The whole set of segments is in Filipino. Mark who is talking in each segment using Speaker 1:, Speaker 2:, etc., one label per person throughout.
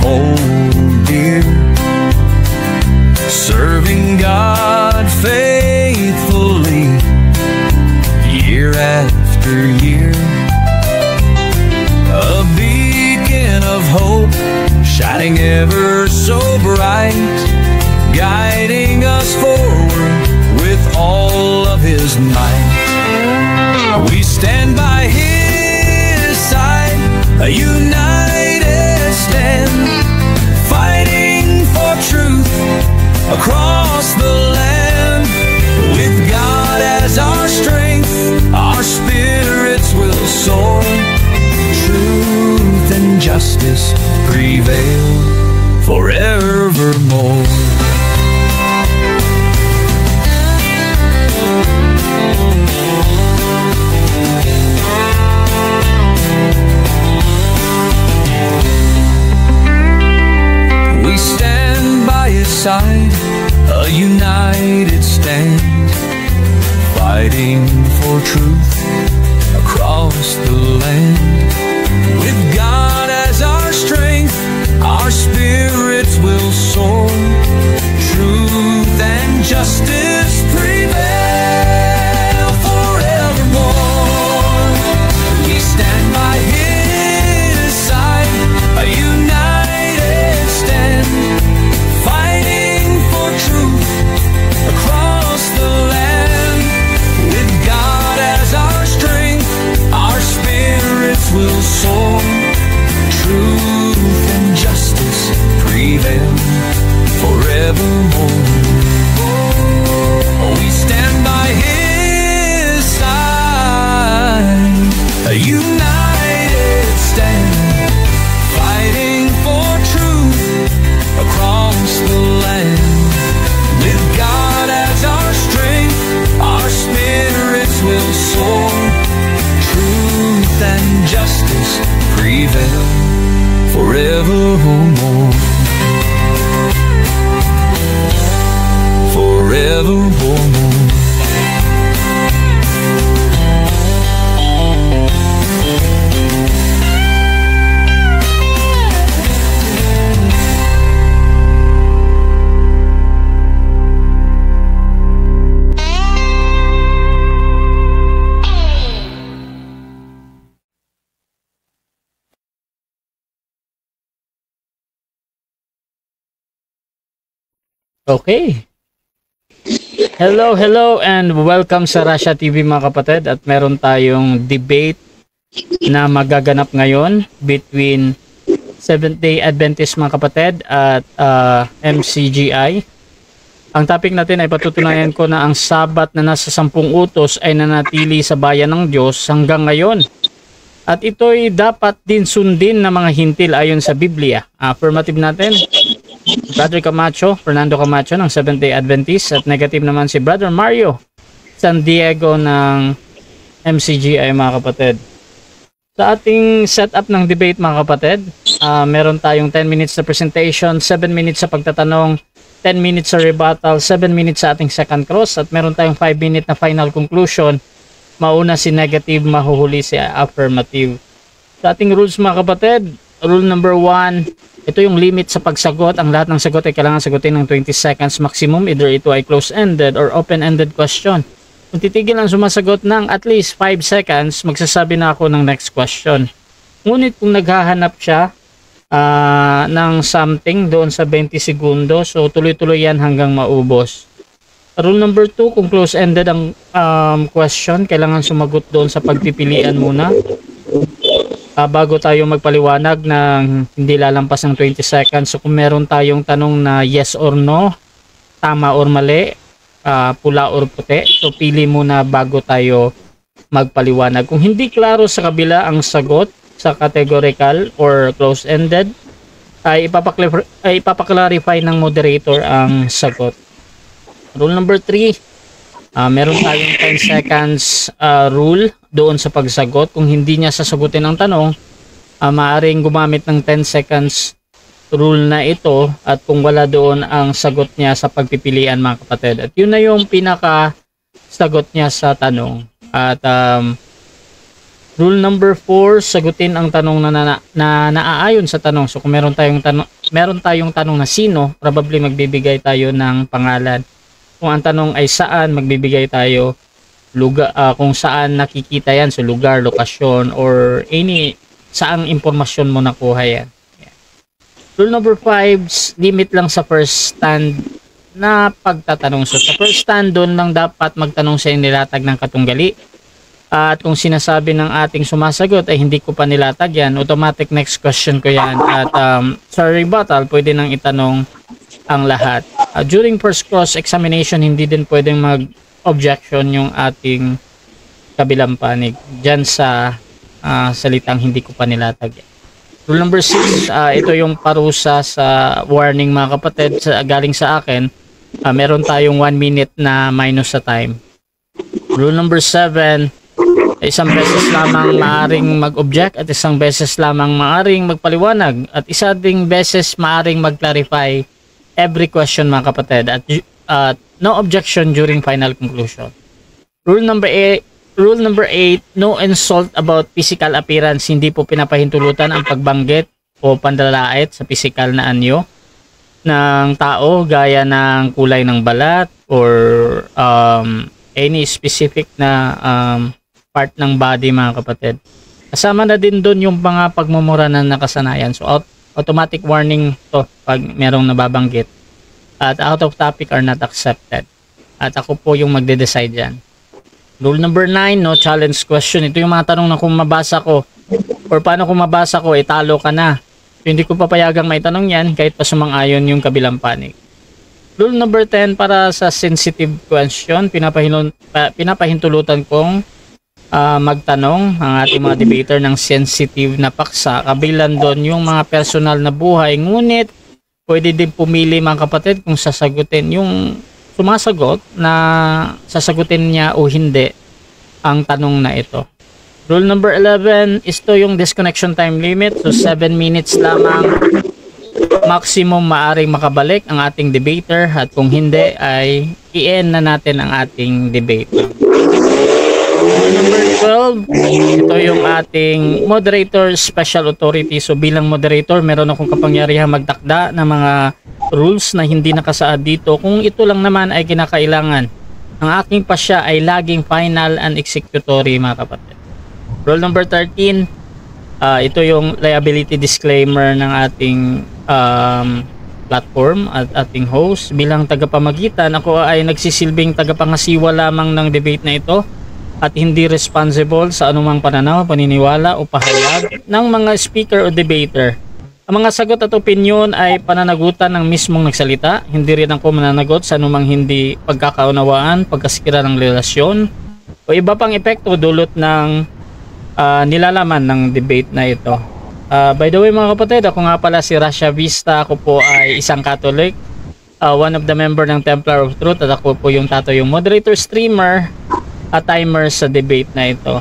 Speaker 1: hold dear, serving God faithfully year after year. A beacon of hope shining ever so bright, guiding us forward with all of His might. We stand by His side, a united stand, fighting for truth across the land. With God as our strength, our spirits will soar. Truth and justice prevail forevermore. We stand by His side, a united stand, fighting for truth across the land. With God as our strength, our spirits will soar. Truth and justice prevail forevermore. We stand by His side, a united stand, fighting for truth across the land. With God as our strength, our spirits will soar. Truth and justice prevail forevermore. We stand by His side, a united stand, fighting for truth across the land. With God as our strength, our spirits will soar. Truth and justice prevail forevermore. Forevermore.
Speaker 2: Okay. Hello and welcome sa Russia TV mga kapatid, at meron tayong debate na magaganap ngayon between Seventh-day Adventist mga kapatid at MCGI. Ang topic natin ay patutunayan ko na ang Sabat na nasa 10 utos ay nanatili sa bayan ng Diyos hanggang ngayon. At ito'y dapat din sundin ng mga hintil ayon sa Biblia. Affirmative natin, Brother Camacho, Fernando Camacho ng Seventh-day Adventist, at negative naman si Brother Mario San Diego ng MCGI mga kapatid. Sa ating setup ng debate mga kapatid, meron tayong 10 minutes na presentation, 7 minutes sa pagtatanong, 10 minutes sa rebuttal, 7 minutes sa ating second cross, at meron tayong 5 minute na final conclusion. Mauna si negative, mahuhuli si affirmative. Sa ating rules mga kapatid, rule number 1, ito yung limit sa pagsagot. Ang lahat ng sagot ay kailangan sagutin ng 20 seconds maximum. Either ito ay close-ended or open-ended question. Kung titigil ang sumasagot ng at least 5 seconds, magsasabi na ako ng next question. Ngunit kung naghahanap siya ng something doon sa 20 segundo, so tuloy-tuloy yan hanggang maubos. Rule number 2, kung close-ended ang question, kailangan sumagot doon sa pagpipilian muna. Bago tayo magpaliwanag ng hindi lalampas ng 20 seconds. So kung meron tayong tanong na yes or no, tama or mali, pula or puti, so pili muna bago tayo magpaliwanag. Kung hindi klaro sa kabila ang sagot sa categorical or close-ended, ay ipapaklarify ng moderator ang sagot. Rule number 3, meron tayong 10 seconds rule doon sa pagsagot. Kung hindi niya sasagutin ang tanong, maaaring gumamit ng 10 seconds rule na ito, at kung wala doon ang sagot niya sa pagpipilian mga kapatid, at yun na yung pinaka sagot niya sa tanong. At Rule number 4, sagutin ang tanong na naaayon sa tanong. So kung meron tayong tanong na sino, probably magbibigay tayo ng pangalan. Kung ang tanong ay saan, magbibigay tayo lugar, kung saan nakikita yan, so lugar, lokasyon, or any saang impormasyon mo nakuha yan. Yeah. Rule number 5, limit lang sa first stand na pagtatanong. So sa first stand, doon lang dapat magtanong sa nilatag ng katunggali. At kung sinasabi ng ating sumasagot ay hindi ko pa nilatag yan, automatic next question ko yan. At sa rebuttal, pwede nang itanong ang lahat. During first cross-examination, hindi din pwedeng mag-objection yung ating kabilang panig dyan sa salitang hindi ko pa nilatag yan. Rule number 6, ito yung parusa sa warning mga kapatid galing sa akin. Meron tayong 1 minute na minus sa time. Rule number 7, isang beses lamang maaring mag-object at isang beses lamang maaring magpaliwanag at isa ding beses maaring mag-clarify every question mga kapatid at no objection during final conclusion. Rule number 8, no insult about physical appearance. Hindi po pinapahintulutan ang pagbanggit o pandalalait sa physical na anyo ng tao gaya ng kulay ng balat or any specific na part ng body mga kapatid. Kasama na din doon yung mga pagmumura ng nakasanayan. So automatic warning to pag merong nababanggit. At out of topic are not accepted. At ako po yung magde-decide yan. Rule number 9, no challenge question. Ito yung mga tanong na kung mabasa ko or paano kung mabasa ko, talo ka na. So, hindi ko papayagang may tanong yan kahit pa sumang-ayon yung kabilang panig. Rule number 10, para sa sensitive question, pinapahintulutan kong magtanong ang ating mga debater ng sensitive na paksa. Kabilang doon yung mga personal na buhay. Ngunit, pwede din pumili mga kapatid kung sasagutin yung sumasagot na sasagutin niya o hindi ang tanong na ito. Rule number 11 is to yung disconnection time limit. So 7 minutes lamang maximum maaring makabalik ang ating debater at kung hindi ay i-end na natin ang ating debate. Number 12, ito yung ating moderator special authority. So bilang moderator, meron akong kapangyarihan magtakda ng mga rules na hindi nakasaad dito. Kung ito lang naman ay kinakailangan. Ang aking pasya ay laging final and executory mga kapatid. Rule number 13, ito yung liability disclaimer ng ating platform at ating host. Bilang tagapamagitan, ako ay nagsisilbing tagapangasiwa lamang ng debate na ito at hindi responsible sa anumang pananaw, paniniwala o pahayag ng mga speaker o debater. Ang mga sagot at opinyon ay pananagutan ng mismong nagsalita. Hindi rin ako mananagot sa anumang hindi pagkakaunawaan, pagkasikira ng relasyon o iba pang epekto dulot ng nilalaman ng debate na ito. By the way mga kapatid, ako nga pala si Rasha Vista. Ako po ay isang Catholic, one of the member ng Templar of Truth, at ako po yung yung moderator, streamer at timer sa debate na ito.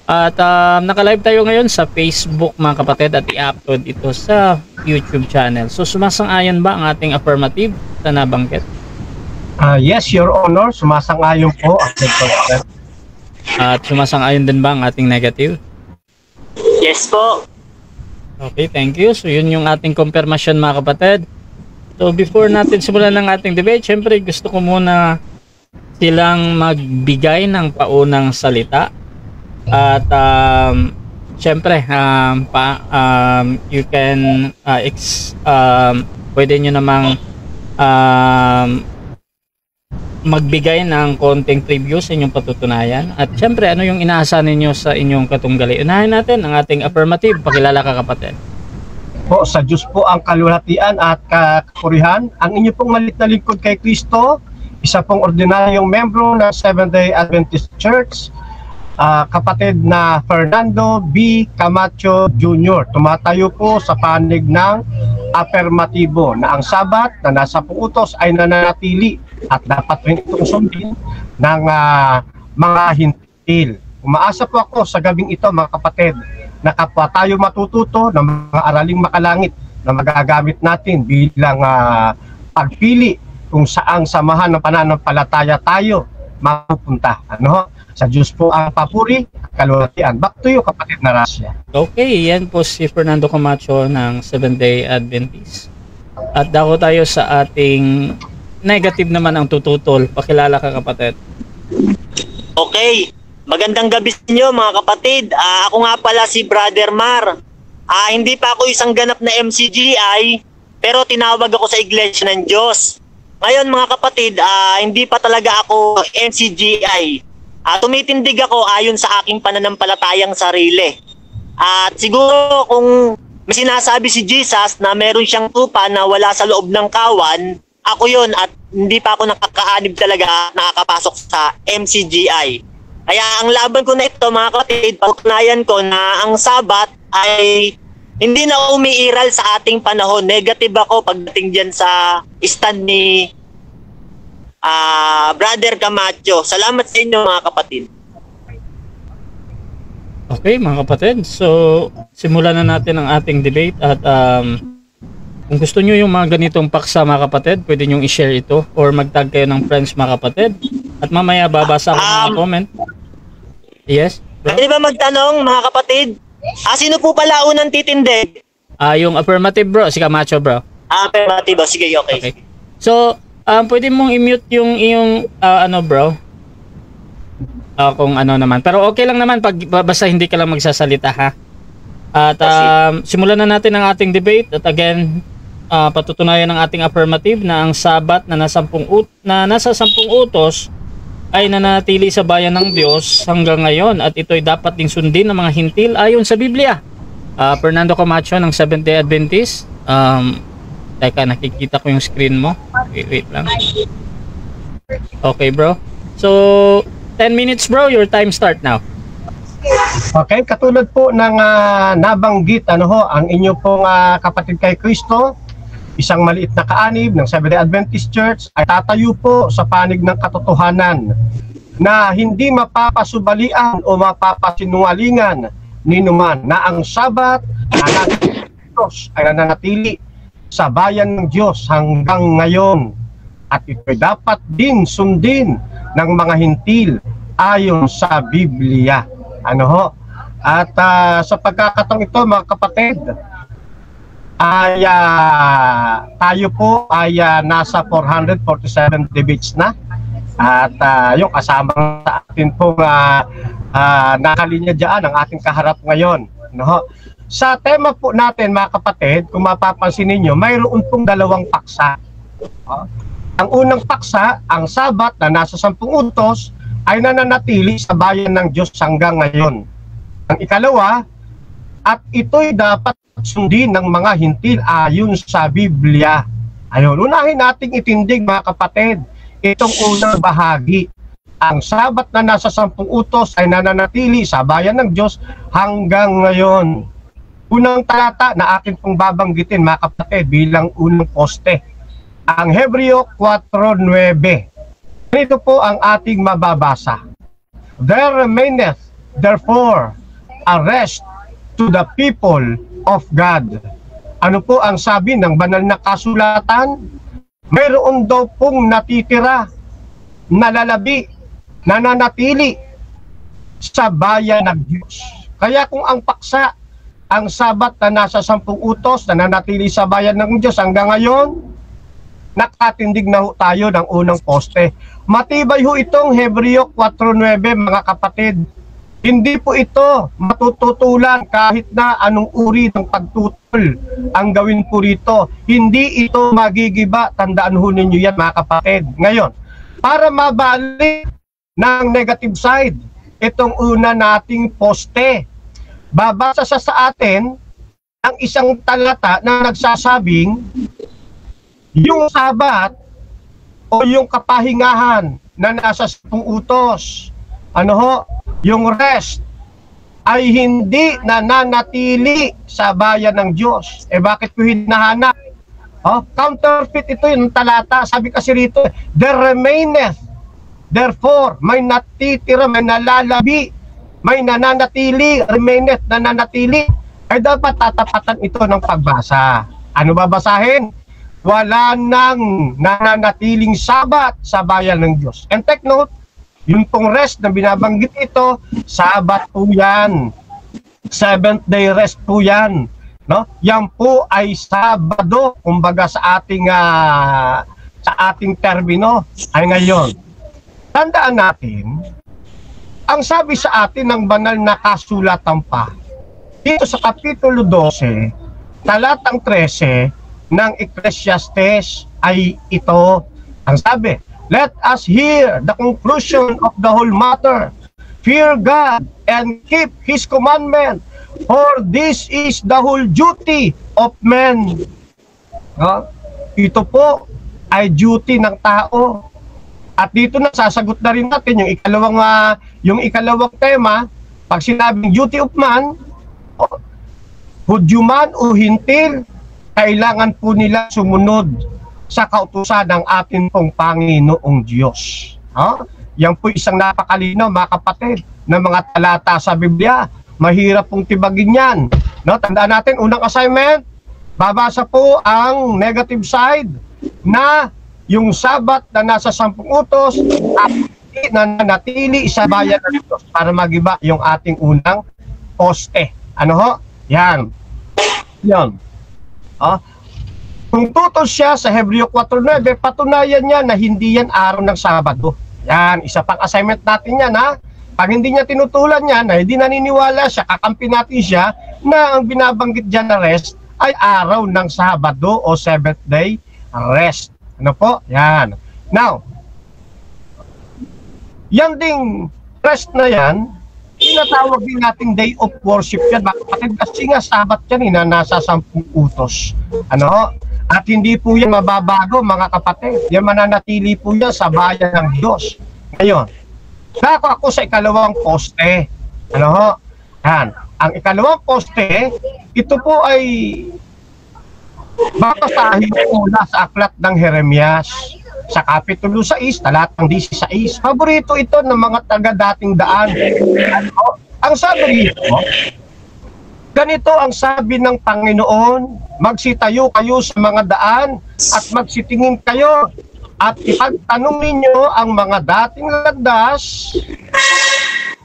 Speaker 2: At naka-live tayo ngayon sa Facebook mga kapatid at i-upload ito sa YouTube channel. So sumasang-ayon ba ang ating affirmative sa nabanggit?
Speaker 3: Yes, Your Honor, sumasang-ayon po ang ating.
Speaker 2: At sumasang-ayon din ba ang ating negative?
Speaker 4: Yes po.
Speaker 2: Okay, thank you. So yun yung ating confirmation mga kapatid. So before natin simulan ng ating debate, syempre gusto ko muna silang magbigay ng paunang salita. At syempre you can pwede nyo namang magbigay ng konting preview sa inyong patutunayan. At syempre ano yung inaasahan ninyo sa inyong katunggali. Unahin natin ang ating affirmative. Pakilala ka kapatid.
Speaker 3: Po, sa Diyos po ang kalulatian at kakurihan. Ang inyo pong malit na lingkod kay Kristo, isa pong ordinaryong membro ng Seventh-day Adventist Church, kapatid na Fernando B. Camacho Jr. Tumatayo po sa panig ng affirmatibo na ang sabat na nasa puutos ay nananatili at dapat rin itong sundin ng mga hintil. Umaasa po ako sa gabing ito mga kapatid na kapwa tayo matututo ng mga araling makalangit na magagamit natin bilang pagpili kung saang samahan ng pananampalataya tayo mapupunta. Sa Diyos po ang papuri at kalulatian. Back to you, kapatid na Rasha.
Speaker 2: Okay, yan po si Fernando Camacho ng Seventh-day Adventist. At dako tayo sa ating negative naman ang tututol. Pakilala ka, kapatid.
Speaker 4: Okay. Magandang gabi sa inyo mga kapatid. Ako nga pala si Brother Mar. Hindi pa ako isang ganap na MCGI, pero tinawag ako sa Iglesia ng Diyos. Ngayon mga kapatid, hindi pa talaga ako MCGI. Tumitindig ako ayon sa aking pananampalatayang sarili. At siguro kung may sinasabi si Jesus na meron siyang tupa na wala sa loob ng kawan, ako yun at hindi pa ako nakakaanib talaga nakakapasok sa MCGI. Kaya ang laban ko na ito mga kapatid, patunayan ko na ang Sabat ay hindi na umiiral sa ating panahon. Negative ako pagdating dyan sa stand ni Brother Camacho. Salamat sa inyo mga kapatid.
Speaker 2: Okay mga kapatid, so simulan na natin ang ating debate at kung gusto nyo yung mga ganitong paksa mga kapatid, pwede nyo i-share ito or mag-tag kayo ng friends mga kapatid at mamaya babasa ko mga comment. Yes, bro?
Speaker 4: Pwede ba magtanong mga kapatid? Sino po pala unang titindig?
Speaker 2: Yung affirmative bro, si Camacho bro.
Speaker 4: Affirmative, sige, okay.
Speaker 2: Okay. So, pwede mong i-mute yung iyong ano bro? Kung ano naman. Pero okay lang naman pag basta hindi ka lang magsasalita ha. At simulan na natin ang ating debate at again patutunayan ng ating affirmative na ang Sabat na nasa 10 utos ay nananatili sa bayan ng Diyos hanggang ngayon at ito'y dapat ding sundin ng mga hintil ayon sa Biblia. Fernando Camacho ng Seventh-day Adventist. Teka, nakikita ko yung screen mo. Wait lang. Okay bro. So 10 minutes bro, your time start now.
Speaker 3: Okay, katulad po ng nabanggit ang inyo pong kapatid kay Kristo, isang maliit na kaanib ng Seventh-day Adventist Church ay tatayo po sa panig ng katotohanan na hindi mapapasubalian o mapapasinungalingan ni numan na ang Sabat ay nananatili sa bayan ng Diyos hanggang ngayon at ito'y dapat din sundin ng mga hintil ayon sa Biblia. At sa pagkakataong ito mga kapatid, ay tayo po ay nasa 447 debates na at yung kasama sa atin pong nakalinya dyan ang ating kaharap ngayon. Sa tema po natin mga kapatid, kung mapapansin ninyo, mayroon pong dalawang paksa. Ang unang paksa, ang Sabat na nasa 10 utos ay nananatili sa bayan ng Diyos hanggang ngayon. Ang ikalawa, at ito'y dapat sundin ng mga hintil ayon sa Biblia. Ayun, unahin nating itindig mga kapatid itong unang bahagi. Ang Sabat na nasa 10 utos ay nananatili sa bayan ng Diyos hanggang ngayon. Unang talata na akin pong babanggitin mga kapatid bilang unang poste. Ang Hebreo 4:9. Ito po ang ating mababasa. There remaineth therefore a rest to the people of God. Ano po ang sabi ng banal na kasulatan? Mayroon daw pong natitira, nalalabi, nananatili sa bayan ng Diyos. Kaya kung ang paksa, ang Sabat na nasa 10 utos, nananatili sa bayan ng Diyos hanggang ngayon, nakatindig na ho tayo ng unang poste. Matibay ho itong Hebreo 4:9 mga kapatid. Hindi po ito matututulan kahit na anong uri ng pagtutol ang gawin po rito. Hindi ito magigiba. Tandaan ho ninyo yan mga kapatid. Ngayon, para mabalik ng negative side, itong una nating poste. Babasa sa atin ang isang talata na nagsasabing yung Sabat o yung kapahingahan na nasa 10 utos, yung rest ay hindi nananatili sa bayan ng Diyos. Bakit ko hinahanap? Counterfeit ito yung talata. Sabi kasi rito, there remaineth, therefore, may natitira, may nalalabi, may nananatili, remaineth, nananatili. Ay dapat tatapatan ito ng pagbasa. Ano babasahin? Wala nang nananatiling Sabat sa bayan ng Diyos. And take note, Yung pong rest na binabanggit ito, Sabat po yan. 7th day rest po yan. No? Yan po ay Sabado, kumbaga sa ating termino ay ngayon. Tandaan natin, ang sabi sa atin ng banal na kasulatan pa, dito sa Kapitulo 12, talatang 13 ng Ecclesiastes ay ito. Ang sabi, let us hear the conclusion of the whole matter. Fear God and keep His commandment, for this is the whole duty of men. Ito po ay duty ng tao. At dito na sasagot na rin natin yung ikalawang tema, pag sinabing duty of man, Hudyo man o hintil, kailangan po nila sumunod sa kautusan ng ating pong Panginoong Diyos. Yan po isang napakalinaw, mga kapatid, na mga talata sa Biblia. Mahirap pong tibagin yan. No? Tandaan natin, unang assignment, babasa po ang negative side na yung Sabat na nasa 10 utos at na nanatili sa bayan ng Diyos para magiba yung ating unang poste. Ano ho? Yan. Yan. Kung tutos siya sa Hebreo 4:9, patunayan niya na hindi yan araw ng Sabado. Yan, isa pang assignment natin yan, ha? Pag hindi niya tinutulan yan, na hindi naniniwala siya, kakampi natin siya na ang binabanggit dyan na rest ay araw ng Sabado o 7th day rest. Ano po? Yan. Now, yan ding rest na yan, tinatawag din nating day of worship yan. Bakit? Kasi nga Sabat yan, nasa 10 utos. Ano? At hindi po yan mababago, mga kapatid. Yan mananatili po yan sa bayan ng Diyos. Ngayon, ako sa ikalawang poste. Ano ho? Yan. Ang ikalawang poste, ito po ay babasahin mula sa aklat ng Jeremias sa Kapitulo 6, talatang 16. Paborito ito ng mga taga-dating daan. Ano? Ang sabi rito, ganito ang sabi ng Panginoon, magsitayo kayo sa mga daan at magsitingin kayo at ipagtanong ninyo ang mga dating landas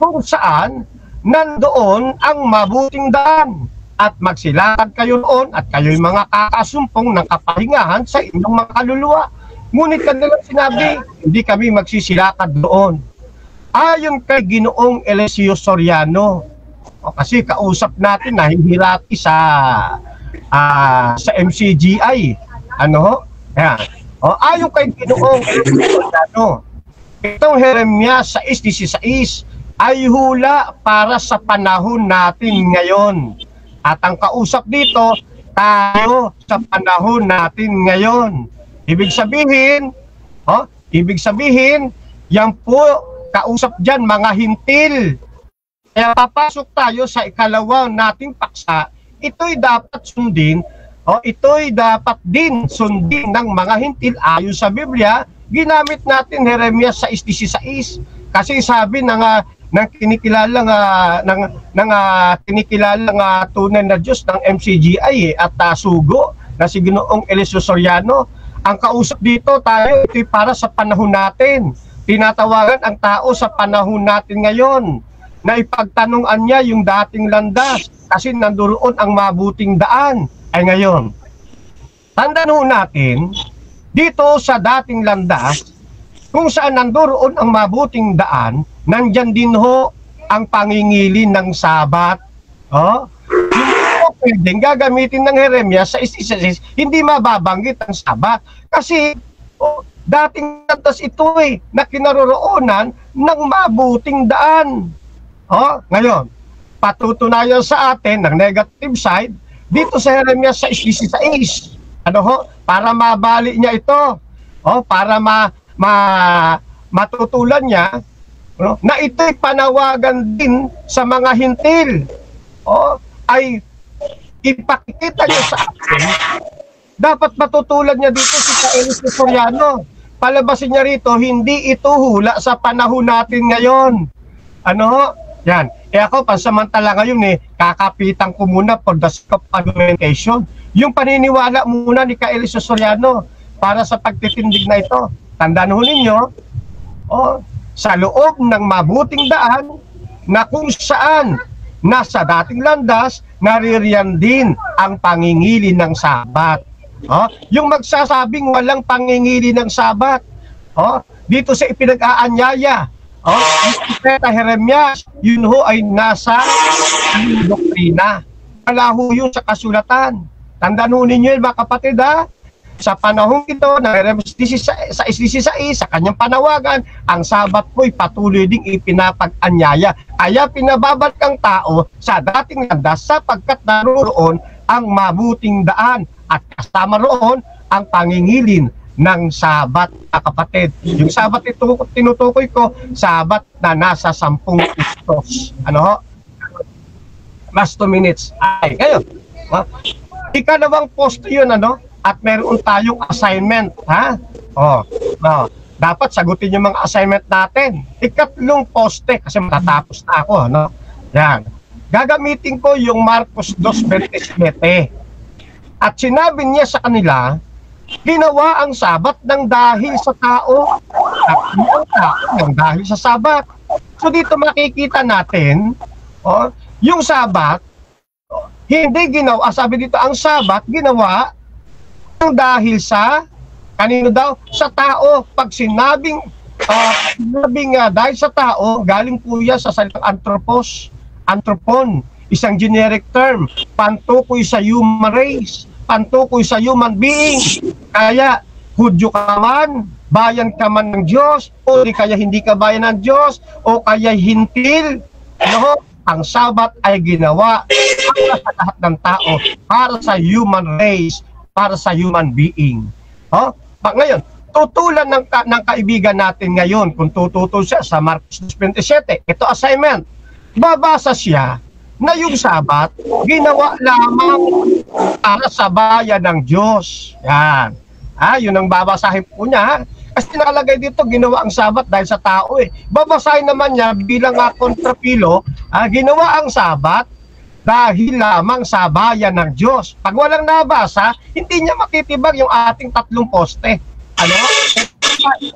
Speaker 3: kung saan nandoon ang mabuting daan at magsilakad kayo noon at kayo'y mga kakasumpong ng kapahingahan sa inyong mga kaluluwa. Ngunit kanilang sinabi, hindi kami magsisilakad doon. Ayon kay Ginoong Eliseo Soriano, kasi kausap natin na hihirati sa MCGI. Ano? Ayan. Ayon kay Ginoong Eliseo Soriano, itong Jeremias 6:16 ay hula para sa panahon natin ngayon. At ang kausap dito, tayo sa panahon natin ngayon. Ibig sabihin, yan po, kausap dyan, mga hintil. Kaya papasok tayo sa ikalawang nating paksa, ito'y dapat sundin, ito'y dapat din sundin ng mga hintil ayon sa Biblia. Ginamit natin Jeremias 6:16 kasi sabi ng kinikilalang tunay na Diyos ng MCGI at sugo na si Ginoong Eliseo Soriano. Ang kausap dito tayo, ito'y para sa panahon natin. Tinatawagan ang tao sa panahon natin ngayon na ipagtanungan niya yung dating landas kasi nandoon ang mabuting daan ay ngayon. Tandaan ho natin, dito sa dating landas, kung saan nandoon ang mabuting daan, nandyan din ho ang pangingili ng Sabat. Hindi po pwedeng gagamitin ng Jeremias sa 6:16, hindi mababanggit ang Sabat. Kasi dating landas ito na kinaroroonan ng mabuting daan. Ngayon, patutunayan sa atin ng negative side, dito sa Jeremias 6:16. Para mabali niya ito. Para matutulan niya na ito'y panawagan din sa mga hintil. Ay ipakikita niya sa atin, dapat matutulan niya dito si Eliseo Soriano. Palabasin niya rito, hindi ito hula sa panahon natin ngayon. Yan. Ako, pansamantala ngayon kakapitan ko muna for the sake of argumentation. Yung paniniwala muna ni Eliseo Soriano para sa pagtitindig na ito. Tandaan ho ninyo, sa loob ng mabuting daan na kung saan nasa dating landas, naririyan din ang pangingili ng Sabat. Yung magsasabing walang pangingili ng Sabat, dito sa ipinag-aanyaya, Propeta Jeremias, yun ho ay nasa doktrina. Wala ho yun sa kasulatan. Tandaan ho ninyo yun, mga kapatid, sa panahon ito, na Jeremias 16:16, sa kanyang panawagan, ang Sabat po'y patuloy ding ipinapag-anyaya. Kaya pinababalik ang tao sa dating landas sapagkat naroon ang mabuting daan at kasama roon ang pangingilin ng Sabat, kapatid. Yung Sabat ito tinutukoy ko, Sabat na nasa 10 ustos. Last 2 minutes. Ay, ngayon. Ikalawang posto yun, at meron tayong assignment, dapat sagutin yung mga assignment natin. Ikatlong poste, kasi matatapos na ako, Yan. Gagamitin ko yung Marcos 2:27. At sinabi niya sa kanila, ginawa ang Sabat ng dahil sa tao at ng dahil sa Sabat. So dito makikita natin, yung Sabat, hindi ginawa, sabi dito, ang Sabat ginawa ng dahil sa, kanino daw? Sa tao. Pag sinabing dahil sa tao, galing po yan sa salitang anthropon, isang generic term, pantukoy sa human race, pantukoy sa human being. Kaya, Hudyo ka man, bayan ka man ng Diyos, o kaya hindi ka bayan ng Diyos, o kaya hintil, ang Sabat ay ginawa para sa lahat ng tao, para sa human race, para sa human being. Ngayon, tutulan ng kaibigan natin ngayon, kung tututol siya sa Marcos 27, ito assignment. Babasa siya na yung Sabat, ginawa lamang para sa bayan ng Diyos. Yan. Yun ang babasahin po niya. Kasi nakalagay dito, ginawa ang Sabat dahil sa tao. Babasahin naman niya bilang kontrapilo, ginawa ang Sabat dahil lamang sa bayan ng Diyos. Pag walang nabasa, hindi niya matitibag yung ating 3 poste.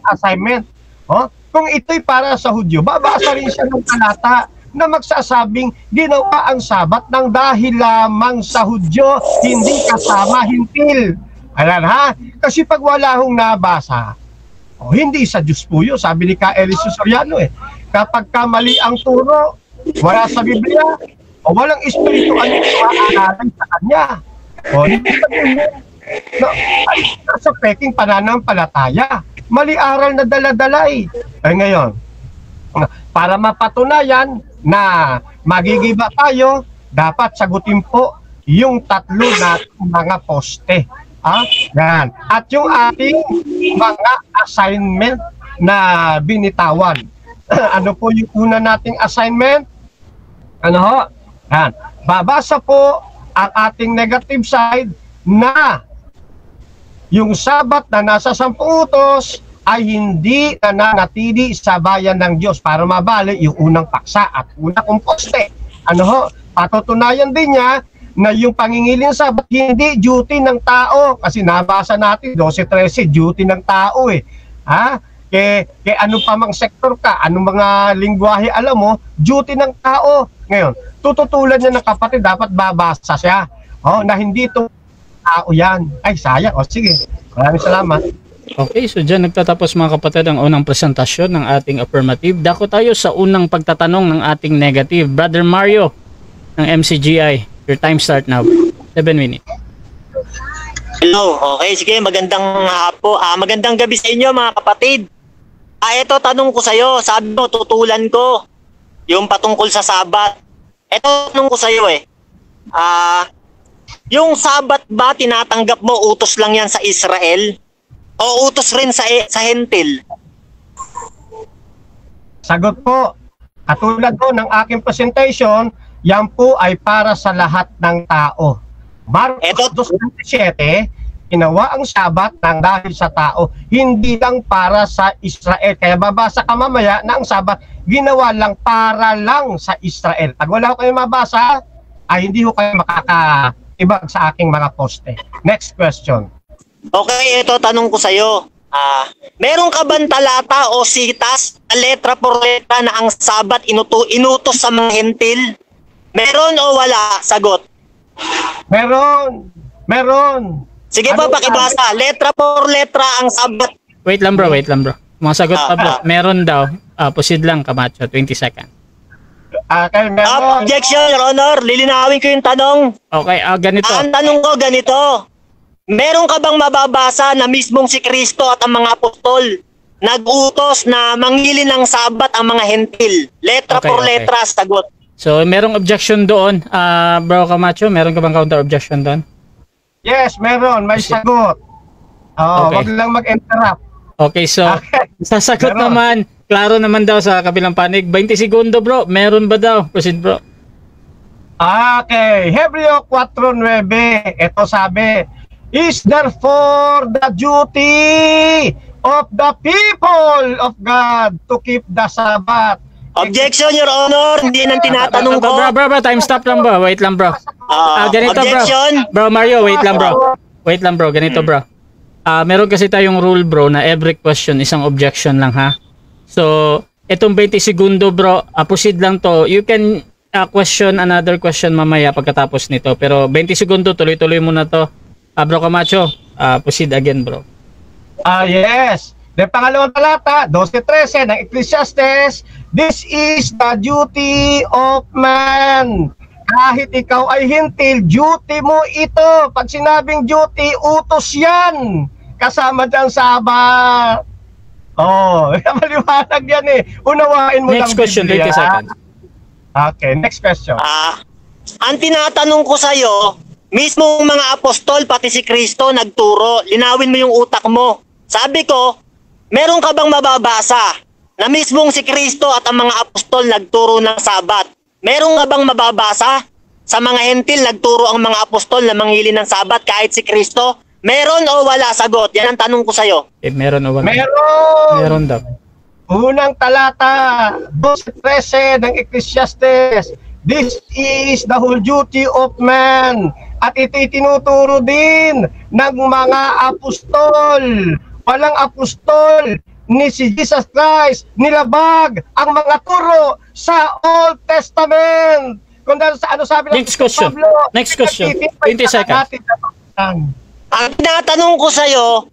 Speaker 3: Assignment. Kung ito'y para sa Hudyo, babasa rin siya ng talata na magsasabing ginawa ang Sabat ng dahil lamang sa Hudyo, hindi kasama hintil. Kasi pag wala hong nabasa, hindi sa Diyos po yun. Sabi ni K.L. Soriano, kapag mali ang turo, wala sa Biblia, o walang espiritual na aaralan sa kanya. Hindi ay nasa peking pananampalataya. Mali aral na dala-dala Ay ngayon, para mapatunayan na magigiba tayo, dapat sagutin po yung 3 na mga poste. Yan. At yung ating mga assignment na binitawan. Ano po yung una nating assignment? Yan. Babasa po ang ating negative side na yung Sabat na nasa 10 utos ay hindi nananatili sa bayan ng Diyos para mabali yung unang paksa at unang poste. Patutunayan din niya na yung pangingilin sa Sabat hindi duty ng tao. Kasi nabasa natin 12:13, duty ng tao Kaya ano pa mang sektor ka, anong mga lingwahe alam mo, duty ng tao. Ngayon, tututulan niya ng kapatid, dapat babasa siya. Na hindi ito tao yan. Ay, sayang. Sige. Maraming salamat.
Speaker 2: Okay, so dyan nagtatapos mga kapatid ang unang presentasyon ng ating affirmative. Dako tayo sa unang pagtatanong ng ating negative. Brother Mario ng MCGI. Your time start now. 7 minutes.
Speaker 4: Hello. Okay, sige. Magandang gabi sa inyo mga kapatid. Ito tanong ko sa'yo. Sabi mo, tutulan ko yung patungkol sa Sabat. Ito tanong ko sa'yo yung Sabat ba tinatanggap mo utos lang yan sa Israel? O utos rin sa Hentil?
Speaker 3: Sagot po. Katulad po ng aking presentation, yan po ay para sa lahat ng tao. Marcos 2:27, ginawa ang Sabat ng dahil sa tao, hindi lang para sa Israel. Kaya babasa ka mamaya na ang Sabat ginawa lang para lang sa Israel. Pag wala ko kayo mabasa, ay hindi ko kayo makakaibag sa aking mga poste. Next question.
Speaker 4: Okay, ito tanong ko sa'yo. Meron ka bang talata o sitas, letra por letra na ang Sabat inutos sa mga hentil? Meron o wala? Sagot.
Speaker 3: Meron.
Speaker 4: Sige po, pakibasa. Letra por letra ang Sabat.
Speaker 2: Wait lang bro. Mga sagot pa bro. Meron daw. Proceed lang, Camacho. 20 seconds.
Speaker 3: Okay, meron.
Speaker 4: Objection, Your Honor. Lilinawin ko yung tanong.
Speaker 2: Okay, ganito.
Speaker 4: Ang tanong ko ganito. Meron ka bang mababasa na mismong si Kristo at ang mga apostol nag-utos na mangili ng Sabat ang mga hentil? Letra por letra, sagot.
Speaker 2: So, merong objection doon. Bro Camacho, meron ka bang counter objection doon?
Speaker 3: Yes, meron. May sagot. Wag lang mag-interrupt.
Speaker 2: Okay, so, sasagot
Speaker 3: Meron.
Speaker 2: naman. Klaro naman daw sa kabilang panig. 20 segundo bro. Meron ba daw? Proceed bro.
Speaker 3: Okay, Hebreo 4:9. Ito sabi, is therefore the duty of the people of God to keep the Sabbath.
Speaker 4: Objection, Your Honor. Hindi nang tinatanong ko.
Speaker 2: Bro, time stop lang bro. Wait lang bro. Ganito
Speaker 4: objection.
Speaker 2: bro. Bro Mario, wait lang bro. Ganito bro. Meron kasi tayong rule bro na every question isang objection lang ha. So, itong 20 segundo bro, proceed lang to. You can question another question mamaya pagkatapos nito. Pero 20 segundo, tuloy-tuloy muna to. Bro Camacho, proceed again bro.
Speaker 3: Yes. The pangalawang talata, 12:13 ng Ecclesiastes, this is the duty of man. Kahit ikaw ay hintil, duty mo ito. Pag sinabing duty, utos yan. Kasama dyan Sabat. Maliwanag yan eh. Unawain mo
Speaker 2: Next
Speaker 3: lang
Speaker 2: question,
Speaker 3: Biblia.
Speaker 2: 20 seconds.
Speaker 3: Okay, next question.
Speaker 4: Ang tinatanong ko sa'yo, mismong mga apostol, pati si Kristo, nagturo. Linawin mo yung utak mo. Sabi ko, meron ka bang mababasa na mismong si Kristo at ang mga apostol nagturo ng Sabat? Meron ka bang mababasa sa mga hentil nagturo ang mga apostol na manghili ng Sabat kahit si Kristo? Meron o wala? Sagot. Yan ang tanong ko sa'yo.
Speaker 2: Meron o wala?
Speaker 3: Meron
Speaker 2: daw.
Speaker 3: Unang talata, 12:13 ng Ecclesiastes. This is the whole duty of man. At ito itinuturo din ng mga apostol. Walang apostol ni si Jesus Christ nilabag ang mga turo sa Old Testament. Kung dahil sa ano sabi ng
Speaker 2: Next question.
Speaker 3: Pablo,
Speaker 2: Next question. 20 seconds.
Speaker 4: Ang tinatanong ko sa'yo,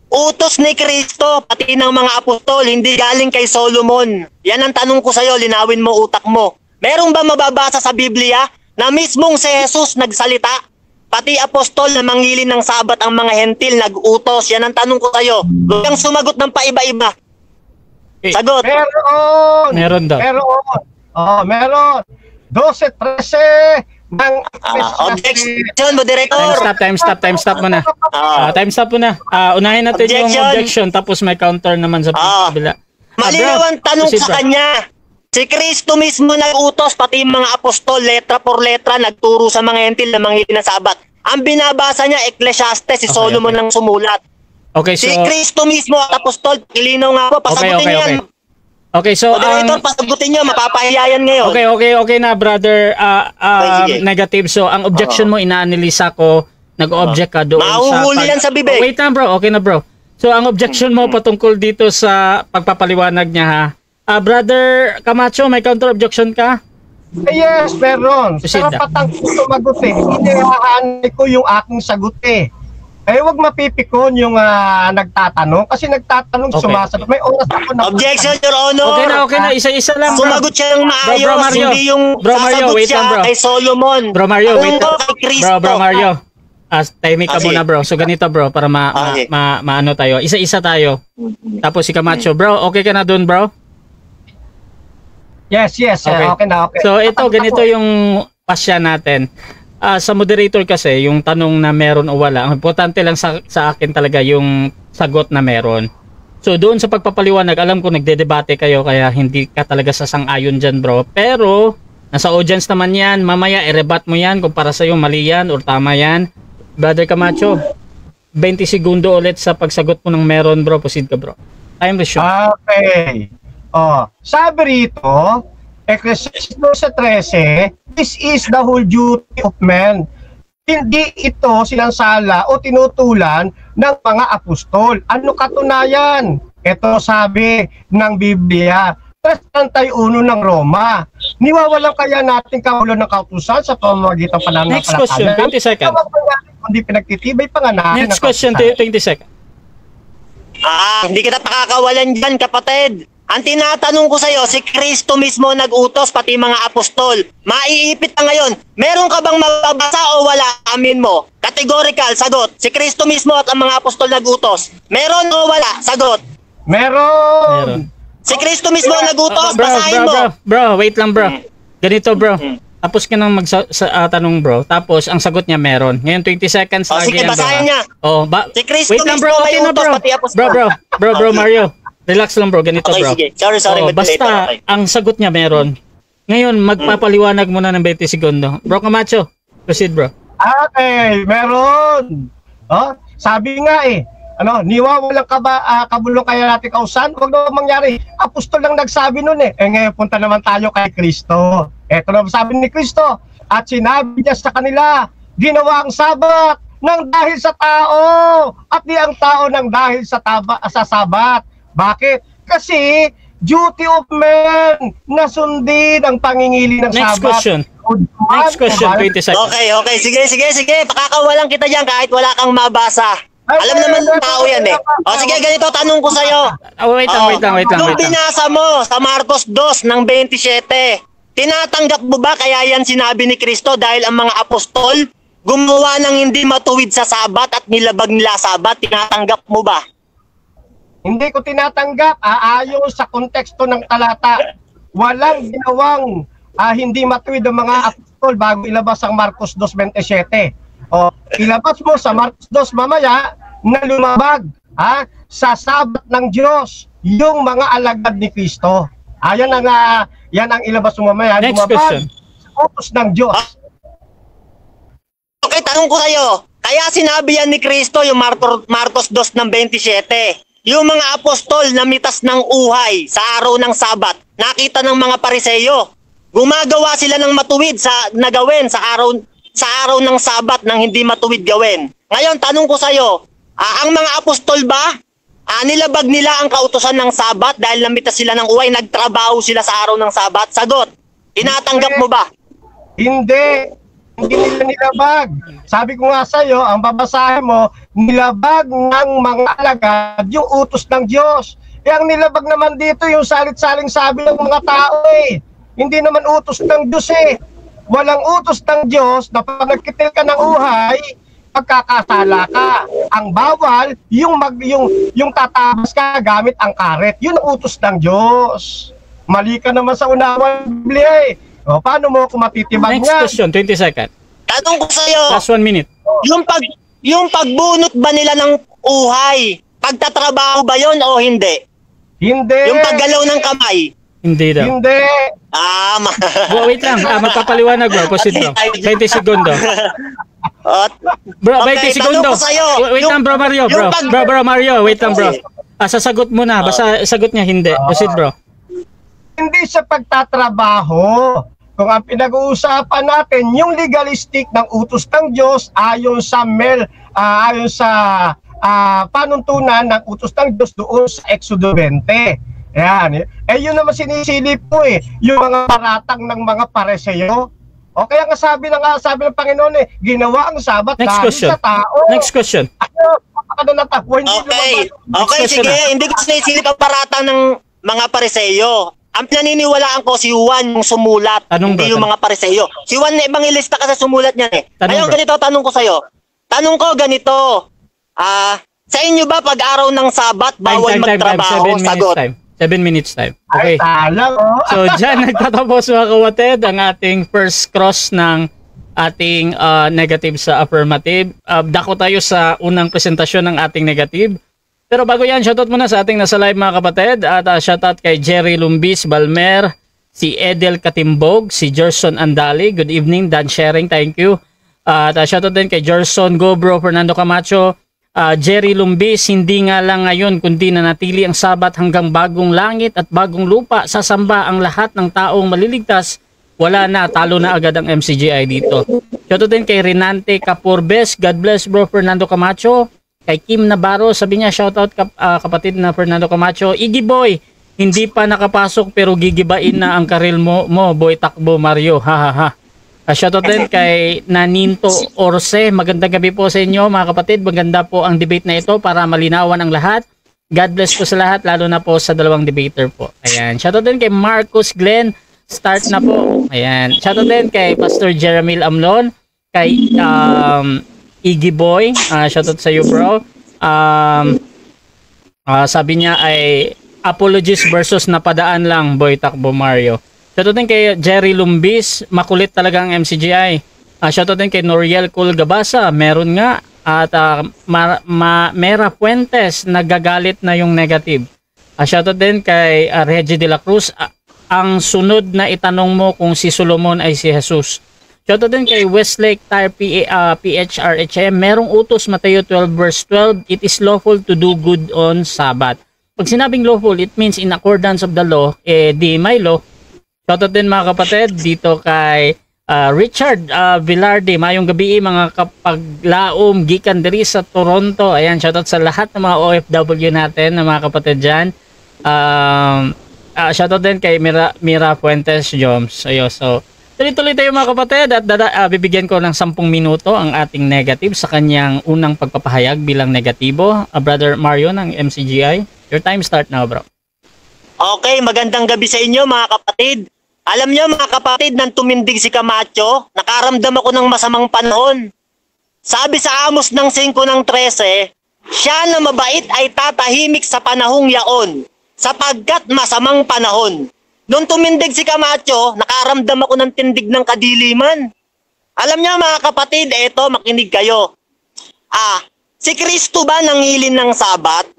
Speaker 4: utos ni Kristo, pati ng mga apostol, hindi galing kay Solomon. Yan ang tanong ko sa'yo, linawin mo utak mo. Meron ba mababasa sa Biblia na mismong si Jesus nagsalita? Pati apostol na manghili ng Sabat ang mga hentil nag-utos. Yan ang tanong ko sa'yo. Huwag kang sumagot ng paiba-iba. Sagot.
Speaker 3: Meron daw. Meron. 12:13 ng
Speaker 4: objection mo, Director.
Speaker 2: Time stop muna. Time stop muna. Unahin natin yung objection tapos may counter naman sa kabila.
Speaker 4: Malinaw ang tanong sa kanya. Si Kristo mismo nag-utos, pati yung mga apostol, letra por letra, nagturo sa mga hentil na manghili ng Sabat. Ang binabasa niya, Ecclesiastes, si Solomon ang sumulat.
Speaker 2: Okay, so...
Speaker 4: Si Kristo mismo at apostol, ilinaw nga po, pasagutin yan.
Speaker 2: Okay, so...
Speaker 4: Moderator, pasagutin nyo, mapapahiyayan ngayon.
Speaker 2: Okay na, brother. Negative. So, ang objection mo, ina-analysa ko, nag-object ka doon sa...
Speaker 4: Mahuhuli yan sa bibig.
Speaker 2: Wait na, bro. Okay na, bro. So, ang objection mo patungkol dito sa pagpapaliwanag niya, ha? Brother Camacho, may counter-objection ka?
Speaker 3: Yes, meron. Karapatan ko sumagot eh. Inihahanay ko yung aking sagot eh. Wag mapipikon yung nagtatanong. Kasi nagtatanong, sumasagot. May oras ako na...
Speaker 4: Objection, Your Honor.
Speaker 2: Okay na. Isa-isa lang, bro.
Speaker 4: Sumagot siya ng maayos. Hindi yung sasagot siya kay Solomon.
Speaker 2: Bro Mario, wait lang. Bro Mario. Timing ka muna, bro. So, ganito, bro. Para maano tayo. Isa-isa tayo. Tapos si Camacho. Bro, okay ka na dun, bro?
Speaker 3: Yes. Okay na.
Speaker 2: So ito, ganito yung pasya natin. Sa moderator kasi, yung tanong na meron o wala, ang importante lang sa akin talaga yung sagot na meron. So doon sa pagpapaliwanag, alam ko nagdedebate kayo kaya hindi ka talaga sasang-ayon dyan, bro. Pero nasa audience naman yan, mamaya i-rebat mo yan kung para sa'yo mali yan or tama yan. Brother Camacho, 20 segundo ulit sa pagsagot mo ng meron, bro. Proceed ka, bro. Time resume.
Speaker 3: Okay. Sabi rito, Ecclesiastes 12:13, this is the whole duty of man. hindi ito sinansala o tinutulan ng mga apostol. Ano katunayan? Ito sabi ng Biblia, 31 ng Roma. Niwawalan kaya natin kahulugan ng kautusan sa pamamagitan ng
Speaker 2: Next question, 20 seconds.
Speaker 3: Hindi pinagtitibay pa nga natin.
Speaker 2: Next question, 20 seconds.
Speaker 4: Hindi kita pakakawalan dyan, kapatid. Ang tinatanong ko sa'yo, si Kristo mismo nag-utos, pati mga apostol. Maiipit ka ngayon. Meron ka bang mababasa o wala? Amin mo. Categorical, sagot. Si Kristo mismo at ang mga apostol nag-utos. Meron o wala? Sagot.
Speaker 3: Meron.
Speaker 4: Si Kristo mismo nag-utos, basahin mo.
Speaker 2: Bro, wait lang bro. Ganito bro. Tapos ka nang tanong bro. Tapos ang sagot niya meron. Ngayon 20 seconds lagi
Speaker 4: sige,
Speaker 2: yan,
Speaker 4: basahin niya.
Speaker 2: Si
Speaker 4: Kristo
Speaker 2: wait lang bro,
Speaker 4: mismo
Speaker 2: okay na
Speaker 4: may utos,
Speaker 2: bro.
Speaker 4: pati apostol.
Speaker 2: Bro, Mario. Relax lang bro, ganito
Speaker 4: Okay,
Speaker 2: bro.
Speaker 4: sige. Sorry,
Speaker 2: Basta
Speaker 4: okay.
Speaker 2: ang sagot niya meron. Ngayon magpapaliwanag muna ng 20 segundo. Bro Camacho, proceed bro.
Speaker 3: Okay, meron. Sabi nga niwawalang kabulong kaya natin kausan, huwag na mangyari. Apostol lang nagsabi nun ngayon punta naman tayo kay Kristo. Eto na sabi ni Kristo, at sinabi niya sa kanila, ginawa ang Sabat ng dahil sa tao, at di ang tao ng dahil sa Sabat. Bakit? Kasi duty of man na sundin ang pangingili ng
Speaker 2: Next
Speaker 3: Sabat.
Speaker 2: Next question, 20 seconds.
Speaker 4: Okay. Sige. Pakakawalan kita dyan kahit wala kang mabasa. Alam naman ng tao yan sige, ganito tanong ko sa'yo.
Speaker 2: Wait lang.
Speaker 4: Nung binasa mo sa Marcos 2 ng 27, tinatanggap mo ba kaya yan sinabi ni Kristo dahil ang mga apostol gumawa ng hindi matuwid sa Sabat at nilabag nila Sabat? Tinatanggap mo ba?
Speaker 3: Hindi ko tinatanggap. Ayon sa konteksto ng talata, walang ginawang hindi matuwid ang mga apostol bago ilabas ang Marcos 2:27. Ilabas mo sa Marcos 2 mamaya na lumabag sa Sabat ng Diyos yung mga alagad ni Kristo. Yan ang ilabas mo mamaya.
Speaker 2: Next
Speaker 3: lumabag
Speaker 2: question.
Speaker 3: sa utos ng Diyos.
Speaker 4: Okay, tanong ko sa'yo. Kaya sinabi yan ni Kristo yung Marcos 2 ng 27. Yung mga apostol na mitas ng uhay sa araw ng Sabat, nakita ng mga Pariseyo. Gumagawa sila ng matuwid na gawin sa araw ng Sabat nang hindi matuwid gawin. Ngayon, tanong ko sa'yo, ang mga apostol ba, nilabag nila ang kautusan ng Sabat dahil namitas sila ng uhay, nagtrabaho sila sa araw ng Sabat? Sagot, tinatanggap mo ba?
Speaker 3: Hindi nila nilabag. Sabi ko nga sa'yo, ang babasahin mo, nilabag ng mga alagad yung utos ng Diyos. Ang nilabag naman dito yung salit-saling sabi ng mga tao Hindi naman utos ng Diyos Walang utos ng Diyos na pag nagkitil ka ng uhay, pagkakasala ka. Ang bawal, yung tatabas ka gamit ang karet. Yun ang utos ng Diyos. Mali ka naman sa unawa ng Biblia paano mo kung matitibag
Speaker 2: Next question, 20 seconds.
Speaker 4: Tanong ko sa'yo,
Speaker 2: Last 1 minute.
Speaker 4: yung pagbunot ba nila ng uhay, pagtatrabaho ba yon o hindi?
Speaker 3: Hindi.
Speaker 4: Yung paggalaw ng kamay?
Speaker 2: Hindi daw.
Speaker 3: Hindi.
Speaker 2: Wait lang, magpapaliwanag bro. Proceed bro. 20 segundo. Bro, 20 segundo. Wait lang bro Mario, bro. Bro Mario, wait lang bro. Sasagot mo na, basta sagot niya hindi. Proceed bro.
Speaker 3: Hindi sa pagtatrabaho. Kung ang pinag-uusapan natin, yung legalistic ng utos ng Diyos ayon sa panuntunan ng utos ng Diyos doon sa Exodo 20. Yan. Yun naman sinisilip po yung mga paratang ng mga Pariseyo. Kaya nga sabi ng Panginoon ginawa ang Sabat
Speaker 2: Next
Speaker 3: dahil
Speaker 2: question.
Speaker 3: sa tao.
Speaker 2: Next question.
Speaker 4: Okay, sige. Hindi ko sinisilip ang paratang ng mga Pariseyo. Ang pinaniniwalaan ko si Juan yung sumulat, hindi yung mga Pariseyo. Si Juan evangelista kasi sumulat niyan Ngayon ganito, tanong ko sa'yo. Tanong ko ganito. Sa inyo ba pag araw ng Sabat, bawal magtrabaho? Sagot.
Speaker 2: 7 minutes time. Okay.
Speaker 3: So
Speaker 2: dyan nagtatapos mga kapatid ang ating first cross ng ating negative sa affirmative. Dako tayo sa unang presentasyon ng ating negative. Pero bago yan, shoutout muna sa ating nasa live mga kapatid. At shoutout kay Jerry Lumbis Balmer, si Edel Katimbog, si Gerson Andali. Good evening, Dan Sharing, thank you. At shoutout din kay Gerson Gobro, Fernando Camacho, Jerry Lumbis. Hindi nga lang ngayon kundi nanatili ang Sabat hanggang bagong langit at bagong lupa. Sasamba ang lahat ng taong maliligtas wala na, talo na agad ang MCGI dito. Shoutout din kay Renante Capurbes, God bless bro Fernando Camacho. Kay Kim Navarro, sabi niya shoutout kapatid na Fernando Camacho. Iggy Boy, hindi pa nakapasok pero gigibain na ang karil mo boy takbo Mario, hahaha. Shoutout din kay Naninto Orse, magandang gabi po sa inyo mga kapatid, maganda po ang debate na ito para malinawan ang lahat. God bless po sa lahat, lalo na po sa dalawang debater po. Ayan, shoutout din kay Marcus Glenn, start na po. Ayan. Shoutout din kay Pastor Jeremil Amlon, kay Iggy Boy. Shoutout sa iyo, bro. Sabi niya ay apologies versus napadaan lang, boy takbo Mario. Shoutout din kay Jerry Lumbis, makulit talaga ang MCGI. Shoutout din kay Noriel Culgabasa, meron nga. At Mera Fuentes, nagagalit na yung negative. Shoutout din kay Reggie De La Cruz, ang sunod na itanong mo kung si Solomon ay si Jesus. Shoutout din kay Westlake Tire PHRHM. Merong utos Mateo 12 verse 12, it is lawful to do good on Sabbath. Pag sinabing lawful, it means in accordance of the law, di may law. Shoutout din mga kapatid dito kay Richard Villarde. Mayong gabi mga kapaglaom gikan diri sa Toronto. Ayan, shoutout sa lahat ng mga OFW natin na mga kapatid dyan. Shoutout din kay Mira Fuentes Joms. Ayo, so tuloy-tuloy tayo mga kapatid at bibigyan ko ng 10 minuto ang ating negative sa kanyang unang pagpapahayag bilang negatibo. Brother Mario ng MCGI, your time start now, bro.
Speaker 4: Okay, magandang gabi sa inyo mga kapatid. Alam niyo mga kapatid, nang tumindig si Camacho, nakaramdam ako ng masamang panahon. Sabi sa Amos ng 5:13, siya na mabait ay tatahimik sa panahong yaon, sapagkat masamang panahon. Nung tumindig si Camacho, nakaramdam ako ng tindig ng kadiliman. Alam niyo mga kapatid, eto, makinig kayo. Si Kristo ba nangilin ng Sabat?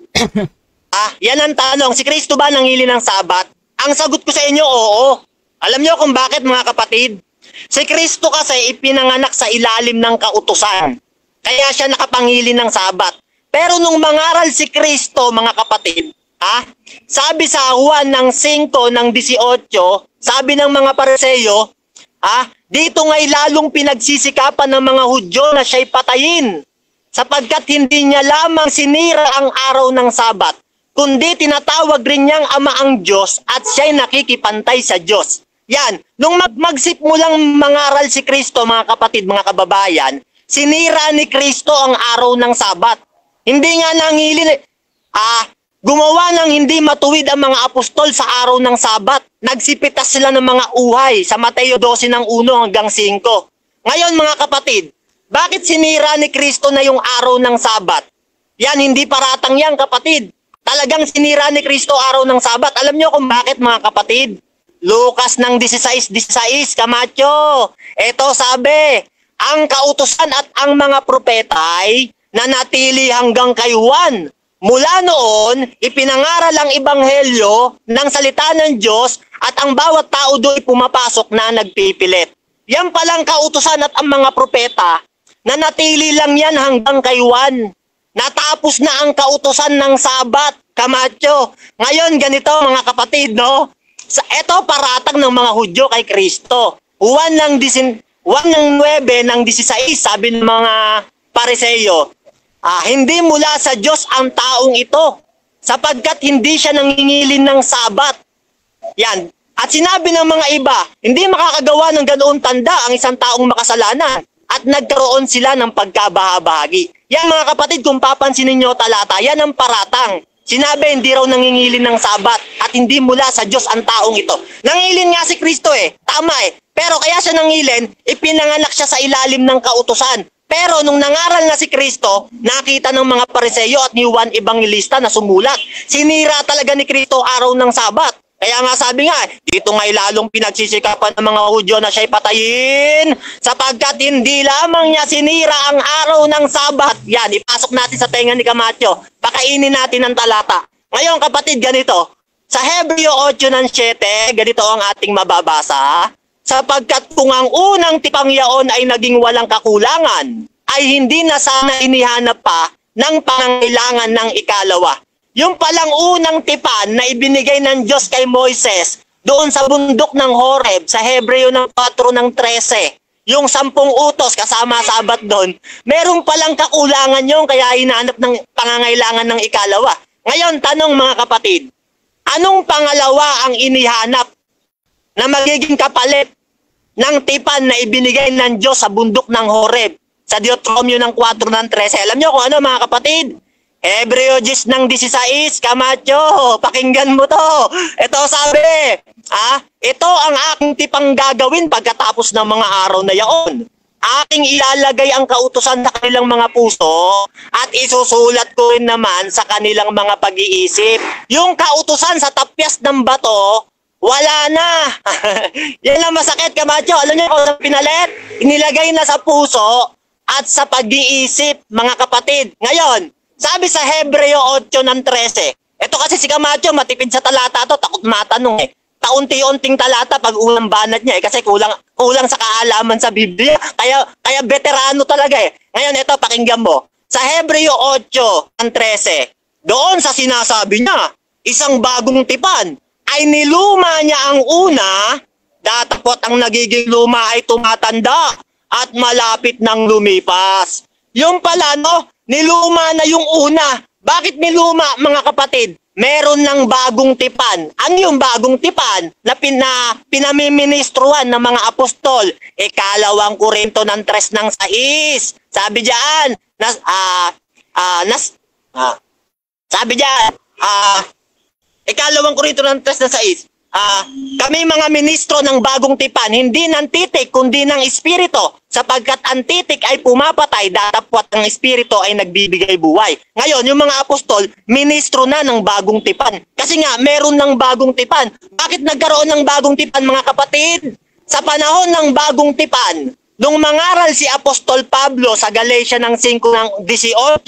Speaker 4: Yan ang tanong, si Kristo ba nangilin ng Sabat? Ang sagot ko sa inyo, oo. Alam niyo kung bakit mga kapatid? Si Kristo kasi ipinanganak sa ilalim ng kautusan. Kaya siya nakapangilin ng Sabat. Pero nung mangaral si Kristo mga kapatid, sabi sa Juan ng 5:18, sabi ng mga Pariseo, dito nga'y lalong pinagsisikapan ng mga Hudyo na siya'y patayin, sapagkat hindi niya lamang sinira ang araw ng Sabat, kundi tinatawag rin niyang Ama ang Diyos at siya'y nakikipantay sa Diyos. Yan, nung magsip mo lang mangaral si Kristo mga kapatid, mga kababayan, sinira ni Kristo ang araw ng Sabat. Hindi nga nangilin, gumawa ng hindi matuwid ang mga apostol sa araw ng Sabat. Nagsipitas sila ng mga uhay sa Mateo 12 ng 1 hanggang 5. Ngayon mga kapatid, bakit sinira ni Kristo na yung araw ng Sabat? Yan, hindi paratang yan kapatid. Talagang sinira ni Kristo araw ng Sabat. Alam nyo kung bakit mga kapatid? Lucas ng 16:16, Camacho. Ito sabi, ang kautusan at ang mga propeta ay nanatili hanggang kay Juan. Mula noon, ipinangaral ang ebanghelyo ng salita ng Diyos at ang bawat tao do'y pumapasok na nagpipilit. Yan palang kautusan at ang mga propeta, nanatili lang yan hanggang kay Juan. Natapos na ang kautusan ng Sabat, Camacho. Ngayon ganito mga kapatid, no? Ito paratang ng mga Hudyo kay Kristo. Juan ng 9 ng 16, sabi ng mga Pariseo, hindi mula sa Diyos ang taong ito, sapagkat hindi siya nangingilin ng Sabat. Yan. At sinabi ng mga iba, hindi makakagawa ng ganoon tanda ang isang taong makasalanan, at nagkaroon sila ng pagkabahabahagi. Yan mga kapatid, kung papansinin nyo talata, yan ang paratang. Sinabi, hindi raw nangingilin ng Sabat at hindi mula sa Diyos ang taong ito. Nangilin nga si Kristo tama Pero kaya siya nangilin, ipinanganak siya sa ilalim ng kautusan. Pero nung nangaral na si Kristo, nakita ng mga Pariseo at ni Juan Evangelista na sumulat. Sinira talaga ni Kristo araw ng Sabat. Kaya nga sabi nga, dito nga'y lalong pinagsisikapan ng mga Hudyo na siya'y patayin, sapagkat hindi lamang niya sinira ang araw ng Sabat. Yan, ipasok natin sa tenga ni Camacho. Pakainin natin ang talata. Ngayon kapatid, ganito. Sa Hebreo 8:7, ganito ang ating mababasa. Sapagkat kung ang unang tipang yaon ay naging walang kakulangan, ay hindi na sana inihanap pa ng pangangailangan ng ikalawa. Yung palang unang tipan na ibinigay ng Diyos kay Moises, doon sa bundok ng Horeb, sa Hebreo ng 4 ng 13, yung 10 utos kasama sabat doon, meron palang kakulangan yun, kaya hinahanap ng pangangailangan ng ikalawa. Ngayon, tanong mga kapatid, anong pangalawa ang inihanap na magiging kapalit ng tipan na ibinigay ng Diyos sa bundok ng Horeb, sa Deuteronomio ng 4 ng 13? Alam nyo kung ano mga kapatid? Hebreo 10 ng 16, Camacho, pakinggan mo to. Ito sabi, ito ang aking tipang gagawin pagkatapos ng mga araw na yaon. Aking ilalagay ang kautusan sa kanilang mga puso at isusulat ko rin naman sa kanilang mga pag-iisip. Yung kautusan sa tapyas ng bato, wala na. Yan lang masakit, Camacho. Alam niyo kung saan pinalit? Inilagay na sa puso at sa pag-iisip, mga kapatid. Ngayon, sabi sa Hebreo 8 ng 13, ito kasi si Camacho, matipid sa talata to, takot matanong eh. Taunti-unting talata pag unang banat niya eh, kasi kulang sa kaalaman sa Biblia. Kaya veterano talaga eh. Ngayon, ito, pakinggan mo. Sa Hebreo 8 ng 13, doon sa sinasabi niya, isang bagong tipan, ay niluma niya ang una, datapot ang nagiging luma ay tumatanda at malapit nang lumipas. Yung pala, no? Niluma na yung una. Bakit niluma, mga kapatid? Meron ng bagong tipan. Ano yung bagong tipan na pinamiministruhan ng mga apostol? 2 Korinto ng 3 ng 6. Sabi diyan, sabi diyan, 2 Korinto ng 3 ng 6. Kami mga ministro ng bagong tipan, hindi ng titik kundi ng espiritu, sapagkat ang titik ay pumapatay, datapwat ang espiritu ay nagbibigay buhay. Ngayon, yung mga apostol, ministro na ng bagong tipan. Kasi nga, meron ng bagong tipan. Bakit nagkaroon ng bagong tipan, mga kapatid? Sa panahon ng bagong tipan, nung mangaral si Apostol Pablo sa Galatia ng 5 ng 18,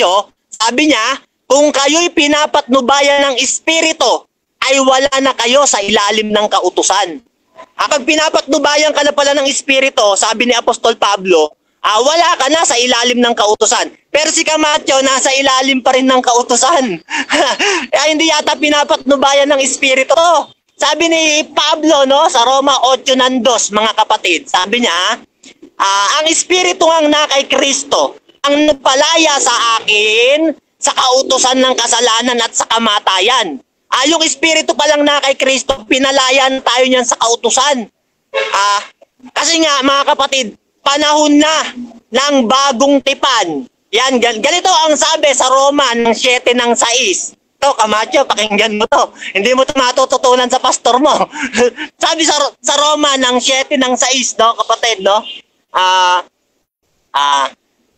Speaker 4: sabi niya, kung kayo'y pinapatnubayan ng espiritu, ay wala na kayo sa ilalim ng kautusan. Kapag pinapatnubayan ka na pala ng espiritu, sabi ni Apostol Pablo, wala ka na sa ilalim ng kautusan. Pero si Camacho, nasa ilalim pa rin ng kautusan. Hindi yata pinapatnubayan ng espiritu. Sabi ni Pablo, no, sa Roma 8 ng 2, mga kapatid, sabi niya, ang espiritu ang na kay Kristo, ang nagpalaya sa akin sa kautusan ng kasalanan at sa kamatayan. Yung espiritu pa lang na kay Kristo, pinalayan tayo niyan sa kautusan. Kasi nga, mga kapatid, panahon na ng bagong tipan. Yan, ganito ang sabi sa Roma ng 7 ng 6. Ito, Camacho, pakinggan mo to. Hindi mo ito matututunan sa pastor mo. Sabi sa Roma ng 7 ng 6, no, kapatid, no?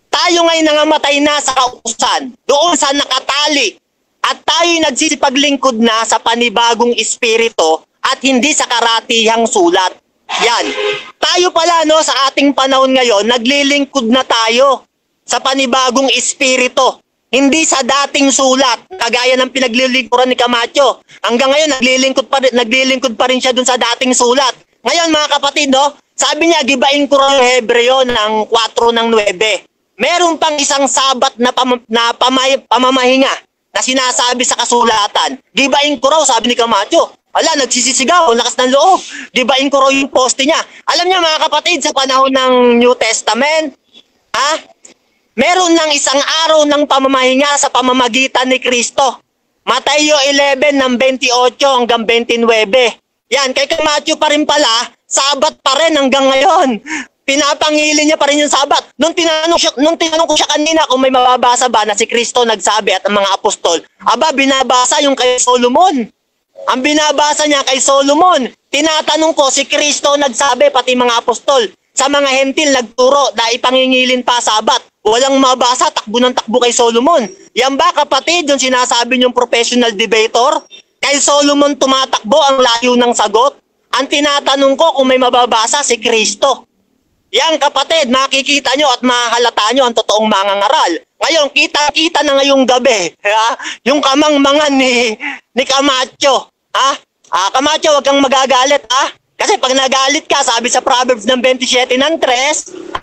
Speaker 4: Tayo ngayon nangamatay na sa kautusan, doon sa nakatali, at tayo'y nagsisipaglingkod na sa panibagong espiritu at hindi sa karatihang sulat. Yan. Tayo pala, no, sa ating panahon ngayon, naglilingkod na tayo sa panibagong espiritu. Hindi sa dating sulat, kagaya ng pinaglilingkuran ni Camacho. Hanggang ngayon, naglilingkod pa rin siya dun sa dating sulat. Ngayon, mga kapatid, no, sabi niya, gibain ko rin yung Hebreo ng 4 ng 9. Meron pang isang sabat na pamamahinga na sinasabi sa kasulatan. Gibain ko raw, sabi ni Camacho. Ala, nagsisisigaw, lakas ng loob. Gibain ko raw yung poste niya. Alam niyo, mga kapatid, sa panahon ng New Testament, meron ng isang araw ng pamamahinga sa pamamagitan ni Kristo. Mateo 11 ng 28 hanggang 29. Yan, kay Camacho pa rin pala, Sabat pa rin hanggang ngayon. Pinapangili niya pa rin yung Sabat. Nung tinanong ko siya kanina kung may mababasa ba na si Kristo nagsabi at ang mga apostol, binabasa yung kay Solomon. Ang binabasa niya kay Solomon. Tinatanong ko, si Kristo nagsabi pati mga apostol. Sa mga hentil nagturo na ipangingilin pa Sabat. Walang mabasa, takbo ng takbo kay Solomon. Yan ba kapatid yung sinasabi niyong professional debater? Kay Solomon tumatakbo ang layo ng sagot. Ang tinatanong ko kung may mababasa si Kristo. Yan kapatid, makikita nyo at mahalata nyo ang totoong mangangaral. Ngayon, kita-kita na ngayong gabi, yung kamangmangan ni Camacho. Camacho, wag kang magagalit, Kasi pag nagalit ka, sabi sa Proverbs ng 27 ng 3,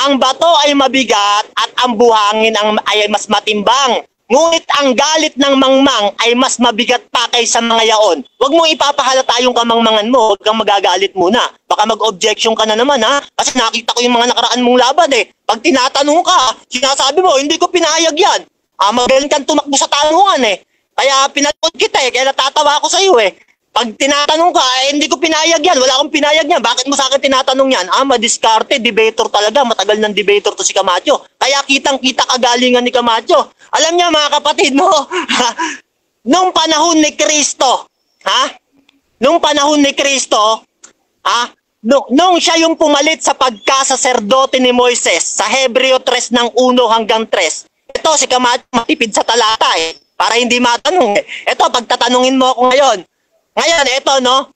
Speaker 4: ang bato ay mabigat at ang buhangin ay mas matimbang. Ngunit ang galit ng mangmang ay mas mabigat pa kaysa mga yaon. Huwag mo ipapahalata yung kamangmangan mo. Huwag kang magagalit muna. Baka mag-objection ka na naman ha. Kasi nakita ko yung mga nakaraan mong laban eh. Pag tinatanong ka, sinasabi mo, hindi ko pinahayag yan. Magaling kang tumakbo sa tanungan eh. Kaya pinanood kita eh. Kaya natatawa ako sa iyo eh. Pag tinatanong ka, hindi ko pinayag yan. Wala akong pinayag yan. Bakit mo sa akin tinatanong yan? Madiskarte, debater talaga. Matagal ng debater to si Camacho. Kaya kitang-kita kagalingan ni Camacho. Alam niya mga kapatid mo, nung panahon ni Kristo, nung panahon ni Kristo, nung siya yung pumalit sa pagkasaserdote ni Moises, sa Hebreo 3 ng 1 hanggang 3. Ito, si Camacho matipid sa talata eh. Para hindi matanong eh. Ito, pagtatanungin mo ako ngayon. Ngayon, ito, no?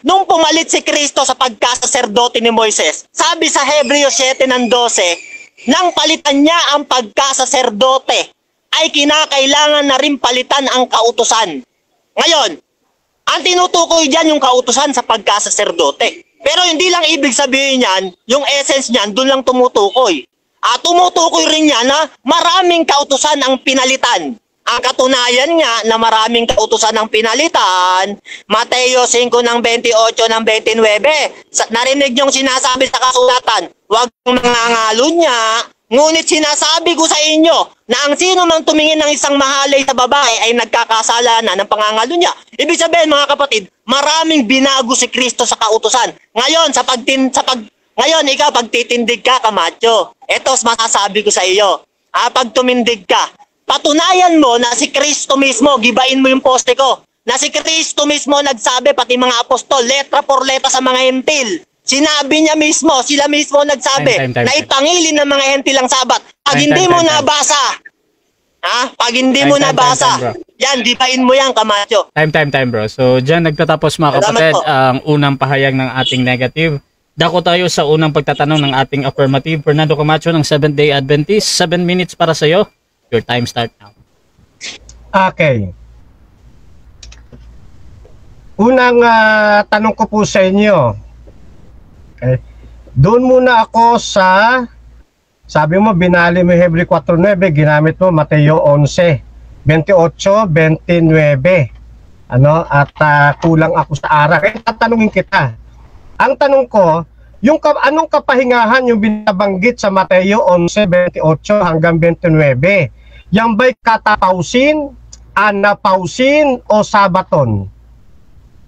Speaker 4: Nung pumalit si Kristo sa pagkasaserdote ni Moises, sabi sa Hebreo 7 ng 12, nang palitan niya ang pagkasaserdote, ay kinakailangan na rin palitan ang kautusan. Ngayon, ang tinutukoy dyan yung kautusan sa pagkasaserdote. Pero hindi lang ibig sabihin yan, yung essence niyan, doon lang tumutukoy. Tumutukoy rin yan na maraming kautusan ang pinalitan. Ang katunayan nga na maraming kautusan ng pinalitan, Mateo 5 ng 28 ng 29. Narinig niyong sinasabi sa kasulatan, huwag mong mangangalo niya. Ngunit sinasabi ko sa inyo na ang sino mang tumingin ng isang mahalay sa babae ay nagkakasala na ng pangangalo niya. Ibig sabihin mga kapatid, maraming binago si Kristo sa kautusan. Ngayon, ngayon ikaw pagtitindig ka, Camacho. Ito masasabi ko sa iyo. Pag tumindig ka, patunayan mo na si Kristo mismo, gibain mo yung poste ko, na si Kristo mismo nagsabi, pati mga apostol, letra por letra sa mga hentil. Sinabi niya mismo, sila mismo nagsabi, na ipangilin ng mga hentil ang sabat. Pag hindi mo nabasa, pag hindi mo nabasa, yan, gibain mo yan, Camacho.
Speaker 2: Time bro. So, dyan nagtatapos mga kapatid ang unang pahayag ng ating negative. Dako tayo sa unang pagtatanong ng ating affirmative. Fernando Camacho ng Seventh-day Adventist, 7 minutes para sa iyo. Your time start now.
Speaker 3: Okay. Unang tanong ko po sa inyo. Okay. Doon muna ako sa, sabi mo, binali mo Hebreo 4:9, ginamit mo Mateo 11, 28, 29. At kulang ako sa aral. Kaya tatanungin kita. Ang tanong ko, anong kapahingahan yung binabanggit sa Mateo 11, 28 hanggang 29? Yan ba'y katapausin, anapausin, o sabaton?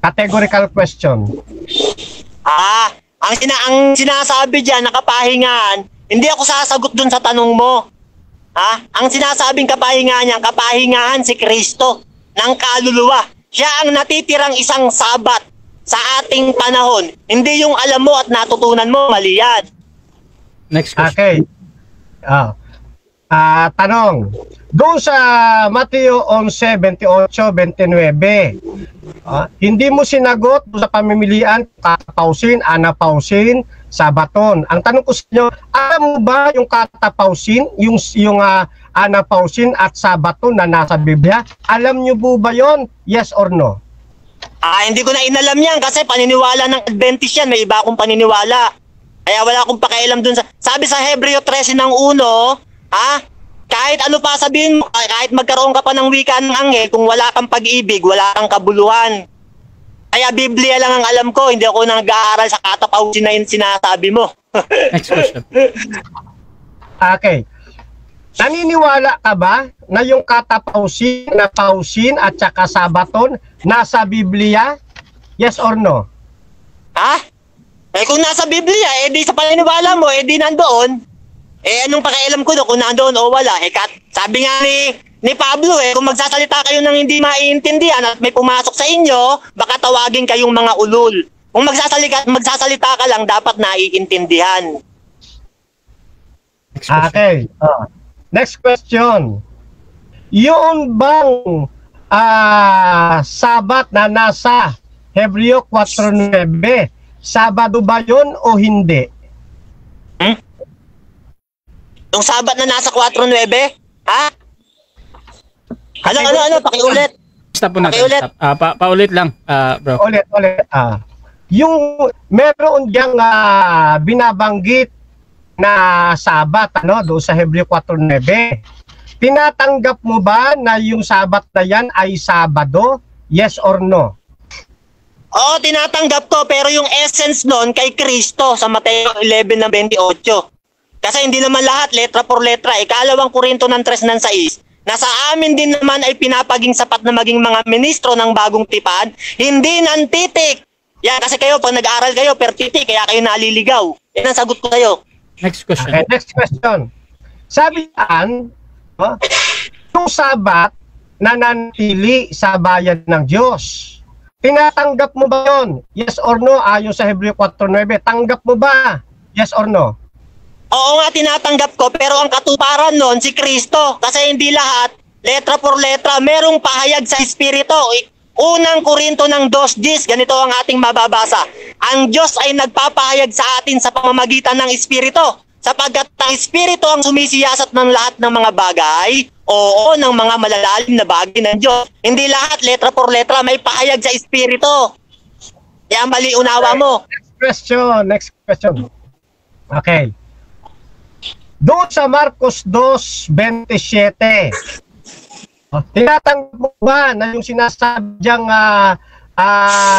Speaker 3: Categorical question.
Speaker 4: Ang sinasabi dyan na kapahingahan, hindi ako sasagot dun sa tanong mo. Ang sinasabing kapahingahan si Kristo ng kaluluwa. Siya ang natitirang isang sabat sa ating panahon. Hindi yung alam mo at natutunan mo, mali yan.
Speaker 2: Next question.
Speaker 3: Okay. Tanong. Doon sa Mateo 11, 28, 29, hindi mo sinagot sa pamimilian, katapausin, anapausin, sabaton. Ang tanong ko sa inyo, alam mo ba yung katapausin, yung anapausin at sabaton na nasa Biblia? Alam nyo po ba yon? Yes or no?
Speaker 4: Hindi ko na inalam yan kasi paniniwala ng Adventist yan. May iba akong paniniwala. Kaya wala akong pakialam dun sa... Sabi sa Hebreo 13 ng 1, kahit ano pa sabihin mo, kahit magkaroon ka pa ng wika ng anghel, kung wala kang pag-ibig, wala kang kabuluhan. Kaya Biblia lang ang alam ko, hindi ako nag-aaral sa katapausin na yung sinasabi mo.
Speaker 2: Next question.
Speaker 3: Okay. Naniniwala ka ba na yung katapausin, napausin at saka sabaton nasa Biblia? Yes or no?
Speaker 4: Kung nasa Biblia, di sa paniniwala mo, di nandoon. Anong pakialam ko kung nandoon o wala? Sabi nga ni Pablo, kung magsasalita kayo ng hindi maiintindihan at may pumasok sa inyo, baka tawagin kayong mga ulul. Kung magsasalita ka lang, dapat naiintindihan.
Speaker 3: Okay. Next question. Yung bang sabat na nasa Hebreo 4:9, Sabado ba yun o hindi?
Speaker 4: Yung sabat na nasa 4:9? Ano? Pakiulit.
Speaker 2: Stop po natin.
Speaker 4: Pakiulit.
Speaker 2: Paulit lang, bro.
Speaker 3: Ulit. Yung meron diyang binabanggit na sabat doon sa Hebreo 4:9. Tinatanggap mo ba na yung Sabat na yan ay Sabado? Yes or no?
Speaker 4: Oo, tinatanggap ko, pero yung essence nun kay Kristo sa Mateo 11 ng 28. Kasi hindi naman lahat letra por letra. Ikalawang Korinto ng 3 ng 6. Na sa amin din naman ay pinapaging sapat na maging mga ministro ng bagong tipan, hindi ng titik. Yan, kasi kayo, pag nag-aaral kayo, per titik, kaya kayo naliligaw. Yan ang sagot ko kayo.
Speaker 2: Next question.
Speaker 3: Okay, next question. Sabi yan, yung Sabat nananatili sa bayan ng Diyos. Tinatanggap mo ba yun? Yes or no? Ayon sa Hebreo 4:9. Tanggap mo ba? Yes or no?
Speaker 4: Oo nga, tinatanggap ko, pero ang katuparan nun, si Kristo. Kasi hindi lahat, letra por letra, merong pahayag sa Espiritu. Unang Korinto ng 2:10, ganito ang ating mababasa. Ang Diyos ay nagpapahayag sa atin sa pamamagitan ng Espiritu, sapagkat ang Espiritu ang sumisiyasat ng lahat ng mga bagay, oo, ng mga malalalim na bagay ng Diyos. Hindi lahat, letra por letra, may pahayag sa Espiritu. Kaya mali unawa mo.
Speaker 3: Next question. Okay. Doon sa Marcos 2:27, tinatanggap mo ba na yung sinasabi diyang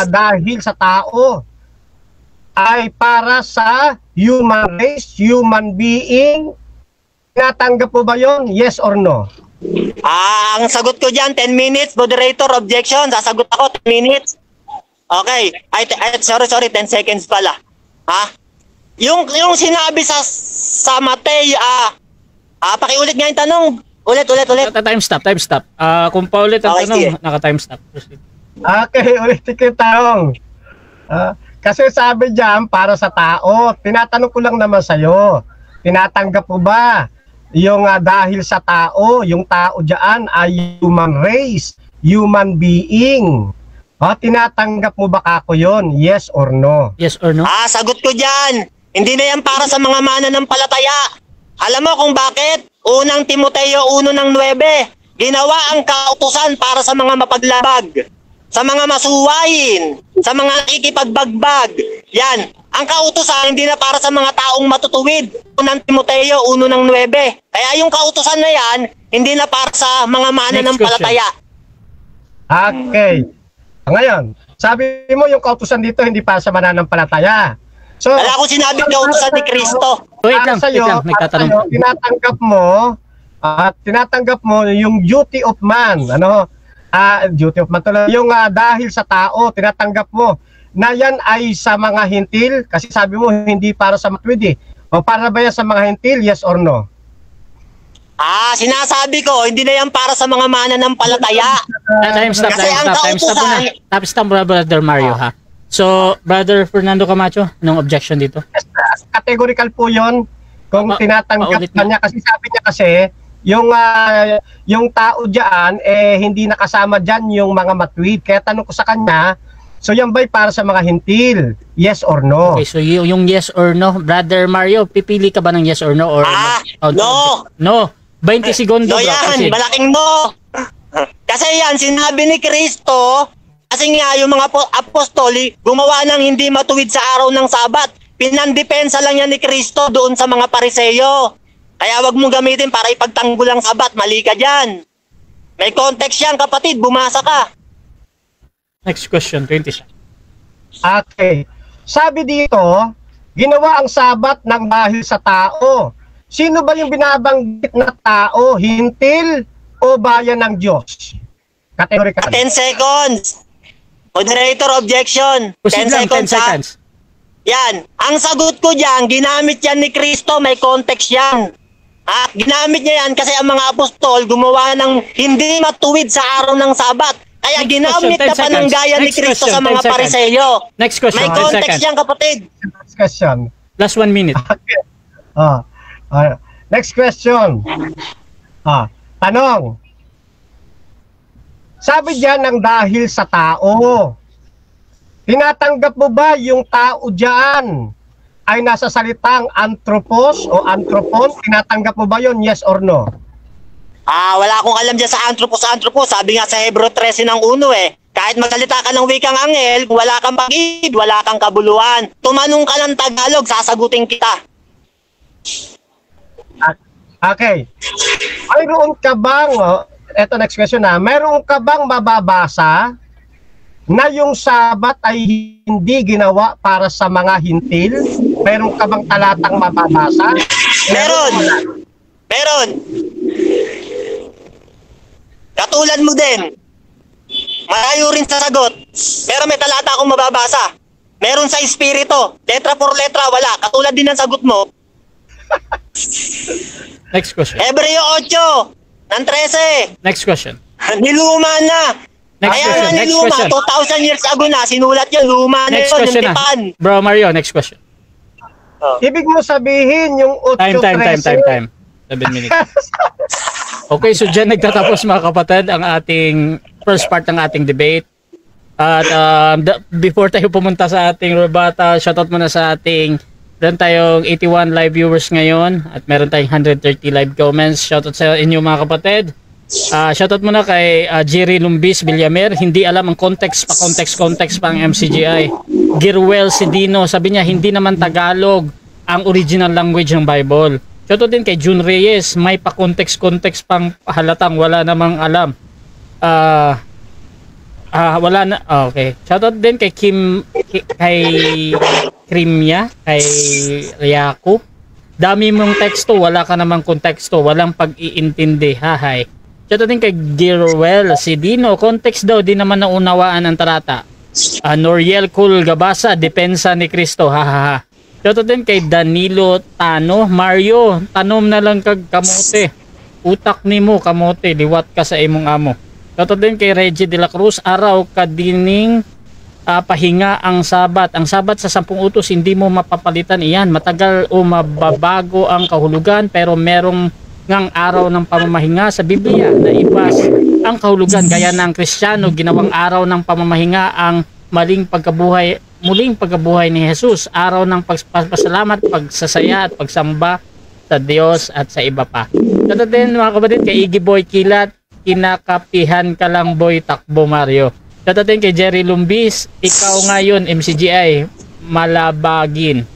Speaker 3: dahil sa tao ay para sa human race, human being? Tinatanggap mo ba yon? Yes or no?
Speaker 4: Ang sagot ko dyan, 10 minutes, moderator, objection. Sasagot ako, 10 minutes. Okay. Sorry, 10 seconds pala. Ha? Yung sinabi sa Mateo, pakiulit nga yung tanong. Ulit.
Speaker 2: Time stop. Kung paulit ang
Speaker 4: Okay,
Speaker 2: tanong,
Speaker 4: sige.
Speaker 2: naka-time stop. Proceed.
Speaker 3: Okay, ulitin ko yung tanong. Kasi sabi dyan, para sa tao, tinatanong ko lang naman sa'yo, tinatanggap mo ba yung dahil sa tao, yung tao dyan ay human race, human being? Tinatanggap mo ba kako yun? Yes or no?
Speaker 2: Yes or no?
Speaker 4: Sagot ko dyan. Hindi na yan para sa mga mananampalataya. Alam mo kung bakit? Unang Timoteo 1:9. Ginawa ang kautusan para sa mga mapaglabag, sa mga masuwayin, sa mga nakikipagbagbag. Yan. Ang kautusan hindi na para sa mga taong matutuwid. Unang Timoteo 1:9. Kaya yung kautusan na yan, hindi na para sa mga mananampalataya.
Speaker 3: Okay. Ngayon, sabi mo yung kautusan dito hindi para sa mananampalataya. So,
Speaker 4: Wala akong sinabing kautusan ni Kristo.
Speaker 2: Wait lang, nagtatanong.
Speaker 3: Tinatanggap mo yung duty of man, duty of man tuloy, yung dahil sa tao, tinatanggap mo na yan ay sa mga hintil, kasi sabi mo hindi para sa matwid o para ba yan sa mga hintil, yes or no?
Speaker 4: Sinasabi ko, hindi na yan para sa mga mananampalataya.
Speaker 2: Time stop
Speaker 4: kautusan,
Speaker 2: Time stop, Brother Mario, ha? So, Brother Fernando Camacho, anong objection dito?
Speaker 3: Categorical po yun kung tinatanggap
Speaker 2: paulit
Speaker 3: na niya, kasi sabi niya yung tao diyan hindi nakasama diyan yung mga matwid. Kaya tanong ko sa kanya, so yan ba'y para sa mga hintil? Yes or no?
Speaker 2: Okay, so yung yes or no, Brother Mario, pipili ka ba ng yes or no? Or
Speaker 4: no.
Speaker 2: No. 20 segundo,
Speaker 4: No
Speaker 2: bro.
Speaker 4: yan,
Speaker 2: Kasi,
Speaker 4: malaking no. Kasi yan, sinabi ni Kristo, kasi nga yung mga apostoli, gumawa ng hindi matuwid sa araw ng Sabat. Pinandepensa lang yan ni Kristo doon sa mga Pariseyo. Kaya wag mong gamitin para ipagtanggol ang Sabat, mali ka dyan. May context yan, kapatid, bumasa ka.
Speaker 2: next question, 20 seconds.
Speaker 3: Okay. Sabi dito, ginawa ang Sabat ng dahil sa tao. Sino ba yung binabanggit na tao? Hintil o bayan ng Diyos? Categorical.
Speaker 4: 10 seconds. Moderator, objection.
Speaker 2: Proceed
Speaker 4: 10
Speaker 2: lang,
Speaker 4: seconds,
Speaker 2: 10 seconds.
Speaker 4: Yan. Ang sagot ko dyan, ginamit yan ni Kristo, may context yan. Ginamit niya yan kasi ang mga apostol gumawa ng hindi matuwid sa araw ng Sabat. Kaya
Speaker 2: Next
Speaker 4: ginamit
Speaker 2: question, 10
Speaker 4: na pa ng
Speaker 2: seconds.
Speaker 4: gaya ni
Speaker 2: Next
Speaker 4: Kristo
Speaker 2: question,
Speaker 4: sa mga
Speaker 2: 10 seconds.
Speaker 4: Pariseyo.
Speaker 2: Next question,
Speaker 4: May
Speaker 2: 10
Speaker 4: context
Speaker 2: seconds.
Speaker 4: yan, kapatid.
Speaker 3: Next question.
Speaker 2: Last 1 minute.
Speaker 3: Okay. Next question. Tanong. Sabi diyan ng dahil sa tao. Tinatanggap mo ba yung tao diyan ay nasa salitang anthropos o anthropon? Tinatanggap mo ba yon? Yes or no?
Speaker 4: Wala akong alam dyan sa anthropos. Sabi nga sa Hebreo 13 ng 1 kahit magsalita ka ng wikang anghel, kung wala kang pag-ibig, wala kang kabuluhan. Tumanong ka ng Tagalog, sasagutin kita.
Speaker 3: Okay. Mayroon ka bang, eto next question na, mayroon ka bang mababasa na yung Sabat ay hindi ginawa para sa mga hintil? Mayroon ka bang talatang mababasa?
Speaker 4: Meron. Katulad mo din. Malayo rin sa sagot. Pero may talata akong mababasa. Meron sa Espiritu. Letra por letra, wala. Katulad din ng sagot mo.
Speaker 2: Next question.
Speaker 4: Hebreo 8, ng 13.
Speaker 2: Next question.
Speaker 4: Niluma na.
Speaker 2: Next
Speaker 4: Kaya
Speaker 2: question.
Speaker 4: na
Speaker 2: Next
Speaker 4: niluma.
Speaker 2: question.
Speaker 4: 2,000 years ago na. Sinulat yun. Luma na
Speaker 2: Next
Speaker 4: yun.
Speaker 2: question
Speaker 4: Yung
Speaker 2: na.
Speaker 4: tipan.
Speaker 2: Bro Mario, next question.
Speaker 3: Ibig mo sabihin yung 8:13.
Speaker 2: Time. 7 minutes. Okay, so dyan nagtatapos mga kapatid ang ating first part ng ating debate. At before tayo pumunta sa ating rebuttal, shoutout muna sa ating meron tayong 81 live viewers ngayon at meron tayong 130 live comments. Shoutout sa inyo mga kapatid. Shoutout muna kay Jerry Lumbis Villamer. Hindi alam ang context pa ang MCGI. Girwell Sidino, sabi niya hindi naman Tagalog ang original language ng Bible. Shoutout din kay June Reyes, may pa-context pang halatang wala namang alam. Wala na. Okay. Shoutout din kay Krimya, kay Riaku. Dami mong teksto, wala ka namang konteksto, walang pag-iintindi. Hahay. Shoutout din kay Girwell Sidino, context daw, di naman naunawaan ang talata. Noriel Kul Gabasa, depensa ni Kristo. Hahaha. Shoutout din kay Danilo Tano. Mario, tanom na lang kag kamote. Utak nimo kamote, liwat ka sa imong amo. Shoutout din kay Reggie de la Cruz. Araw kadining pahinga ang Sabat. Ang Sabat sa 10 utos hindi mo mapapalitan iyan. Matagal o mababago ang kahulugan pero merong ngang araw ng pamamahinga sa Biblia na ibas ang kahulugan. Gaya ng Kristiyano, ginawang araw ng pamamahinga ang muling pagkabuhay ni Jesus, araw ng pagpasalamat, pagsasaya at pagsamba sa Diyos at sa iba pa. Ito din mga kapatid kay Iggy Boy Kilat, kinakapihan ka lang boy, takbo Mario. Ito din kay Jerry Lumbis, ikaw ngayon MCGI, malabagin.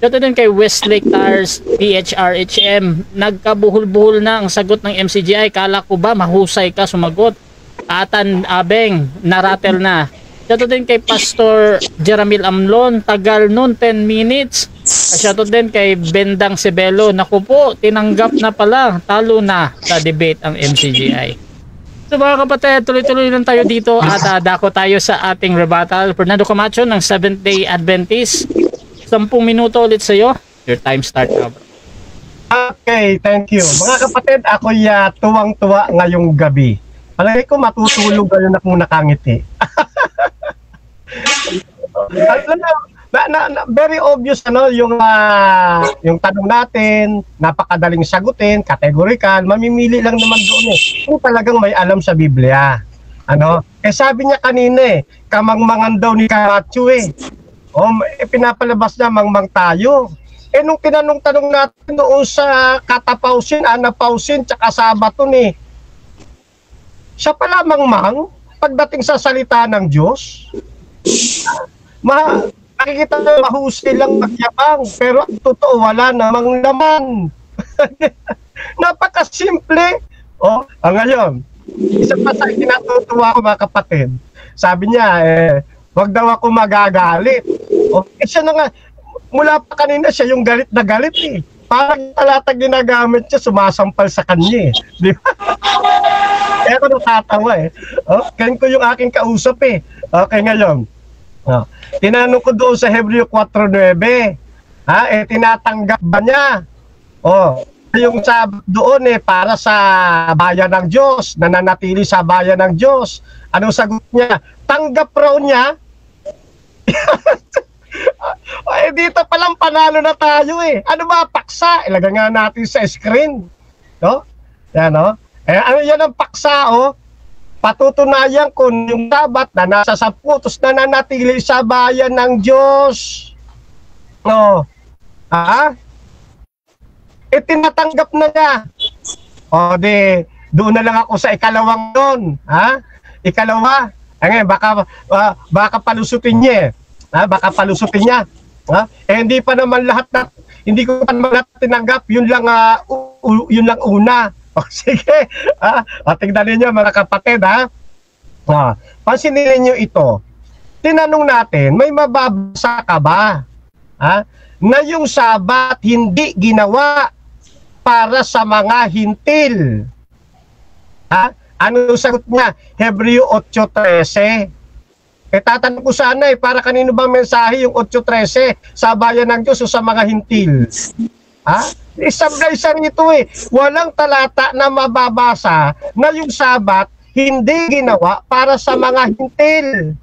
Speaker 2: Ito din kay Westlake Tires, PHRHM, nagkabuhol-buhol na ang sagot ng MCGI, kala ko ba mahusay ka sumagot? Atan Abeng, naratel na. Shoutout din kay Pastor Jeramil Amlon, tagal nun 10 minutes. Shoutout din kay Bendang Sebelo, naku po, tinanggap na pala, talo na sa debate ang MCGI. So mga kapatid, tuloy-tuloy lang tayo dito at dako tayo sa ating rebuttal. Fernando Camacho ng Seventh-day Adventist, 10 minuto ulit sa iyo. Your time start now.
Speaker 3: Okay, thank you. Mga kapatid, ako'y tuwang-tuwa ngayong gabi. Palagi ko matutulog ngayon akong nakangiti. Very obvious yung tanong natin, napakadaling sagutin, categorical, mamimili lang naman doon kung talagang may alam sa Biblia. Sabi niya kanina kamangmangan daw ni Camacho pinapalabas na mangmang tayo. Nung tinanong-tanong natin noon sa Katapausin, Anapausin, tsaka Sabaton siya pala mangmang pagdating sa salita ng Diyos. Makikita na mahusay lang magyabang, pero ang totoo wala namang laman. Napakasimple. Ngayon, isa pa sa ikinatutuwa ko mga kapatid, sabi niya, wag daw ako magagalit. Siya na nga, mula pa kanina siya yung galit na galit Parang talatag ginagamit siya, sumasampal sa kanya Di ba? Kaya ako natatawa Kaya ko yung aking kausap Okay, ngayon. Tinanong ko doon sa Hebreo 4:9. Tinatanggap ba niya? Yung doon para sa bayan ng Diyos, nananatili sa bayan ng Diyos. Anong sagot niya? Tanggap raw niya. Dito palang panalo na tayo Ano ba paksa? Ilagay nga natin sa screen. Yan ano yan ang paksa Patutunayan kung yung Sabat na nasa 10 utos na nanatili sa bayan ng Diyos. Tinatanggap na niya. Doon na lang ako sa ikalawang doon. Ikalawa. Baka palusutin niya. Baka palusutin niya. Hindi pa naman lahat hindi ko pa naman tinanggap, yun lang una. O sige, tingnan ninyo mga kapatid ha. Pansinin niyo ito. Tinanong natin, may mababasa ka ba? Na yung Sabat hindi ginawa para sa mga hintil. Ano sagot niya? Hebreo 8:13. Tatanong ko sana para kanino bang mensahe yung 8:13? Sa bayan ng Diyos o sa mga hintil? Isang ito Walang talata na mababasa na yung Sabat hindi ginawa para sa mga hintil.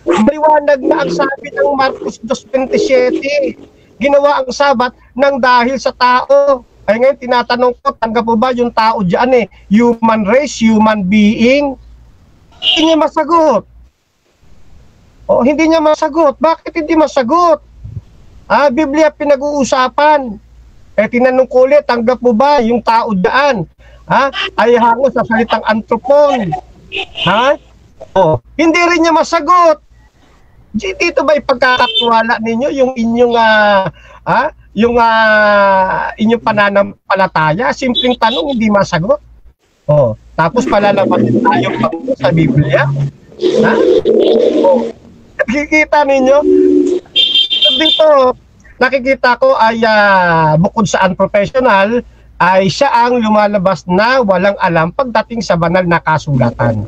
Speaker 3: Maliwanag na ang sabi ng Marcos 2:27. Ginawa ang Sabat ng dahil sa tao. Ay ngayon tinatanong ko, tanggap po ba yung tao dyan human race, human being? Hindi niya masagot. Hindi niya masagot. Bakit hindi masagot? Biblia pinag-uusapan. Tinanong ko ulit, tanggap mo ba yung tao dyan? Ay hango sa salitang anthropon. Hindi rin niya masagot. Dito ba ipagkakatiwala ninyo yung inyong inyong pananampalataya? Simpleng tanong, hindi masagot. Tapos palalabasin tayo sa Biblia. Nakikita ninyo? Dito, nakikita ko ay bukod sa unprofessional, ay siya ang lumalabas na walang alam pagdating sa banal na kasulatan.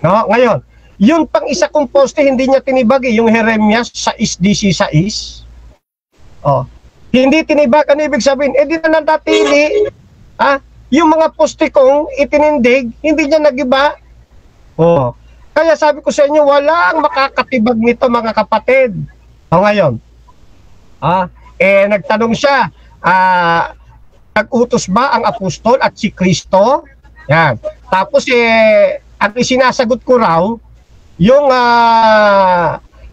Speaker 3: Ngayon, yung pang isa kong poste, hindi niya tinibag yung Jeremias 6:16. Hindi tinibag, ano ibig sabihin? Di na nandatili. Yung mga poste kong itinindig, hindi niya nagiba. Kaya sabi ko sa inyo, walang makakatibag nito mga kapatid. Ngayon, nagtanong siya, nag-utos ba ang apostol at si Kristo? Yan. Tapos ang isinasagot ko raw, yung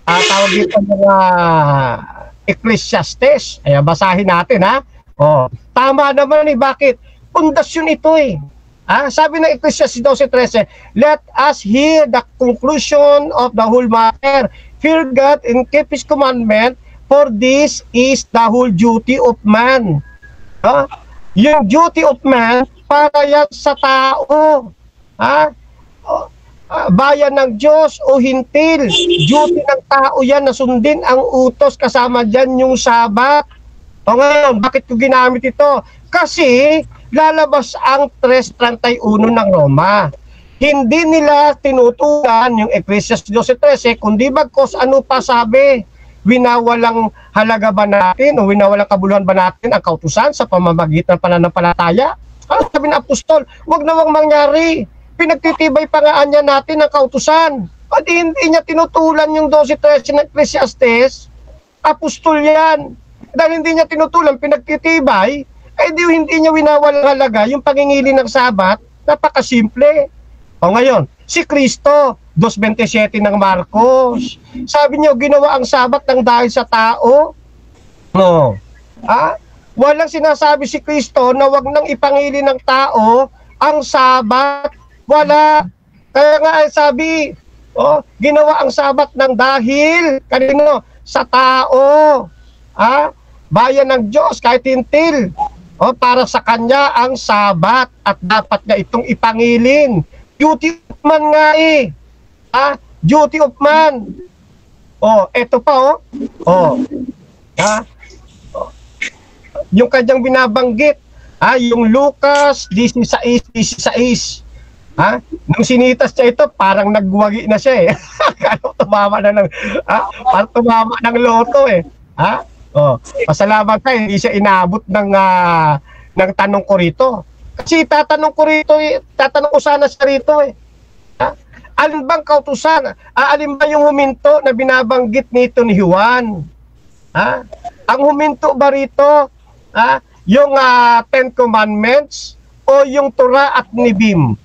Speaker 3: tawag dito mga Ecclesiastes. Basahin natin tama naman bakit? Pundasyon ito sabi ng Ecclesiastes 12:13, let us hear the conclusion of the whole matter. Fear God and keep His commandment, for this is the whole duty of man. Yung duty of man, para yan sa tao. Bayan ng Diyos o hintil. Duty ng tao yan na sundin ang utos, kasama dyan yung Sabat. Ngayon, bakit ko ginamit ito? Kasi lalabas ang 3:31 ng Roma. Hindi nila tinutulan yung Ecclesiastes 12:13, kundi bagkos ano pa sabi? Winawalang halaga ba natin o winawalang kabuluhan ba natin ang kautusan sa pamamagitan ng pananampalataya? Sabi ng apostol, wag na wag mangyari. Pinagtitibay pa nga niya natin ang kautusan. At hindi niya tinutulan yung 12:13 ng Ecclesiastes. Apostol yan. Dahil hindi niya tinutulan, pinagtitibay, hindi niya winawalang halaga yung pangingili ng Sabat. Napakasimple. Ngayon, si Kristo, 2:27 ng Marcos. Sabi niyo, ginawa ang Sabat ng dahil sa tao? Walang sinasabi si Kristo na wag nang ipangili ng tao ang Sabat. Wala. Kaya nga sabi, ginawa ang Sabat ng dahil kanino? Sa tao. Bayan ng Diyos, kahit hintil. Para sa kanya ang Sabat at dapat nga itong ipangilin. Duty of man nga duty of man. Eto pa yung kanyang binabanggit, yung Lucas 16:16. Nung sinitas niya ito, parang nagwagi na siya tumama na ng parang tumama ng loto pasalamat ka, hindi siya inabot ng tanong ko rito. Kasi tatanong ko sana siya rito alin bang kautusan? Alin ba yung huminto na binabanggit nito ni Juan? Ang huminto ba rito? Yung 10 Commandments o yung Torah at Nibim?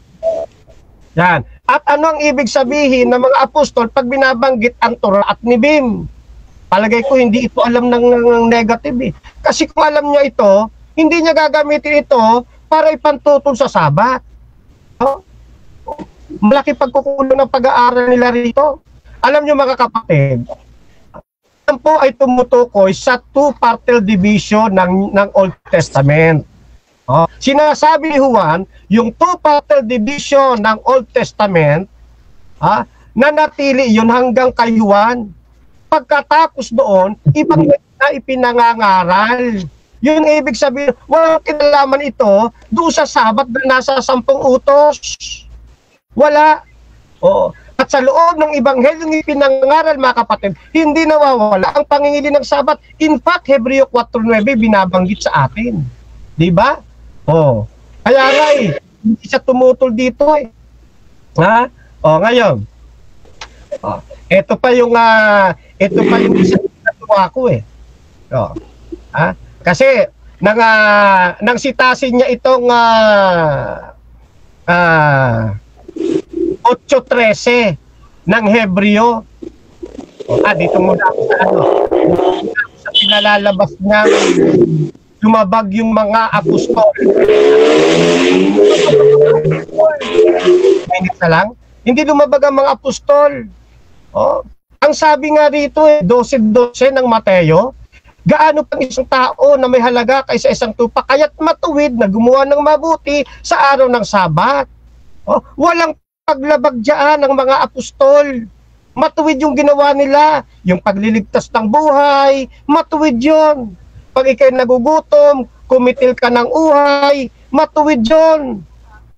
Speaker 3: Yan. At ano ang ibig sabihin ng mga apostol pag binabanggit ang Torah at Nibim? Palagay ko hindi ito alam ng negative Kasi kung alam niya ito, hindi niya gagamitin ito para ipantutol sa Sabat. Malaki pagkukulang ng pag-aaral nila rito. Alam niyo mga kapatid, Yan po ay tumutukoy sa two-partal division ng Old Testament. Sinasabi ni Juan, yung two-partal division ng Old Testament, nanatili yun hanggang kay Juan. Pagkatapos doon, ibang na ipinangangaral. Yun ibig sabihin, walang kinalaman ito doon sa Sabat na nasa 10 utos. Wala. At sa loob ng Ebanghelyo ng ipinangaral, mga kapatid, hindi nawawala ang pangingili ng Sabat. In fact, Hebreo 4:9 binabanggit sa atin. Di ba? Kaya nga hindi siya tumutol dito eh. Ngayon. Ito pa yung isa na natuwa ko eh. Kasi nang sitasin niya itong 8:13 ng Hebreo. Dito muna ako sa sa pinalalabas niya, lumabag yung mga apostol. Minutes na lang. Hindi lumabag ang mga apostol. Ang sabi nga rito 12:12 ng Mateo, gaano pang isang tao na may halaga kaysa isang tupa, kaya't matuwid na gumawa ng mabuti sa araw ng Sabat. Walang paglabag diyan ng mga apostol. Matuwid yung ginawa nila, yung pagliligtas ng buhay, matuwid yun. Pag ikay nagugutom, kumitil ka ng uhay, matuwid yun.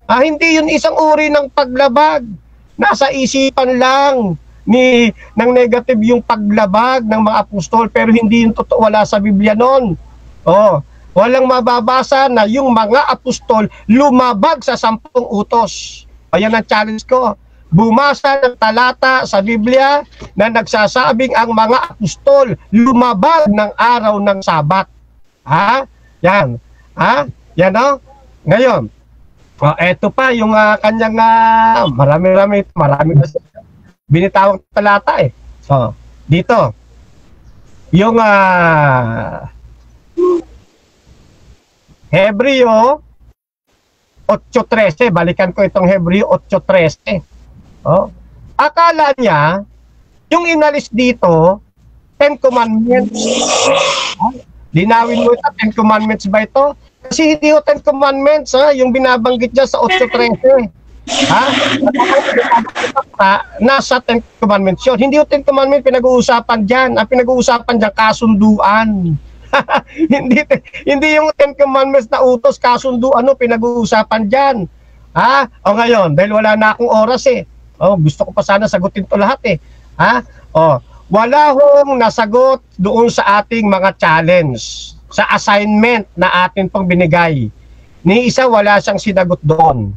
Speaker 3: Hindi yun isang uri ng paglabag. Nasa isipan lang ng negative yung paglabag ng mga apostol, pero hindi yung totoo, wala sa Biblia nun. Walang mababasa na yung mga apostol lumabag sa 10 utos. Ayan ang challenge ko. Bumasa ng talata sa Biblia na nagsasabing ang mga apostol lumabag ng araw ng Sabat. Yan. Yan o. Ngayon, eto pa yung kanyang marami binitawang talata eh. Dito. Yung Hebreo 8:13, balikan ko itong Hebreo 8:13. Akala niya, yung inalis dito, 10 Commandments. Linawin mo ito, 10 Commandments ba ito? Kasi hindi yung 10 Commandments, yung binabanggit dyan sa 8:13. Nasa 10 Commandments yun. Hindi yung 10 Commandments pinag-uusapan dyan. Ang pinag-uusapan dyan, kasunduan. Hindi yung 10 Commandments na utos, kasunduan, pinag-uusapan dyan. Ngayon, dahil wala na akong oras eh. Gusto ko pa sana sagutin to lahat eh. Wala hong nasagot doon sa ating mga challenge, sa assignment na atin pong binigay. Ni isa wala siyang sinagot doon.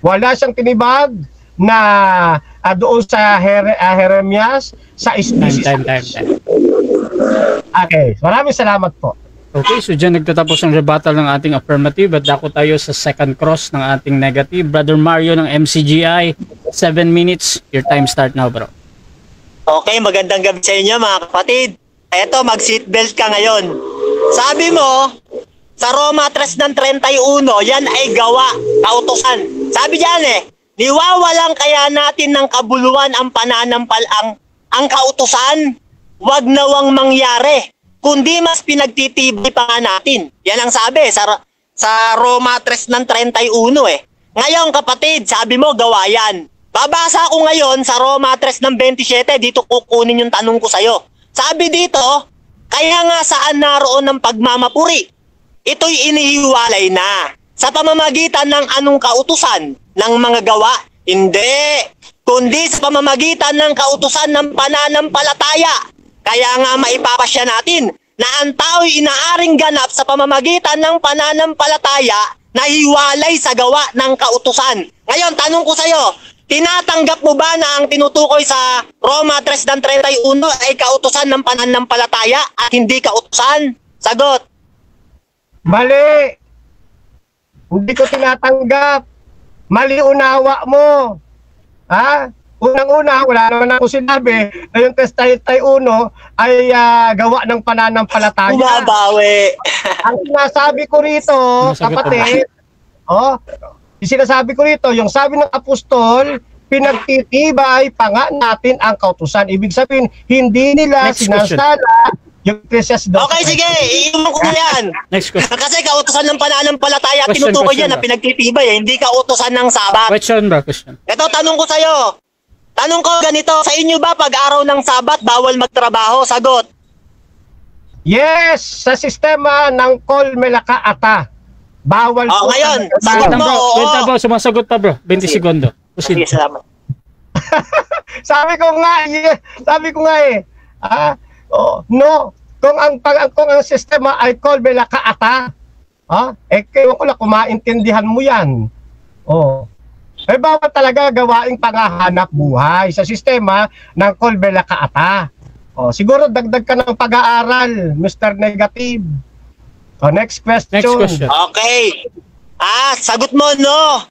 Speaker 3: Wala siyang tinibag na doon sa Jeremias, sa
Speaker 2: Time.
Speaker 3: Okay, maraming salamat po.
Speaker 2: Okay, so dyan nagtatapos ang rebuttal ng ating affirmative at dako tayo sa second cross ng ating negative. Brother Mario ng MCGI, 7 minutes. Your time start now, bro.
Speaker 4: Okay, magandang gabi sa inyo mga kapatid. Eto, mag-seatbelt ka ngayon. Sabi mo, sa Roma 3:31, yan ay gawa, kautusan. Sabi diyan niwawalan kaya natin ng kabuluhan ang ang kautusan, wag nawang mangyari, kundi mas pinagtitibay pa nga natin. Yan ang sabi sa Roma 3:31 Ngayon kapatid, sabi mo gawa yan. Babasa ko ngayon sa Roma 3:27, dito kukunin yung tanong ko sa'yo. Sabi dito, kaya nga saan naroon ng pagmamapuri? Ito'y inihiwalay na sa pamamagitan ng anong kautusan ng mga gawa? Hindi, kundi sa pamamagitan ng kautusan ng pananampalataya. Kaya nga maipapasya natin na ang tao'y inaaring ganap sa pamamagitan ng pananampalataya na hiwalay sa gawa ng kautusan. Ngayon, tanong ko sa'yo, tinatanggap mo ba na ang tinutukoy sa Roma 3:31 ay kautusan ng pananampalataya at hindi kautusan? Sagot.
Speaker 3: Mali. Hindi ko tinatanggap. Mali unawa mo. Unang-una, wala naman ako sinabi na yung 3:31 ay gawa ng pananampalataya.
Speaker 4: Bumabawi.
Speaker 3: Ang sinasabi ko rito, kapatid, yung sinasabi ko rito, yung sabi ng apostol, pinagtitibay pa nga natin ang kautusan. Ibig sabihin, hindi nila
Speaker 2: Next question.
Speaker 3: sinasala yung Ecclesiastes 12.
Speaker 4: Okay, sige, iiwan ko na yan.
Speaker 2: Next question.
Speaker 4: Kasi kautusan ng pananampalataya,
Speaker 2: Question,
Speaker 4: tinutukoy
Speaker 2: question
Speaker 4: yan na
Speaker 2: ba?
Speaker 4: pinagtitibay, hindi kautusan ng Sabat.
Speaker 2: Question bro, question.
Speaker 4: Ito, tanong ko sa'yo. Tanong ko ganito, sa inyo ba pag araw ng Sabat, bawal magtrabaho? Sagot.
Speaker 3: Yes, sa sistema ng Kol Melaka Ata. Bawal
Speaker 4: Oh,
Speaker 3: po
Speaker 4: ngayon,
Speaker 3: ang
Speaker 4: sagot
Speaker 2: Wait
Speaker 4: mo,
Speaker 2: bro,
Speaker 4: oo.
Speaker 2: wait bro, sumasagot pa bro. 20
Speaker 4: Sige.
Speaker 2: segundo.
Speaker 4: Sige,
Speaker 2: Proceed.
Speaker 4: salamat.
Speaker 3: Sabi ko nga eh. No, kung ang sistema ay Kol Melaka Ata, kaya ko lang kumaintindihan mo yan. Bawal talaga gawaing pangahanap buhay sa sistema ng Kol Melaka Ata. Siguro dagdag ka ng pag-aaral, Mr. Negative. Next question.
Speaker 2: Next question.
Speaker 4: Okay. Sagot mo, no.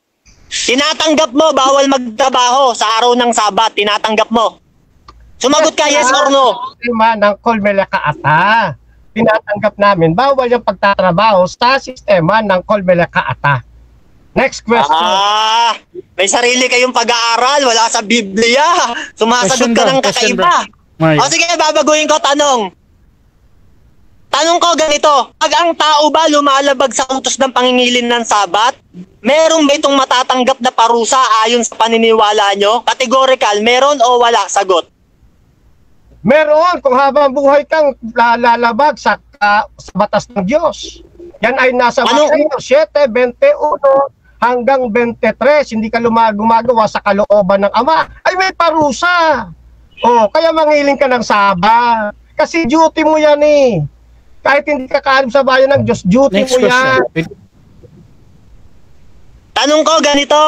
Speaker 4: Tinatanggap mo, bawal magtrabaho sa araw ng Sabat. Tinatanggap mo. Sumagot ka, yes or no?
Speaker 3: Sistema ng Kol Melaka Ata. Tinatanggap namin, bawal yung pagtatrabaho sa sistema ng Kol Melaka Ata. Next question.
Speaker 4: May sarili kayong pag-aaral, wala sa Biblia. Sumasagot ka ng
Speaker 2: Question,
Speaker 4: kakaiba.
Speaker 2: Mario.
Speaker 4: Sige, babaguhin ko tanong. Tanong ko ganito, pag ang tao ba lumalabag sa utos ng pangingilin ng Sabat, meron ba itong matatanggap na parusa ayon sa paniniwala nyo? Categorical, meron o wala? Sagot.
Speaker 3: Meron, kung habang buhay kang lalabag sa batas ng Diyos. Yan ay nasa Mateo 7:21 hanggang 23. Hindi ka gumagawa sa kalooban ng Ama, ay may parusa. Kaya mangiling ka ng Sabat. Kasi duty mo yan eh. Kahit hindi ka kaalim sa bayan ng Diyos, duty
Speaker 2: Next
Speaker 3: mo yan.
Speaker 2: question.
Speaker 4: Tanong ko ganito,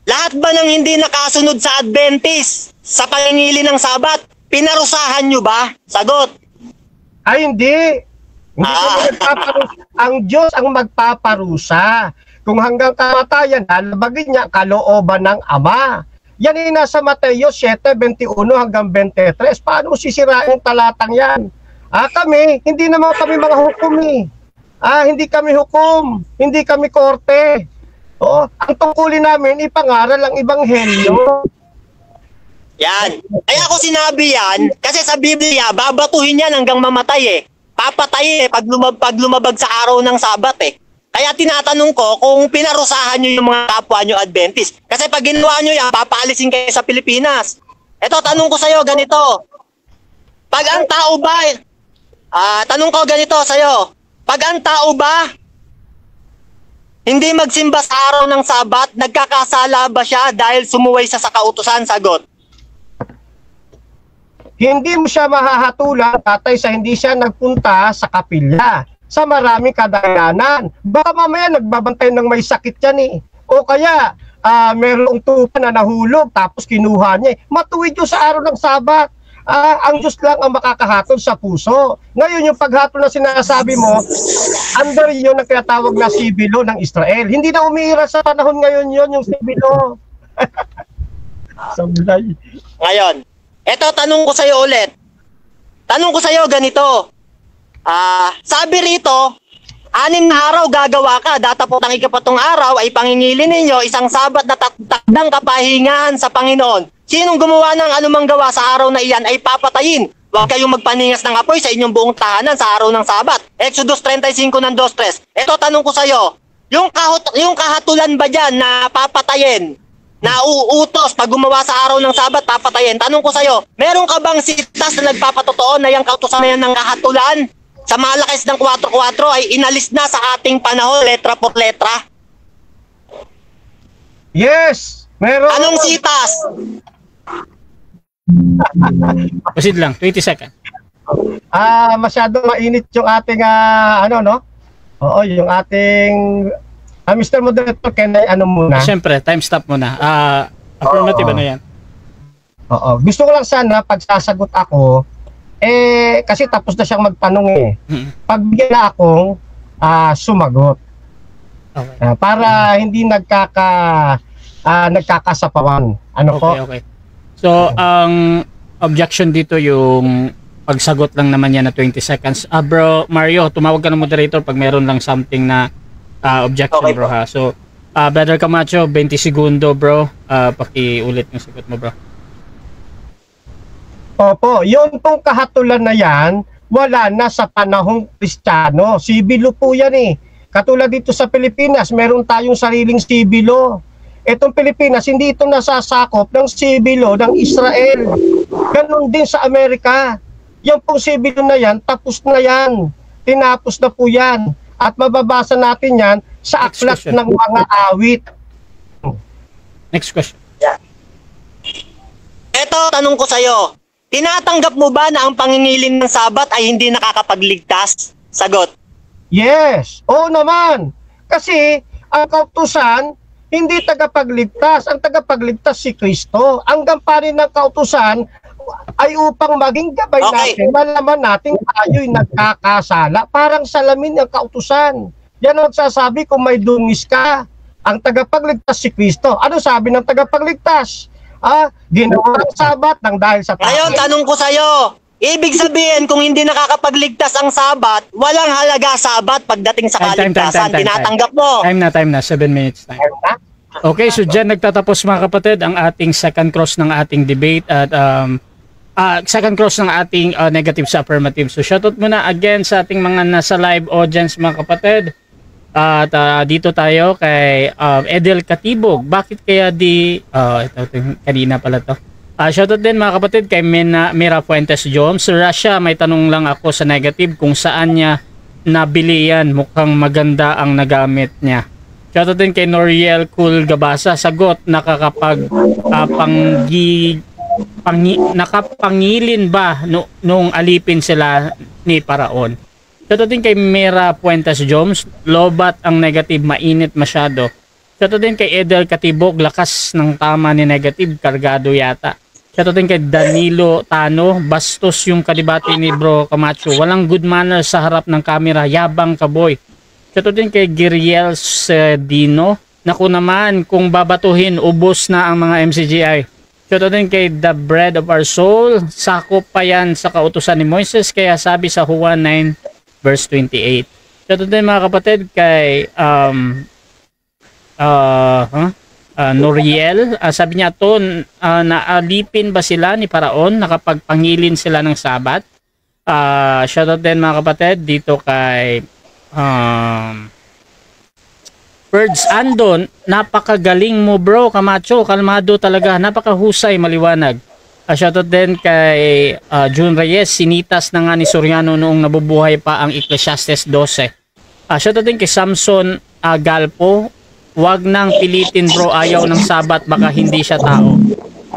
Speaker 4: lahat ba ng hindi nakasunod sa Adventist sa pangingili ng Sabat, pinarusahan nyo ba? Sagot.
Speaker 3: Ay, hindi. Hindi kami nagpaparusa. Ang Diyos ang magpaparusa. Kung hanggang kamatayan, lalabagin niya kalooban ng Ama. Yan ay nasa Mateo 7:21 hanggang 23. Paano sisirain talatang yan? Kami, hindi naman kami mga hukom eh. Hindi kami hukom. Hindi kami korte. Ang tungkulin namin, ipangaral ang ebanghelyo.
Speaker 4: Yan. Kaya ako sinabi yan, kasi sa Biblia, babatuhin yan hanggang mamatay eh. Papatay eh, pag lumabag sa araw ng Sabat eh. Kaya tinatanong ko kung pinarusahan nyo yung mga kapwa nyo Adventist. Kasi pag ginawa nyo yan, papaalisin kayo sa Pilipinas. Ito, tanong ko sa'yo, ganito. Pag ang tao ba, tanong ko ganito sa'yo, pag ang tao ba, hindi magsimba sa araw ng Sabat, nagkakasala ba siya dahil sumuway sa kautusan? Sagot.
Speaker 3: Hindi mo siya mahahatulan, tatay, sa hindi siya nagpunta sa kapilya. Sa maraming kadayanan. Baka mamaya nagbabantay ng may sakit yan eh. O kaya, merong tupa na nahulog, tapos kinuha niya. Matuwid yun sa araw ng Sabat. Ang Diyos lang ang makakahatol sa puso. Ngayon, yung paghatol na sinasabi mo, under yun ang tinatawag na sibilo ng Israel. Hindi na umiira sa panahon ngayon yun, yung sibilo. Sablay.
Speaker 4: Ngayon, eto tanong ko sa'yo ulit. Tanong ko sa'yo ganito. Sabi rito, 6 na araw gagawa ka, datapot ang 7 araw ay pangingilin ninyo isang Sabat na takdang kapahingahan sa Panginoon. Sinong gumawa ng anumang gawa sa araw na iyan ay papatayin. Huwag kayong magpaningas ng apoy sa inyong buong tahanan sa araw ng Sabat. Exodus 35 ng 2:3. Ito tanong ko sa'yo, yung kahatulan ba dyan na papatayin, na uutos pag gumawa sa araw ng Sabat, papatayin? Tanong ko sa'yo, meron ka bang sitas na nagpapatotoo na yung kautusan na yan ng kahatulan? Sa Malakes ng 4:4 ay inalis na sa ating panahon, letra por letra.
Speaker 3: Yes! Meron.
Speaker 4: Anong sitas?
Speaker 2: Proceed lang, 20 seconds.
Speaker 3: Masyado mainit yung ating yung ating Mr. Moderator, muna.
Speaker 2: Siyempre, time stop muna. Affirmative na yan.
Speaker 3: Gusto ko lang sana pagsasagot ako, kasi tapos na siyang magtanong eh. Pagbigyan na akong sumagot.
Speaker 2: Okay.
Speaker 3: Para hindi nagkakasapawan.
Speaker 2: Okay. So, ang objection dito yung pagsagot lang naman yan na 20 seconds. Bro, Mario, tumawag ka ng moderator pag meron lang something na objection,
Speaker 4: Okay,
Speaker 2: bro ha. So, Brother Camacho, 20 segundo bro. Pakiulit yung sagot mo bro.
Speaker 3: Opo, yun pong kahatulan na yan, wala na sa panahong Kristiyano. Sibilo po yan eh. Katulad dito sa Pilipinas, meron tayong sariling sibilo. Itong Pilipinas, hindi ito nasasakop ng sibilo ng Israel. Ganon din sa Amerika. Yung pong sibilo na yan, tapos na yan. Tinapos na po yan. At mababasa natin yan sa aklat ng mga awit.
Speaker 2: Next question.
Speaker 4: Eto, tanong ko sa'yo. Tinatanggap mo ba na ang pangingilin ng Sabat ay hindi nakakapagligtas? Sagot.
Speaker 3: Yes, oo naman. Kasi ang kautusan, hindi tagapagligtas. Ang tagapagligtas si Kristo. Ang gampanin ng kautusan ay upang maging gabay natin, malaman natin tayo'y nagkakasala. Parang salamin ang kautusan. Yan ang sasabi kung may dungis ka. Ang tagapagligtas si Kristo. Ano sabi ng tagapagligtas? Ginawa ang Sabat ng dahil sa tao.
Speaker 4: Ngayon, tanong ko sa'yo. Ibig sabihin, kung hindi nakakapagligtas ang Sabat, walang halaga Sabat pagdating sa kaligtasan. Tinatanggap mo.
Speaker 2: Time na. 7 minutes time. Okay, so dyan nagtatapos mga kapatid ang ating second cross ng ating debate at second cross ng ating negative sa affirmative. So shoutout muna again sa ating mga nasa live audience mga kapatid. At dito tayo kay Edel Katibog. Bakit kaya ito kanina pala to. Shoutout din mga kapatid kay Mira Fuentes Joms. Sa Russia, may tanong lang ako sa negative kung saan niya nabili yan. Mukhang maganda ang nagamit niya. Shoutout din kay Noriel Cool Gabasa. Sagot, nakapangilin ba nung alipin sila ni Paraon? Shoutout din kay Mira Fuentes Joms. Lobat ang negative, mainit masyado. Shoutout din kay Edel Katibog. Lakas ng tama ni negative, kargado yata. Shoutout din kay Danilo Tano. Bastos yung kadibati ni Bro Camacho. Walang good manners sa harap ng camera. Yabang kaboy. Shoutout din kay Giriel Sedino. Naku naman, kung babatuhin, ubos na ang mga MCGI. Shoutout din kay The Bread of Our Soul. Sakop pa yan sa kautusan ni Moises. Kaya sabi sa Juan 9 verse 28. Shoutout din mga kapatid kay Noriel. Sabi niya to, naalipin ba sila ni Paraon? Nakapagpangilin sila ng Sabat? Shoutout din mga kapatid dito kay Birds Andon. Napakagaling mo bro Camacho, kalmado talaga, napakahusay, maliwanag. Shoutout din kay June Reyes. Sinitas na nga ni Soriano noong nabubuhay pa ang Ecclesiastes 12. Shoutout din kay Samson Galpo. Wag nang pilitin bro, ayaw ng Sabat, baka hindi siya tao.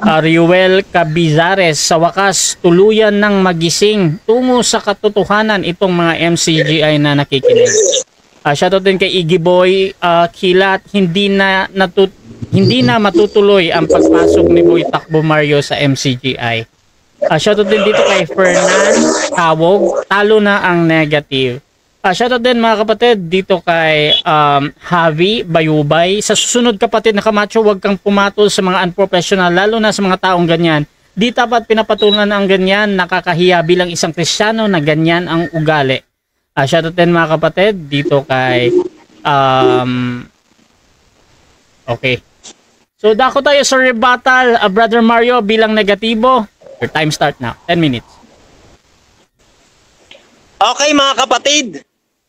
Speaker 2: Riuel Cabizares. Sa wakas, tuluyan ng magising tungo sa katotohanan itong mga MCGI na nakikinig. Shoutout din kay Iggy Boy Kilat. Hindi na matutuloy ang pagpasok ni Boy Takbo Mario sa MCGI. Shoutout din dito kay Fernan Tawog. Talo na ang negative. Shoutout din mga kapatid dito kay Javi Bayubay. Sa susunod kapatid na Camacho, huwag kang pumatol sa mga unprofessional, lalo na sa mga taong ganyan. Di dapat pinapatulan ang ganyan. Nakakahiya bilang isang Kristiyano na ganyan ang ugali. Shoutout din mga kapatid dito kay okay. So dako tayo sa rebuttal, Brother Mario bilang negatibo. Your time start now. 10 minutes.
Speaker 4: Okay mga kapatid.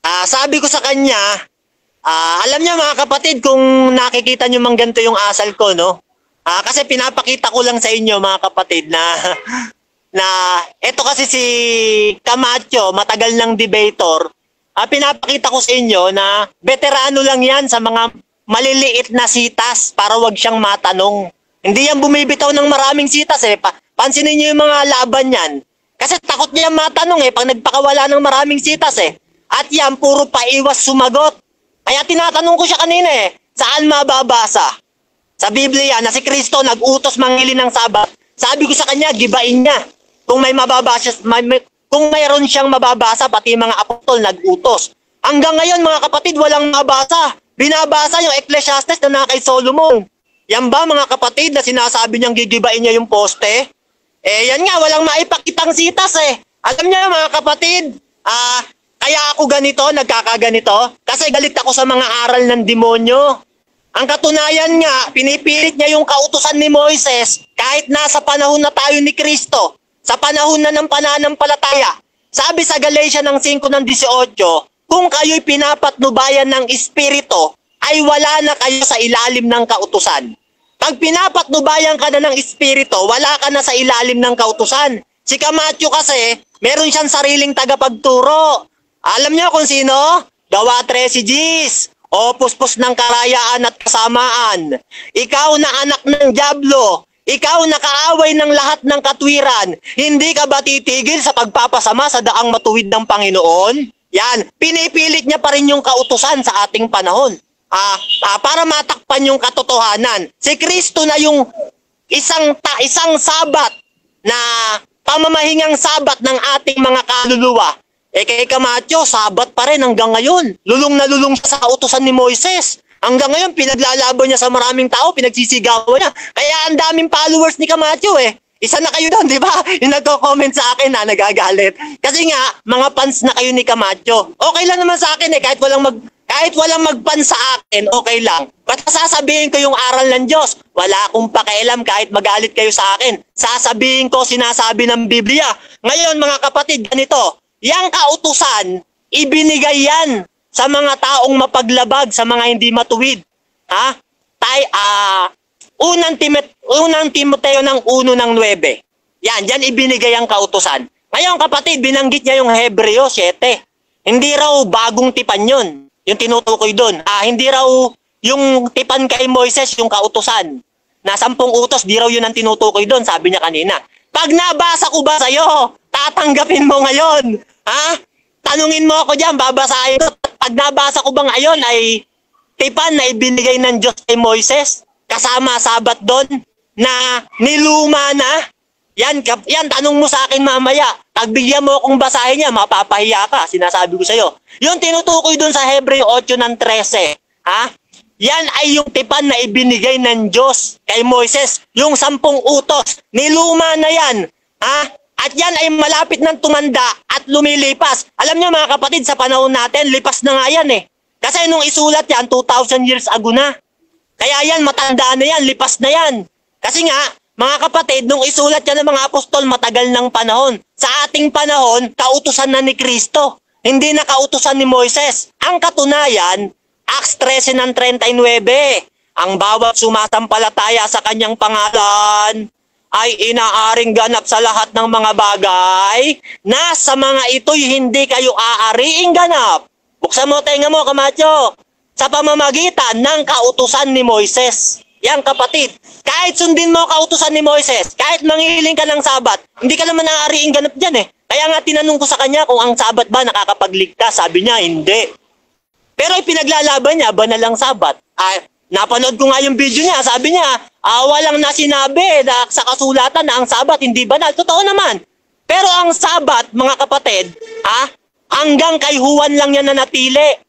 Speaker 4: Sabi ko sa kanya, alam niya mga kapatid, kung nakikita niyo mang ganito yung asal ko, no? Kasi pinapakita ko lang sa inyo mga kapatid na eto kasi si Camacho, matagal ng debater. Pinapakita ko sa inyo na veterano lang yan sa mga maliliit na sitas para wag siyang matanong. Hindi yan bumibitaw ng maraming sitas eh. Pansinin niyo yung mga laban yan. Kasi takot niya matanong eh pag nagpakawala ng maraming sitas eh. At yan, puro paiwas sumagot. Kaya tinatanong ko siya kanina eh, saan mababasa? Sa Biblia na si Kristo nag-utos mangilin ng Sabat. Sabi ko sa kanya, gibain niya. Kung may mababasa, kung mayroon siyang mababasa, pati mga apostol nag-utos. Hanggang ngayon mga kapatid, walang mabasa. Binabasa yung Ecclesiastes na kay Solomon. Yan ba mga kapatid na sinasabi niyang gigibain niya yung poste? Yan nga, walang maipakitang sitas eh. Alam niyo mga kapatid, kaya ako ganito, nagkakaganito, kasi galit ako sa mga aral ng demonyo. Ang katunayan nga, pinipilit niya yung kautusan ni Moises kahit nasa panahon na tayo ni Kristo, sa panahon na ng pananampalataya. Sabi sa Galatia ng 5:18, kung kayo'y pinapatnubayan ng Espiritu, ay wala na kayo sa ilalim ng kautusan. Pag pinapatnubayan ka na ng Espiritu, wala ka na sa ilalim ng kautusan. Si Camacho kasi, meron siyang sariling tagapagturo. Alam niyo kung sino? Gawa 13 Gs. O puspos ng karayaan at kasamaan. Ikaw na anak ng dyablo. Ikaw na kaaway ng lahat ng katwiran. Hindi ka ba titigil sa pagpapasama sa daang matuwid ng Panginoon? Yan, pinipilit niya pa rin yung kautusan sa ating panahon. Para matakpan yung katotohanan. Si Kristo na yung isang sabat na pamamahingang sabat ng ating mga kaluluwa. Kay Camacho, sabat pa rin hanggang ngayon. Lulong na lulong siya sa kautusan ni Moises. Hanggang ngayon, pinaglalaban niya sa maraming tao, pinagsisigawan niya. Kaya ang daming followers ni Camacho Isa na kayo doon, di ba? Yung nagko-comment sa akin na nagagalit. Kasi nga, mga fans na kayo ni Camacho. Okay lang naman sa akin kahit walang magpan sa akin, okay lang. Basta sasabihin ko yung aral ng Diyos. Wala akong pakialam kahit magalit kayo sa akin. Sasabihin ko sinasabi ng Biblia. Ngayon mga kapatid, ganito. Yang kautusan, ibinigay yan sa mga taong mapaglabag, sa mga hindi matuwid. Unang Timoteo ng 1:9. Yan ibinigay ang kautusan. Ngayon kapatid, binanggit niya yung Hebreo 7. Hindi raw bagong tipan yun, yung tinutukoy doon. Hindi raw yung tipan kay Moises, yung kautusan. Na 10 utos, di raw yun ang tinutukoy doon, sabi niya kanina. Pag nabasa ko ba sa'yo, tatanggapin mo ngayon? Tanungin mo ako dyan, babasahin ko. Pag nabasa ko ba ngayon ay tipan na ibinigay ng Diyos kay Moises, kasama sabat doon, na niluma na? Yan, tanong mo sa akin mamaya. Pag bigyan mo akong basahin niya, mapapahiya ka, sinasabi ko sa'yo. Yung tinutukoy doon sa Hebreo 8:13, yan ay yung tipan na ibinigay ng Diyos kay Moises, yung 10 utos, niluma na yan. At yan ay malapit ng tumanda at lumilipas. Alam niyo mga kapatid, sa panahon natin, lipas na nga yan Kasi nung isulat yan, 2,000 years ago na. Kaya yan, matanda na yan, lipas na yan. Kasi nga, mga kapatid, nung isulat yan ng mga apostol, matagal ng panahon. Sa ating panahon, kautusan na ni Kristo. Hindi na kautusan ni Moises. Ang katunayan, Acts 13:39, ang bawat sumasampalataya sa kanyang pangalan ay inaaring ganap sa lahat ng mga bagay na sa mga ito'y hindi kayo aariing ganap. Buksan mo tenga mo, Camacho. Sa pamamagitan ng kautusan ni Moises. Yan kapatid, kahit sundin mo kautusan ni Moises, kahit manghihiling ka ng sabat, hindi ka naman aariing ganap dyan Kaya nga tinanong ko sa kanya kung ang sabat ba nakakapagligtas. Sabi niya, hindi. Pero ipinaglalaban niya, banal ang sabat. Napanood ko nga yung video niya, sabi niya, walang nasinabi na sa kasulatan na ang sabat hindi banal. Totoo naman. Pero ang sabat, mga kapatid, hanggang kay Juan lang yan nanatili.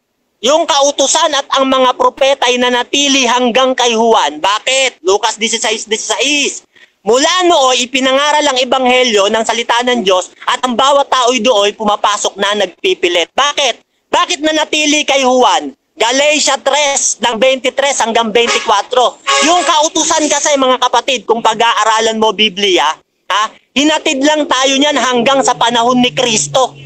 Speaker 4: Yung kautusan at ang mga propeta ay nanatili hanggang kay Juan. Bakit? Lucas 16:16. Mula noon, ipinangaral ang ebanghelyo ng salita ng Diyos at ang bawat tao'y doon pumapasok na nagpipilit. Bakit? Bakit nanatili kay Juan? Galatia 3:23 hanggang 24. Yung kautusan kasi mga kapatid, kung pag-aaralan mo Biblia, hinatid lang tayo niyan hanggang sa panahon ni Kristo.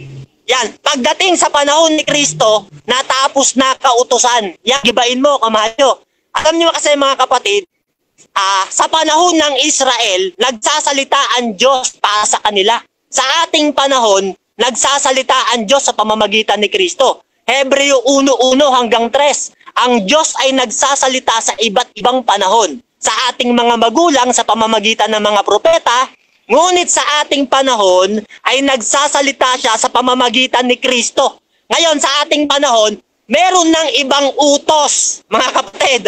Speaker 4: Yan, pagdating sa panahon ni Kristo, natapos na kautusan. Yan, gibain mo, Camacho. Alam niyo kasi mga kapatid, sa panahon ng Israel, nagsasalita ang Diyos para sa kanila. Sa ating panahon, nagsasalita ang Diyos sa pamamagitan ni Kristo. Hebreo 1:1 hanggang 3. Ang Diyos ay nagsasalita sa iba't ibang panahon. Sa ating mga magulang sa pamamagitan ng mga propeta, ngunit sa ating panahon ay nagsasalita siya sa pamamagitan ni Kristo. Ngayon sa ating panahon, meron ng ibang utos, mga kapatid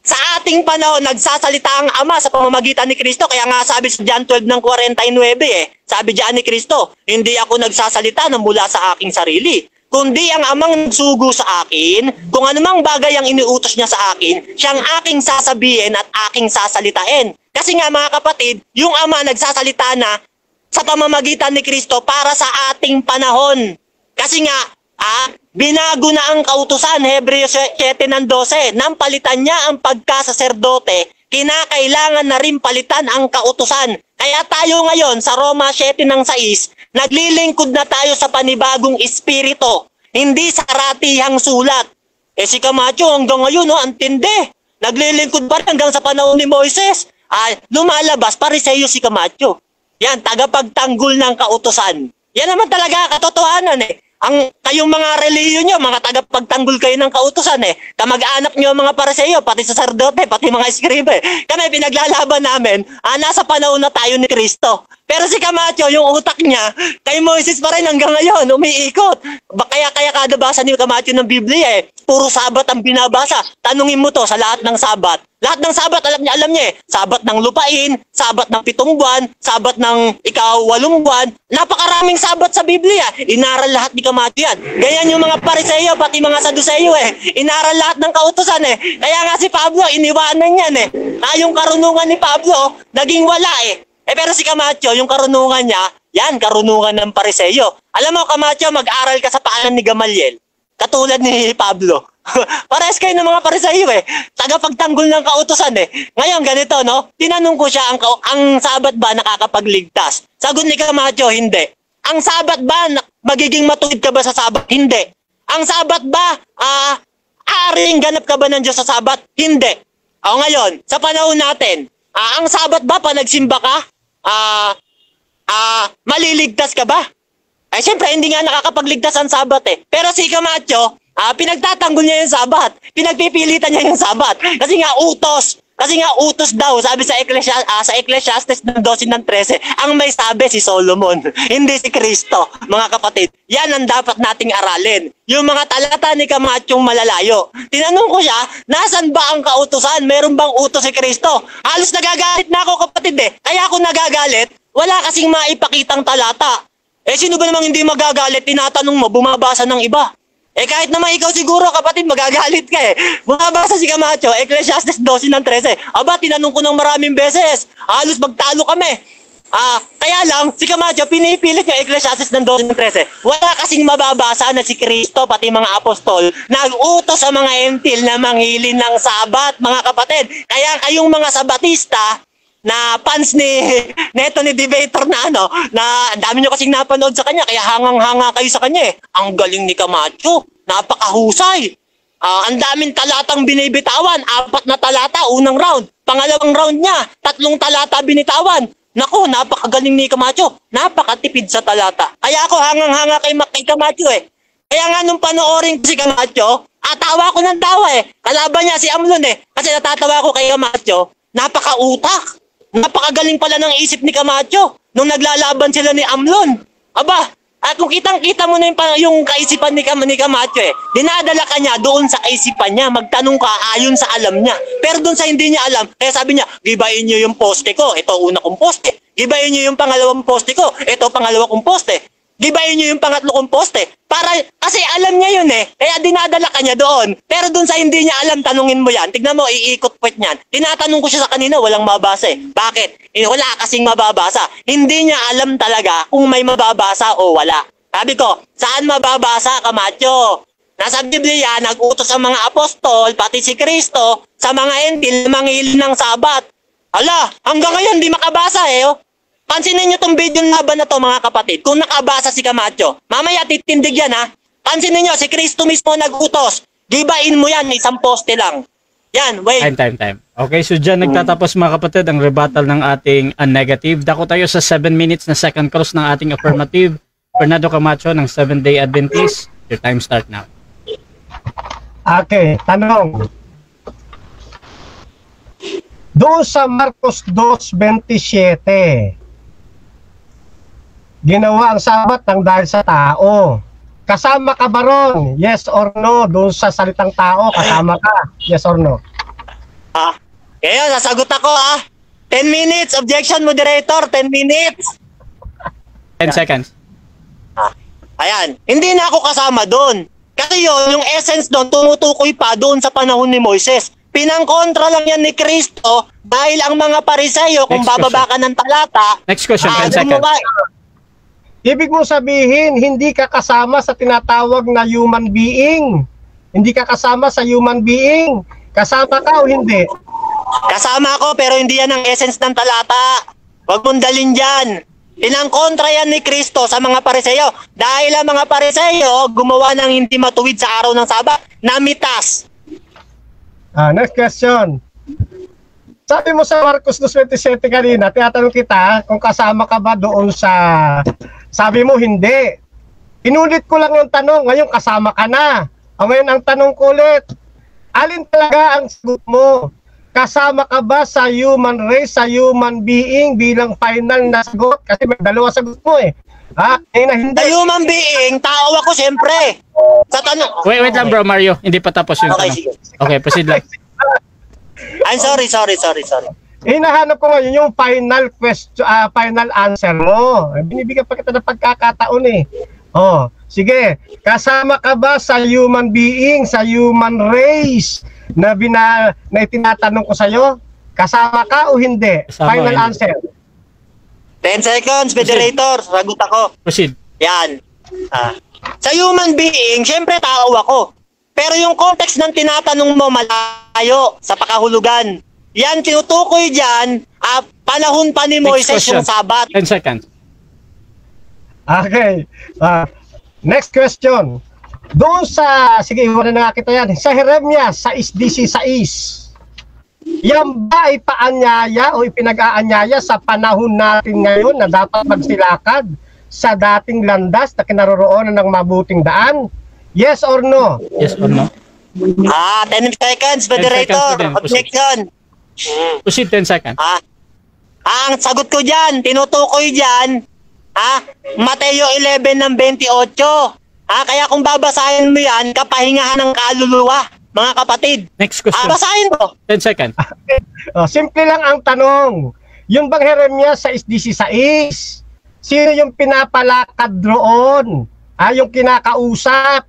Speaker 4: Sa ating panahon, nagsasalita ang Ama sa pamamagitan ni Kristo. Kaya nga sabi sa John 12:49, sabi diyan ni Kristo, hindi ako nagsasalita na mula sa aking sarili, kundi ang Amang nagsugo sa akin, kung anumang bagay ang iniutos niya sa akin, siyang aking sasabihin at aking sasalitain. Kasi nga mga kapatid, yung Ama nagsasalita na sa pamamagitan ni Kristo para sa ating panahon. Kasi nga, Binago na ang kautusan, Hebreo 7:12, nang palitan niya ang pagkasaserdote, kinakailangan na rin palitan ang kautusan. Kaya tayo ngayon sa Roma 7:6, naglilingkod na tayo sa panibagong espiritu, hindi sa karatihang sulat. Si Camacho hanggang ngayon, ang tindi. Naglilingkod pa rin hanggang sa panahon ni Moises. Lumalabas, Pariseo si Camacho. Yan, tagapagtanggol ng kautusan. Yan naman talaga katotohanan kayong mga relihiyon nyo, mga tagapagtanggol kayo ng kautusan Kamag-anak nyo mga Pariseo, pati saserdote, pati mga eskribe. Kami pinaglalaban namin, nasa panahon na tayo ni Kristo. Pero si Camacho, yung utak niya, kay Moises pa rin hanggang ngayon, umiikot. Kaya kada basa ni Camacho ng Biblia puro sabat ang binabasa. Tanungin mo to sa lahat ng sabat. Lahat ng sabat, alam niya Sabat ng lupain, sabat ng 7 buwan, sabat ng 8 buwan. Napakaraming sabat sa Biblia. Inaral lahat ni Camacho yan. Ganyan yung mga Pariseo, pati mga Saduceo Inaral lahat ng kautusan Kaya nga si Pablo, iniwanan yan Yung karunungan ni Pablo, naging wala pero si Camacho, yung karunungan niya, yan, karunungan ng Pariseo. Alam mo, Camacho, mag-aral ka sa paanan ni Gamaliel. Katulad ni Pablo. Pares kayo ng mga Pariseo Tagapagtanggol ng kautusan Ngayon, ganito, no? Tinanong ko siya, ang sabat ba nakakapagligtas? Sagot ni Camacho, hindi. Ang sabat ba, magiging matuwid ka ba sa sabat? Hindi. Ang sabat ba, aaring ganap ka ba ng Diyos sa sabat? Hindi. Ngayon, sa panahon natin, ang sabat ba, panagsimba ka? Maliligtas ka ba? Siyempre, hindi nga nakakapagligtas ang sabat Pero si Camacho, pinagtatanggol niya yung sabat. Pinagpipilitan niya yung sabat. Kasi nga utos daw, sabi sa Ecclesiastes 12:13, ang may sabi si Solomon, hindi si Kristo. Mga kapatid, yan ang dapat nating aralin. Yung mga talata ni Camachong malalayo. Tinanong ko siya, nasan ba ang kautusan? Meron bang utos si Kristo? Halos nagagalit na ako, kapatid Kaya ako nagagalit, wala kasing maipakitang talata. Sino ba namang hindi magagalit? Tinatanong mo, bumabasa ng iba. Kahit naman ikaw siguro, kapatid, magagalit ka Bumabasa si Camacho, Ecclesiastes 12:13. Tinanong ko ng maraming beses. Halos magtalo kami. Kaya lang, si Camacho, pinipilit yung Ecclesiastes 12:13. Wala kasing mababasa na si Kristo, pati mga apostol, nag-utos sa mga entil na manghilin ng sabat, mga kapatid. Kaya kayong mga sabatista, na fans ni debater na na dami nyo kasing napanood sa kanya, kaya hangang-hanga kayo sa kanya Ang galing ni Camacho, napakahusay. Ang daming talatang binibitawan, 4 na talata, unang round. Pangalawang round niya, 3 talata binitawan. Naku, napakagaling ni Camacho, napakatipid sa talata. Kaya ako hangang-hanga kay Camacho Kaya nga nung panoorin ko si Camacho, tawa ko ng tawa Kalaban niya si Amlon kasi natatawa ko kay Camacho, napakautak. Napakagaling pala ng isip ni Camacho nung naglalaban sila ni Amlon. Kung kitang-kita mo na yung kaisipan ni Camacho dinadala ka niya doon sa kaisipan niya. Magtanong ka ayon sa alam niya. Pero doon sa hindi niya alam, kaya sabi niya, gibayin niyo yung poste ko. Ito una kong poste. Gibayin niyo yung pangalawang poste ko. Ito pangalawa kong poste. Gibayin niyo yung pangatlo kong poste. Kasi alam niya yun Kaya dinadala ka niya doon. Pero doon sa hindi niya alam, tanungin mo yan. Tignan mo, iikot puwet niyan. Tinatanong ko siya sa kanina, walang mabasa Bakit? Wala kasing mababasa. Hindi niya alam talaga kung may mababasa o wala. Sabi ko, saan mababasa, Camacho? Nasa Biblia, nag-utos ang mga apostol, pati si Kristo, sa mga entil na manghilin ng sabat. Hanggang ngayon, di makabasa Pansinin nyo tong video laban na to, mga kapatid. Kung nakabasa si Camacho, mamaya titindig yan Pansinin nyo, si Kristo mismo nag-utos. Gibain mo yan, isang poste lang. Yan, wait.
Speaker 2: Time. Okay, so dyan nagtatapos, mga kapatid, ang rebuttal ng ating negative. Dako tayo sa 7 minutes na second cross ng ating affirmative. Fernando Camacho ng 7-day Adventist. Your time start now.
Speaker 3: Okay, tanong. Doon sa Marcos 2:27, ginawa ang sabat ng dahil sa tao. Kasama ka ba ron? Yes or no? Doon sa salitang tao, kasama ka? Yes or no?
Speaker 4: Ngayon, sasagot ako 10 minutes. Objection, moderator. 10 minutes.
Speaker 2: 10 seconds.
Speaker 4: Ayan. Hindi na ako kasama doon. Kasi yung essence doon, tumutukoy pa doon sa panahon ni Moises. Pinangkontra lang yan ni Kristo dahil ang mga Pariseo, kung bababa ka ng talata,
Speaker 2: Next question, 10 seconds.
Speaker 3: Ibig mong sabihin, hindi ka kasama sa tinatawag na human being. Hindi ka kasama sa human being. Kasama ka o hindi?
Speaker 4: Kasama ako pero hindi yan ang essence ng talata. Huwag mong dalhin dyan. Pinangkontra yan ni Kristo sa mga Pariseo. Dahil ang mga Pariseo gumawa ng hindi matuwid sa araw ng Sabat, namitas.
Speaker 3: Next question. Sabi mo sa Marcos 2:27 kanina, tinatanong kita kung kasama ka ba doon sa... Sabi mo hindi. Inulit ko lang yung tanong, ngayon kasama ka na. Ngayon ang tanong ko ulit, alin talaga ang sagot mo? Kasama ka ba sa human race, sa human being bilang final na sagot? Kasi may dalawa sagot mo eh. Hindi.
Speaker 4: Sa human being, tao ako siyempre. Sa tanong...
Speaker 2: Wait lang bro Mario, hindi pa tapos yung
Speaker 4: Okay,
Speaker 2: tanong.
Speaker 4: sige.
Speaker 2: Okay, proceed lang.
Speaker 4: I'm sorry.
Speaker 3: Hinahanap ko ngayon yung final question, final answer mo. Binibigyan pa kita ng pagkakataon eh. Sige. Kasama ka ba sa human being, sa human race na itinatanong ko sa'yo? Kasama ka o hindi?
Speaker 2: Kasama
Speaker 3: Final
Speaker 2: hindi.
Speaker 3: answer.
Speaker 4: 10 seconds, moderator. Sagot ako.
Speaker 2: Proceed.
Speaker 4: Yan. Sa human being, siyempre tao ako. Pero yung context ng tinatanong mo malayo sa pakahulugan. Yan, tinutukoy dyan, panahon pa ni Moises yung Sabat.
Speaker 2: 10 seconds.
Speaker 3: Okay. Next question. Doon sa, sige, iwan na nga kita yan. Sa Jeremias, sa 6:16. Yan ba ay paanyaya o ipinag-aanyaya sa panahon natin ngayon na dapat magsilakad sa dating landas na kinaroroonan ng mabuting daan? Yes or no?
Speaker 2: Yes or no?
Speaker 4: 10 seconds, moderator.
Speaker 2: 10 seconds,
Speaker 4: Objection.
Speaker 2: Proceed 10 seconds.
Speaker 4: Ang sagot ko dyan, tinutukoy dyan, Mateo 11 ng 28. Kaya kung babasahin mo yan, kapahingahan ng kaluluwa, mga kapatid.
Speaker 2: Next question.
Speaker 4: Basahin mo.
Speaker 2: 10 seconds.
Speaker 3: Simple lang ang tanong. Yun bang Jeremias sa 6:16? Sino yung pinapalakad roon? Yung kinakausap?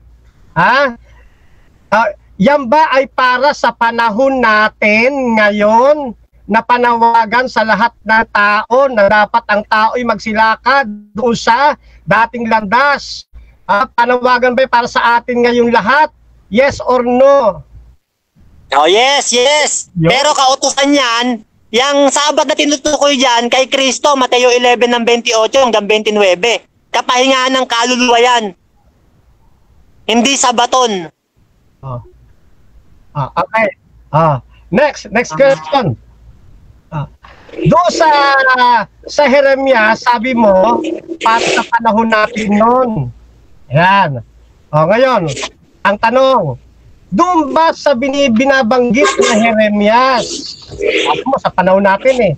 Speaker 3: Yan ba ay para sa panahon natin ngayon na panawagan sa lahat ng tao na dapat ang tao ay magsilakad doon sa dating landas? Panawagan ba para sa atin ngayong lahat? Yes or no?
Speaker 4: Yes.
Speaker 3: Yo.
Speaker 4: Pero kautusan yan, yung Sabat na tinutukoy dyan kay Kristo, Mateo 11 ng 28 hanggang 29. Kapahingahan ng kaluluwa yan. Hindi Sabaton.
Speaker 3: Okay. Next question. Doon sa Jeremias, sabi mo, para sa panahon natin noon. Yan. Ngayon, ang tanong, doon ba sa binabanggit na Jeremias? Sabi mo, sa panahon natin eh.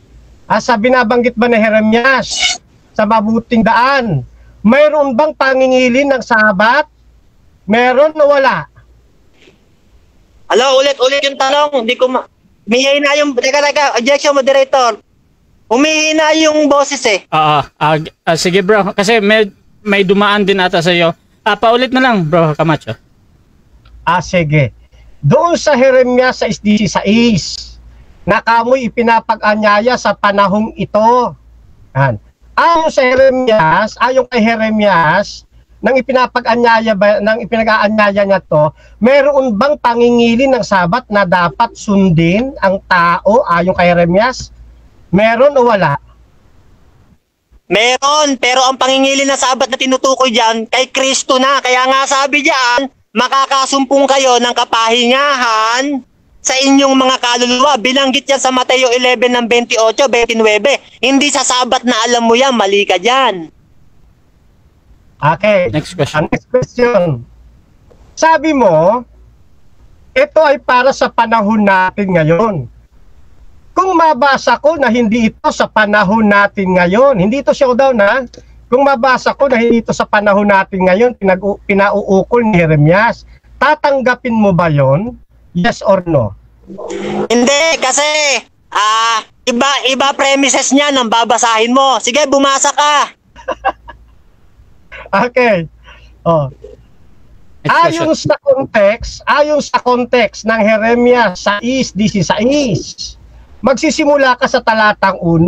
Speaker 3: Sa binabanggit ba na Jeremias, sa mabuting daan, mayroon bang pangingilin ng Sabat? Meron o wala?
Speaker 4: Ulit yung tanong. Hindi ko humihina yung... Teka, objection, moderator. Humihina yung boses eh.
Speaker 2: Sige bro, kasi may dumaan din ata sa iyo. Paulit na lang bro Camacho.
Speaker 3: Sige. Doon sa Jeremias sa 6:16, na kamoy ipinapag-anyaya sa panahong ito. Ayon kay Jeremias, nang ipinag-aanyaya niya to, meron bang pangingilin ng Sabat na dapat sundin ang tao ayon kay Jeremias? Meron o wala?
Speaker 4: Meron, pero ang pangingilin na Sabat na tinutukoy dyan, kay Kristo na. Kaya nga sabi dyan, makakasumpong kayo ng kapahingahan sa inyong mga kaluluwa. Binanggit yan sa Mateo 11 ng 28, 29. Hindi sa Sabat na alam mo yan, mali ka dyan.
Speaker 3: Okay.
Speaker 2: Next question.
Speaker 3: Next question. Sabi mo, ito ay para sa panahon natin ngayon. Kung mabasa ko na hindi ito sa panahon natin ngayon, hindi ito showdown ha. Kung mabasa ko na hindi ito sa panahon natin ngayon, pinauukol ni Jeremias, tatanggapin mo ba yon? Yes or no?
Speaker 4: Hindi, kasi iba premises niya nang babasahin mo. Sige, bumasa ka.
Speaker 3: Okay. Ayon sa context ng Jeremias sa 6:16, magsisimula ka sa talatang 1.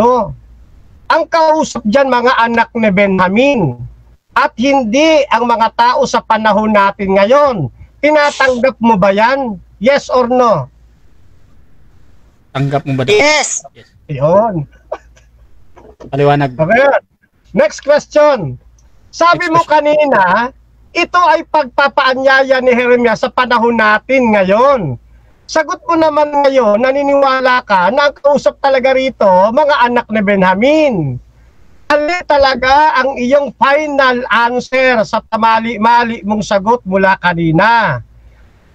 Speaker 3: Ang kausap diyan mga anak ni Benjamin. at hindi ang mga tao sa panahon natin ngayon. Tinatanggap mo ba yan? Yes or no?
Speaker 2: Tanggap mo ba daw?
Speaker 4: Yes.
Speaker 3: Yun.
Speaker 2: Paliwanag.
Speaker 3: Okay. Next question. Sabi mo kanina, ito ay pagpapaanyaya ni Jeremias sa panahon natin ngayon. Sagot mo naman ngayon, naniniwala ka na ang kausap talaga rito, mga anak ni Benjamin. Ali talaga ang iyong final answer sa mali-mali mong sagot mula kanina.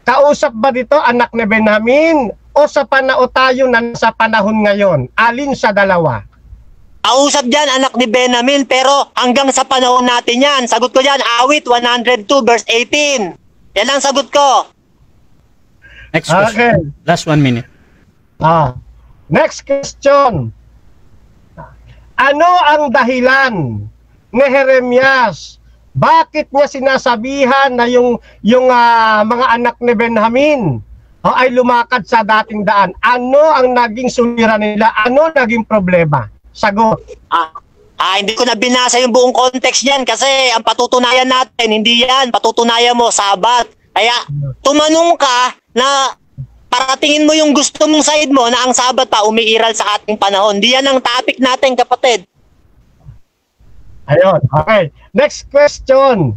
Speaker 3: Kausap ba dito anak ni Benjamin o sa panao tayo na sa panahon ngayon? Alin sa dalawa?
Speaker 4: Kausap dyan, anak ni Benjamin, pero hanggang sa panahon natin yan. Sagot ko dyan, Awit 102 verse 18. Yan ang sagot ko.
Speaker 2: Next question.
Speaker 3: Okay.
Speaker 2: Last 1 minute.
Speaker 3: Next question. Ano ang dahilan ni Jeremias? Bakit niya sinasabihan na yung mga anak ni Benjamin ay lumakad sa dating daan? Ano ang naging suliranin nila? Ano naging problema? Sagot.
Speaker 4: Hindi ko na binasa yung buong context niyan kasi ang patutunayan natin, hindi yan. Patutunayan mo, Sabat. Kaya tumanong ka na paratingin mo yung gusto mong side mo na ang Sabat pa umiiral sa ating panahon. Di yan ang topic natin, kapatid.
Speaker 3: Ayun, okay. Next question.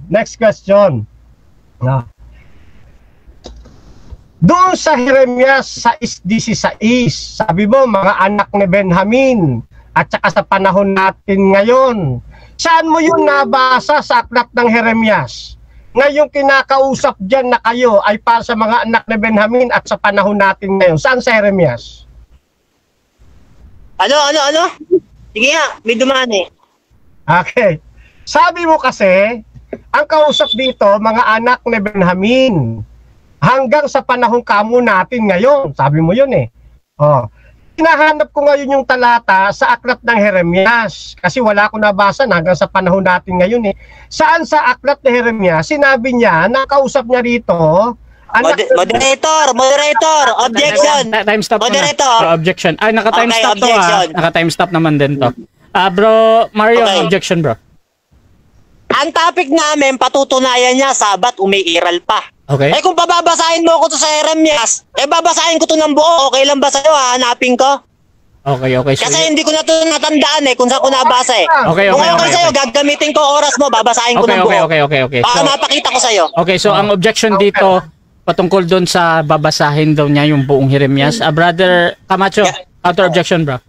Speaker 3: Doon sa Jeremias 6:16, sabi mo mga anak ni Benjamin at saka sa panahon natin ngayon. Saan mo yun nabasa sa aklat ng Jeremias? Ngayong kinakausap dyan na kayo ay para sa mga anak ni Benjamin at sa panahon natin ngayon. Saan sa Jeremias?
Speaker 4: Ano? Sige nga, may dumaan eh.
Speaker 3: Okay. Sabi mo kasi, ang kausap dito, mga anak ni Benjamin. Hanggang sa panahon kamo natin ngayon. Sabi mo yun eh. Hinahanap ko ngayon yung talata sa aklat ng Jeremias kasi wala akong nabasa na hanggang sa panahon natin ngayon eh. Saan sa aklat ng Jeremias sinabi niya na kausap niya rito
Speaker 4: Moderator, objection.
Speaker 2: Time stop
Speaker 4: Moderator.
Speaker 2: muna. Objection. Ay, naka-time
Speaker 4: Okay,
Speaker 2: stop to
Speaker 4: objection.
Speaker 2: Naka-time stop naman din to. Bro, Mario,
Speaker 4: Okay.
Speaker 2: objection bro.
Speaker 4: Ang topic namin, patutunayan niya, Sabat, umiiral pa.
Speaker 2: Okay.
Speaker 4: Kung pababasahin mo ko to sa Jeremias, babasahin ko to ng buo, okay lang ba sa'yo, hanapin ko?
Speaker 2: Okay. So,
Speaker 4: Kasi hindi ko na to natandaan kung saan ko nabasa eh.
Speaker 2: Okay.
Speaker 4: Kung okay sa'yo, gagamitin ko oras mo, babasahin ko ng buo.
Speaker 2: Okay.
Speaker 4: Baka mapakita ko sa'yo.
Speaker 2: Okay, so ang objection dito patungkol doon sa babasahin daw niya yung buong Jeremias. Brother Camacho, counter objection bro.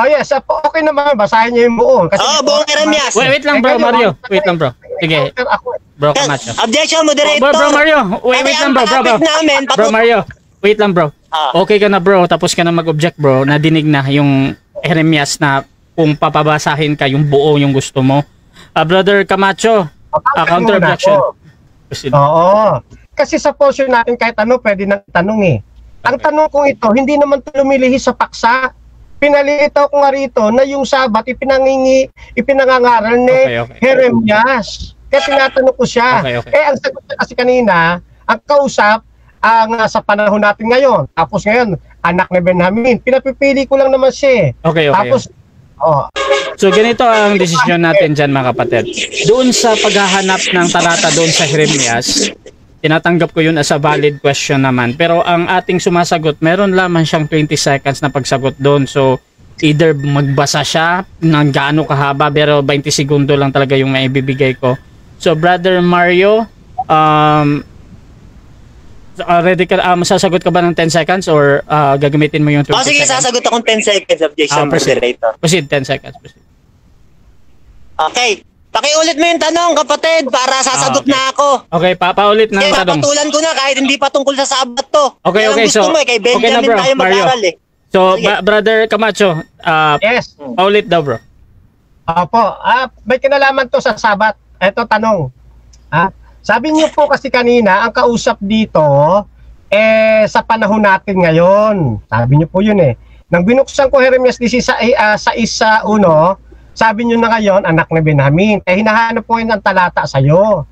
Speaker 3: yes, okay naman, basahin niyo yung buo.
Speaker 4: Buong Jeremias.
Speaker 2: Wait lang bro, Mario. Wait lang bro. Sige, bro Camacho.
Speaker 4: Objection, moderator.
Speaker 2: Bro Mario, wait lang bro. Bro Mario, wait lang bro. Okay ka na bro, tapos ka na mag-object bro. Nadinig na yung Jeremias na kung papabasahin ka yung buo yung gusto mo. Brother Camacho, counter objection.
Speaker 3: Oo. Kasi sa portion natin kahit ano pwede nang tanong eh. Ang tanong kong ito, hindi naman lumilihis sa paksa. Pinalilitaw ko nga rito na yung Sabat ipinangangaral ni Jeremias. Kaya tinatanong ko siya.
Speaker 2: Okay.
Speaker 3: Ang sagot niya kasi kanina, ang kausap ang sa panahon natin ngayon. Tapos ngayon, anak ni Benjamin. Pinapipili ko lang naman siya.
Speaker 2: Okay.
Speaker 3: Tapos,
Speaker 2: So ganito ang desisyon natin dyan mga kapatid. Doon sa paghahanap ng talata doon sa Jeremias, tinatanggap ko yun as a valid question naman. Pero ang ating sumasagot, meron lamang siyang 20 seconds na pagsagot doon. So either magbasa siya ng gaano kahaba, pero 20 segundo lang talaga yung maibibigay ko. So Brother Mario, ready ka, masasagot ka ba ng 10 seconds or gagamitin mo yung 20 seconds?
Speaker 4: Sige, sasagot akong 10 seconds, objection, moderator.
Speaker 2: Proceed, 10 seconds. Proceed.
Speaker 4: Okay. Pakiulit mo yung tanong, kapatid, para sasagot
Speaker 2: okay.
Speaker 4: na ako.
Speaker 2: Okay, paulit ng tanong.
Speaker 4: Papatulan ko na kahit hindi pa tungkol sa Sabat to.
Speaker 2: Okay,
Speaker 4: Yan ang gusto
Speaker 2: so
Speaker 4: mo, kay Benjamin
Speaker 2: okay na bro,
Speaker 4: tayo
Speaker 2: Mario.
Speaker 4: mag-aral eh.
Speaker 2: So, Brother Camacho,
Speaker 3: yes.
Speaker 2: paulit daw bro.
Speaker 3: Opo, may kinalaman to sa Sabat. Eto tanong. Sabi niyo po kasi kanina, ang kausap dito, sa panahon natin ngayon. Sabi niyo po yun eh. Nang binuksan ko Jeremias 6:1, sabi niyo na ngayon, anak ni Benjamin. Hinahanap po yun ang talata sa'yo.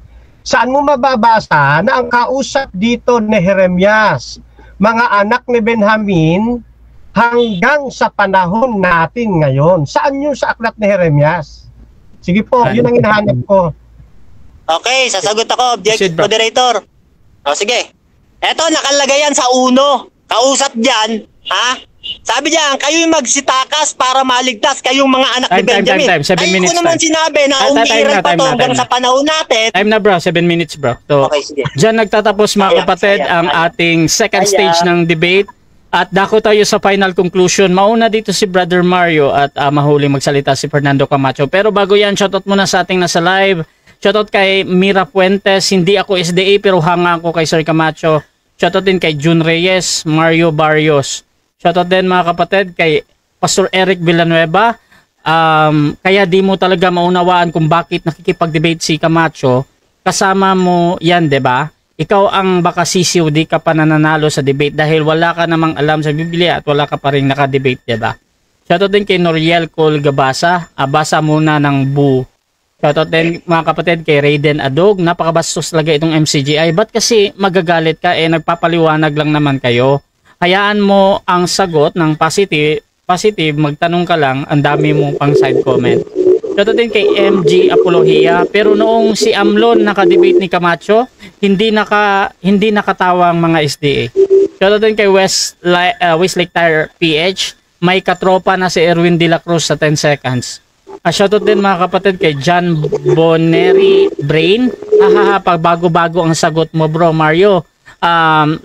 Speaker 3: Saan mo mababasa na ang kausap dito ni Jeremias, mga anak ni Benjamin, hanggang sa panahon natin ngayon? Saan yun sa aklat ni Jeremias? Sige po, yun ang hinahanap ko.
Speaker 4: Okay, sasagot ako. Object,
Speaker 2: Proceed, bro.
Speaker 4: moderator. O, sige. Eto, nakalagay yan sa uno. Kausap dyan, ha? Sabi diyan, kayo yung magsitakas para maligtas kayong mga anak ni Benjamin.
Speaker 2: Time. 7 minutes.
Speaker 4: Ayun ko naman sinabi na umiiral pa to hanggang sa panahon natin.
Speaker 2: Time na bro, 7 minutes bro. So,
Speaker 4: Okay, sige.
Speaker 2: Diyan nagtatapos mga kapatid ang ating second stage ng debate. At dako tayo sa final conclusion. Mauna dito si Brother Mario at mahuling magsalita si Fernando Camacho. Pero bago yan, shoutout muna sa ating nasa live. Shoutout kay Mira Puentes. Hindi ako SDA pero hanga ako kay Sir Camacho. Shoutout din kay June Reyes, Mario Barrios. Shoutout din mga kapatid kay Pastor Eric Villanueva. Kaya di mo talaga maunawaan kung bakit nakikipag-debate si Camacho. Kasama mo yan, 'di ba? Ikaw ang baka sisiw, di ka pa nananalo sa debate dahil wala ka namang alam sa Biblia at wala ka pa rin naka-debate, 'di ba? Shoutout din kay Noriel Col Gabasa. Basa muna ng Bu. Shoutout din mga kapatid kay Raiden Adog. Napakabastos talaga itong MCGI. Ba't kasi magagalit ka? Nagpapaliwanag lang naman kayo. Hayaan mo ang sagot ng positive, magtanong ka lang, ang dami mo pang side comment. Shoutout din kay MG Apologia. Pero noong si Amlon naka-debate ni Camacho, hindi nakatawang mga SDA. Shoutout din kay Westlake Tire PH. May katropa na si Erwin De La Cruz sa 10 seconds. Shoutout din mga kapatid kay John Boneri Brain. Pag bago-bago ang sagot mo bro Mario,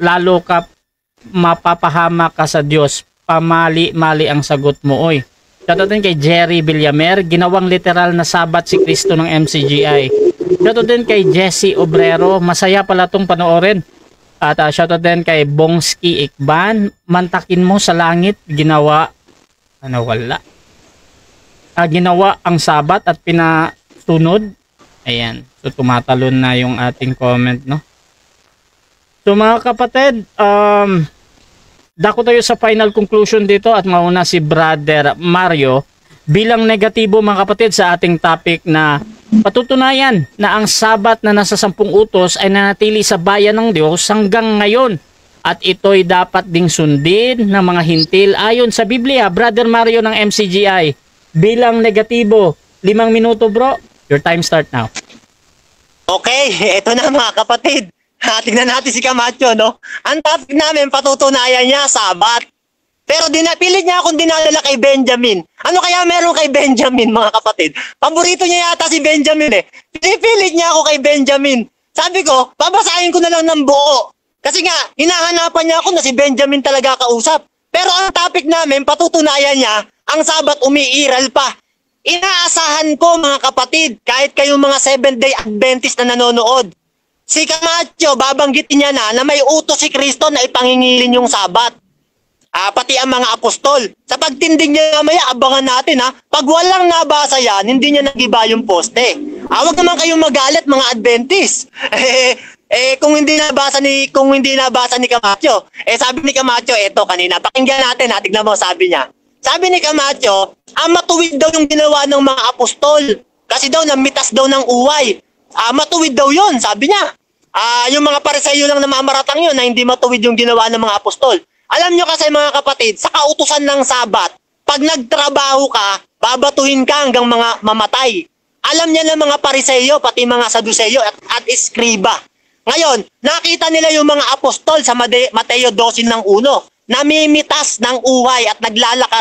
Speaker 2: lalo ka mapapahamak ka sa Diyos. Pamali-mali ang sagot mo oy. Shoutout din kay Jerry Villamer. Ginawang literal na sabat si Kristo ng MCGI. Shoutout din kay Jesse Obrero. Masaya pala tong panoorin. At shoutout din kay Bongski Ikban. Mantakin mo sa langit. Ginawa ang sabat at pinasunod. Ayan. So tumatalon na yung ating comment, no? So mga kapatid, dako tayo sa final conclusion dito at mauna si Brother Mario bilang negatibo mga kapatid sa ating topic na patutunayan na ang sabat na nasa 10 utos ay nanatili sa bayan ng Diyos hanggang ngayon at ito'y dapat ding sundin ng mga hintil ayon sa Biblia. Brother Mario ng MCGI, bilang negatibo, 5 minuto bro, your time start now.
Speaker 4: Okay, eto na mga kapatid. Tingnan natin si Camacho, no? Ang topic namin, patutunayan niya, sabat. Pero pilit niya akong dinadala kay Benjamin. Ano kaya meron kay Benjamin, mga kapatid? Paborito niya yata si Benjamin, eh. Pinipilit niya ako kay Benjamin. Sabi ko, babasahin ko na lang ng buo. Kasi nga, hinahanapan niya ako na si Benjamin talaga kausap. Pero ang topic namin, patutunayan niya, ang sabat umiiral pa. Inaasahan ko, mga kapatid, kahit kayong mga 7-day Adventist na nanonood, si Camacho, babanggitin niya na may utos si Kristo na ipangingilin yung sabat. Pati ang mga apostol. Sa pagtindig niya mamaya, abangan natin ha. Pag walang nabasa yan, hindi niya nagiba yung poste. Huwag naman kayong magalit mga Adventist. Kung hindi nabasa ni Camacho, sabi ni Camacho, eto kanina, pakinggan natin ha, tignan mo sabi niya. Sabi ni Camacho, matuwid daw yung ginawa ng mga apostol. Kasi daw, namitas daw ng uway. Matuwid daw yun, sabi niya. Yung mga Pariseyo lang na mamaratang yun na hindi matuwid yung ginawa ng mga apostol. Alam nyo kasi mga kapatid, sa kautusan ng sabat, pag nagtrabaho ka, babatuhin ka hanggang mga mamatay. Alam niya ng mga Pariseyo, pati mga Saduseyo at Iskriba. Ngayon, nakita nila yung mga apostol sa Mateo 12 ng 1, namimitas ng uway at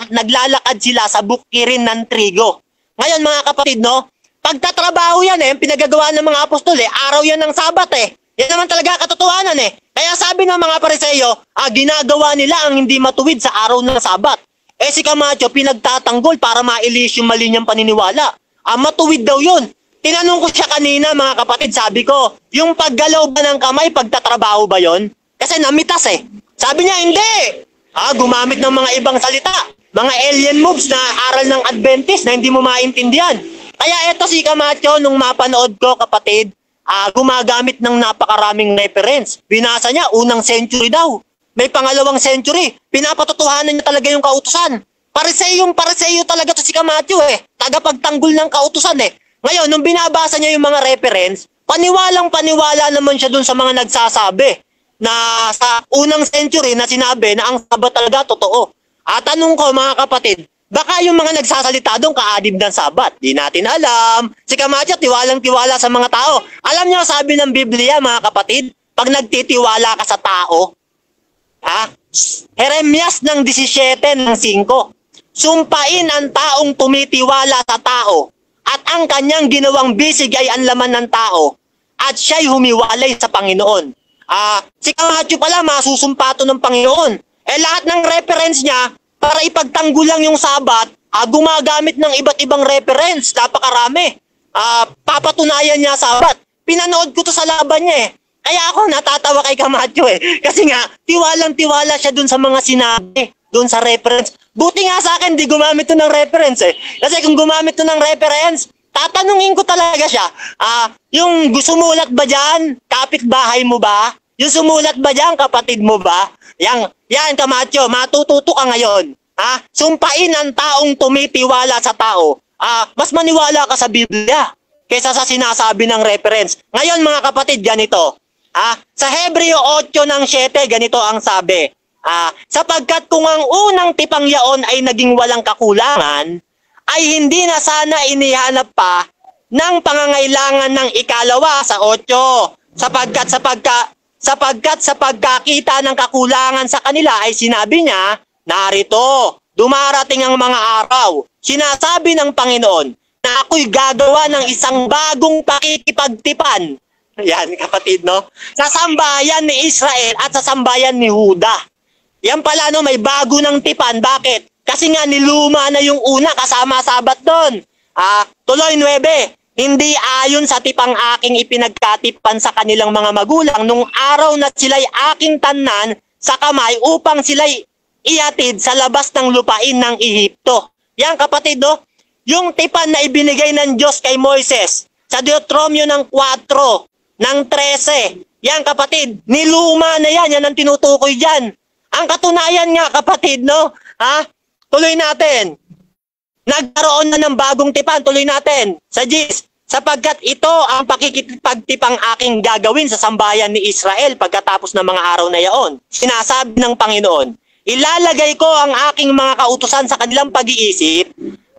Speaker 4: naglalakad sila sa bukirin ng trigo. Ngayon mga kapatid, no? Pagtatrabaho yan pinagagawa ng mga apostol araw yan ng sabat Yan naman talaga katotohanan Kaya sabi ng mga Pariseyo, ginagawa nila ang hindi matuwid sa araw ng sabat. Si Camacho pinagtatanggol para mailis yung mali niyang paniniwala. Matuwid daw yun. Tinanong ko siya kanina mga kapatid, sabi ko, yung paggalaw ba ng kamay, pagtatrabaho ba yon? Kasi namitas Sabi niya, hindi. Gumamit ng mga ibang salita. Mga alien moves na aral ng Adventist na hindi mo maintindihan. Kaya eto si Camacho, nung mapanood ko kapatid, gumagamit ng napakaraming reference. Binasa niya, unang century daw. May pangalawang century. Pinapatotohanan niya talaga yung kautusan. Pariseyo talaga to si Camacho Tagapagtanggol ng kautusan Ngayon, nung binabasa niya yung mga reference, paniwalang-paniwala naman siya dun sa mga nagsasabi na sa unang century na sinabi na ang sabat talaga totoo. Tanong ko mga kapatid, Baka yung mga nagsasalita doon kaadib ng Sabat. Di natin alam. Si Camacho, tiwalang-tiwala sa mga tao. Alam niyo, sabi ng Biblia, mga kapatid, pag nagtitiwala ka sa tao, Jeremias ng 17 ng 5, sumpain ang taong tumitiwala sa tao at ang kanyang ginawang bisig ay ang laman ng tao at siya'y humiwalay sa Panginoon. Si Camacho pala masusumpato ng Panginoon. Lahat ng reference niya para ipagtanggol lang yung Sabat, gumagamit ng iba't ibang reference, napakarami. Papatunayan niya Sabat. Pinanood ko to sa laban niya Kaya ako natatawa kay Camacho Kasi nga, tiwalang-tiwala siya dun sa mga sinabi, dun sa reference. Buti nga sa akin, di gumamit to ng reference Kasi kung gumamit to ng reference, tatanungin ko talaga siya. Yung sumulat ba dyan? Kapitbahay mo ba? Yung sumulat ba dyan? Kapatid mo ba? Yan Camacho, matututo ka ngayon. Sumpain ang taong tumitiwala sa tao. Mas maniwala ka sa Biblia kaysa sa sinasabi ng reference. Ngayon mga kapatid, ganito. Sa Hebreo 8 ng 7, ganito ang sabi. Sapagkat kung ang unang tipang yaon ay naging walang kakulangan, ay hindi na sana inihanap pa ng pangangailangan ng ikalawa sa 8. Sapagkat sa pagkakita ng kakulangan sa kanila ay sinabi niya, narito, dumarating ang mga araw. Sinasabi ng Panginoon na ako'y gagawa ng isang bagong pakikipagtipan. Yan kapatid, no? Sa sambayan ni Israel at sa sambayan ni Huda. Yan pala, no, may bago ng tipan. Bakit? Kasi nga niluma na yung una kasama Sabat doon. Tuloy 9. Hindi ayon sa tipang aking ipinagkatipan sa kanilang mga magulang nung araw na sila'y aking tanan sa kamay upang sila'y iatid sa labas ng lupain ng Ehipto. Yan kapatid, no? Yung tipan na ibinigay ng Diyos kay Moises sa Deuteronomio ng 4, ng 13. Yan kapatid, niluma na yan. Yan ang tinutukoy dyan. Ang katunayan nga kapatid, no? Tuloy natin. Nagkaroon na ng bagong tipan. Tuloy natin. Sa Gis, sapagkat ito ang pakikipagtipang aking gagawin sa sambayan ni Israel pagkatapos ng mga araw na yaon. Sinasabi ng Panginoon, ilalagay ko ang aking mga kautusan sa kanilang pag-iisip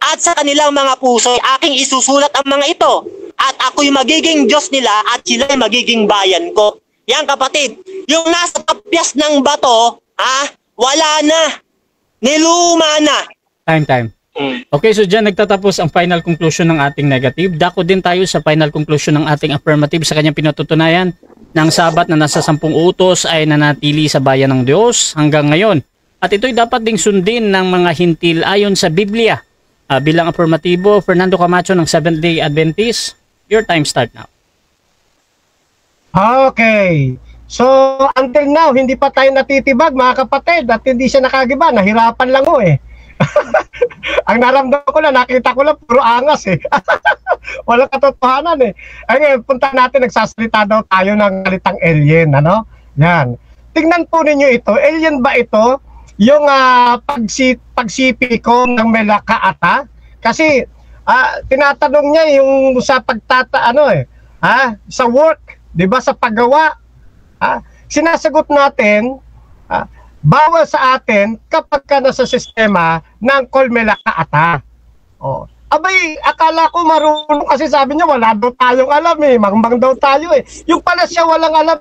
Speaker 4: at sa kanilang mga puso aking isusulat ang mga ito. At ako'y magiging Diyos nila at sila'y magiging bayan ko. Yan kapatid, yung nasa tapyas ng bato, wala na. Niluma na.
Speaker 2: Time. Okay, so dyan nagtatapos ang final conclusion ng ating negative. Dako din tayo sa final conclusion ng ating affirmative sa kanyang pinatutunayan ng Sabat na nasa 10 utos ay nanatili sa bayan ng Diyos hanggang ngayon. At ito'y dapat ding sundin ng mga hintil ayon sa Biblia. Bilang affirmatibo, Fernando Camacho ng Seventh-day Adventist, your time start now.
Speaker 3: Okay. So, until now, hindi pa tayo natitibag, mga kapatid, at hindi siya nakagiba. Nahirapan lang Ang naramdaman ko lang, nakita ko lang, puro angas Walang katotohanan Ay, punta natin, nagsasalita daw tayo ng kalitang alien, ano? Yan. Tingnan po ninyo ito. Alien ba ito? Yung pagsipi ko ng Melakaata? Kasi, tinatanong niya yung sa sa work, di ba, sa paggawa. Sinasagot natin, bawal sa atin kapag ka nasa sistema ng Melakaata. Abay, akala ko marunong kasi sabi niya wala daw tayong alam mangbang daw tayo Yung pala siya walang alam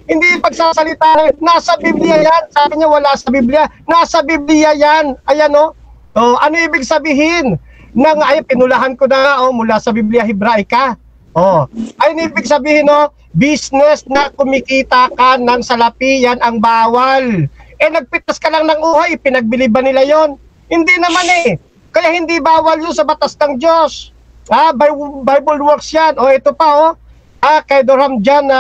Speaker 3: Hindi pagsasalita nasa Biblia yan. Sabi niya wala sa Biblia. Nasa Biblia yan. Ayan ano ibig sabihin? Pinulahan ko na mula sa Biblia Hebraika. Ay ibig sabihin business na kumikita ka ng salapi, yan ang bawal. Nagpitas ka lang ng uhay, pinagbili ba nila yon? Hindi naman Kaya hindi bawal yun sa batas ng Diyos. Bible works yan. Ito pa kay Durham dyan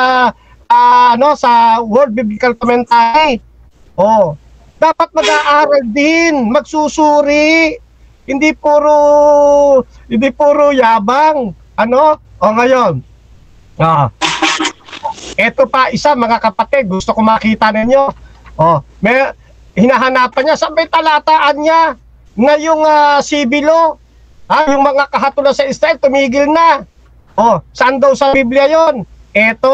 Speaker 3: sa World Biblical Commentary. Dapat mag-aaral din, magsusuri. Hindi puro yabang. Ngayon. Ito pa isa mga kapatid, gusto ko makita ninyo. May hinahanapan niya, saan may talataan niya na yung sibilo, yung mga kahatulan sa Israel tumigil na. Saan daw sa Biblia yon? Ito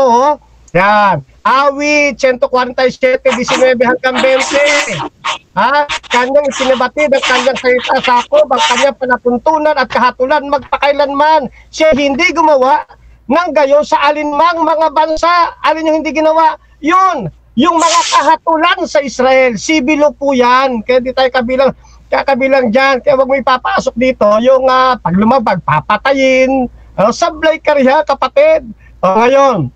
Speaker 3: yan. Awit 147:19 hanggang 20. Kanyang isinabatid ang kanyang salita sa ako, ang kanyang panatuntunan at kahatulan magpakailanman. Siya hindi gumawa ng gayon sa alinmang mga bansa. Alin yung hindi ginawa? Yun, yung mga kahatulan sa Israel. Sibilo po yan. Kaya di tayo kakabilang dyan. Kaya wag mo ipapasok dito yung pag lumabag, papatayin. Sablay karya, kapatid. Ngayon,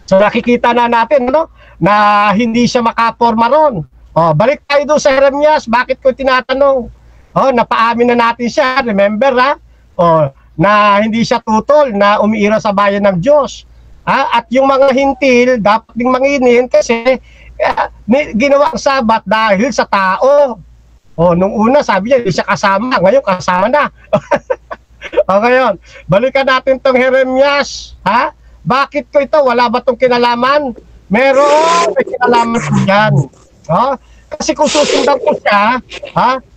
Speaker 3: so nakikita na natin na hindi siya makaporma ron. Balik tayo doon sa Jeremias. Bakit ko tinatanong? Napaamin na natin siya. Remember, na hindi siya tutol, na umiira sa bayan ng Diyos. At yung mga hintil, dapat ding manginin kasi ginawa ang sabat dahil sa tao. Nung una, sabi niya, hindi siya kasama. Ngayon, kasama na. Ngayon, balikan natin tong Jeremias. Bakit ko ito? Wala ba itong kinalaman? Meron, may kinalaman ko yan. Kasi kung susundan ko siya,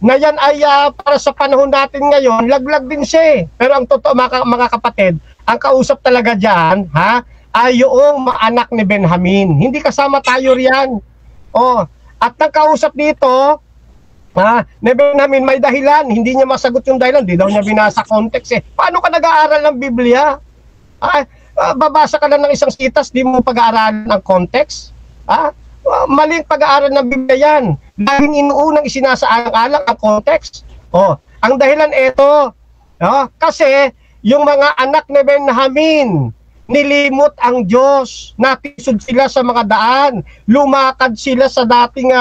Speaker 3: na yan ay para sa panahon natin ngayon, laglag din siya. Pero ang totoo mga kapatid, ang kausap talaga dyan, ay yung mga anak ni Benjamin. Hindi kasama tayo riyan. At ang kausap dito, ni Benjamin may dahilan. Hindi niya masagot yung dahilan. Hindi daw niya binasa context. Paano ka nag-aaral ng Biblia? Babasa ka lang ng isang sitas, di mo pag-aaralan ng context? Maling pag-aaral ng Biblia yan. Laging inuunang isinasaalang-alang ang context. Ang dahilan ito, kasi yung mga anak ni Benjamin, nilimot ang Diyos, natisod sila sa mga daan, lumakad sila sa dating,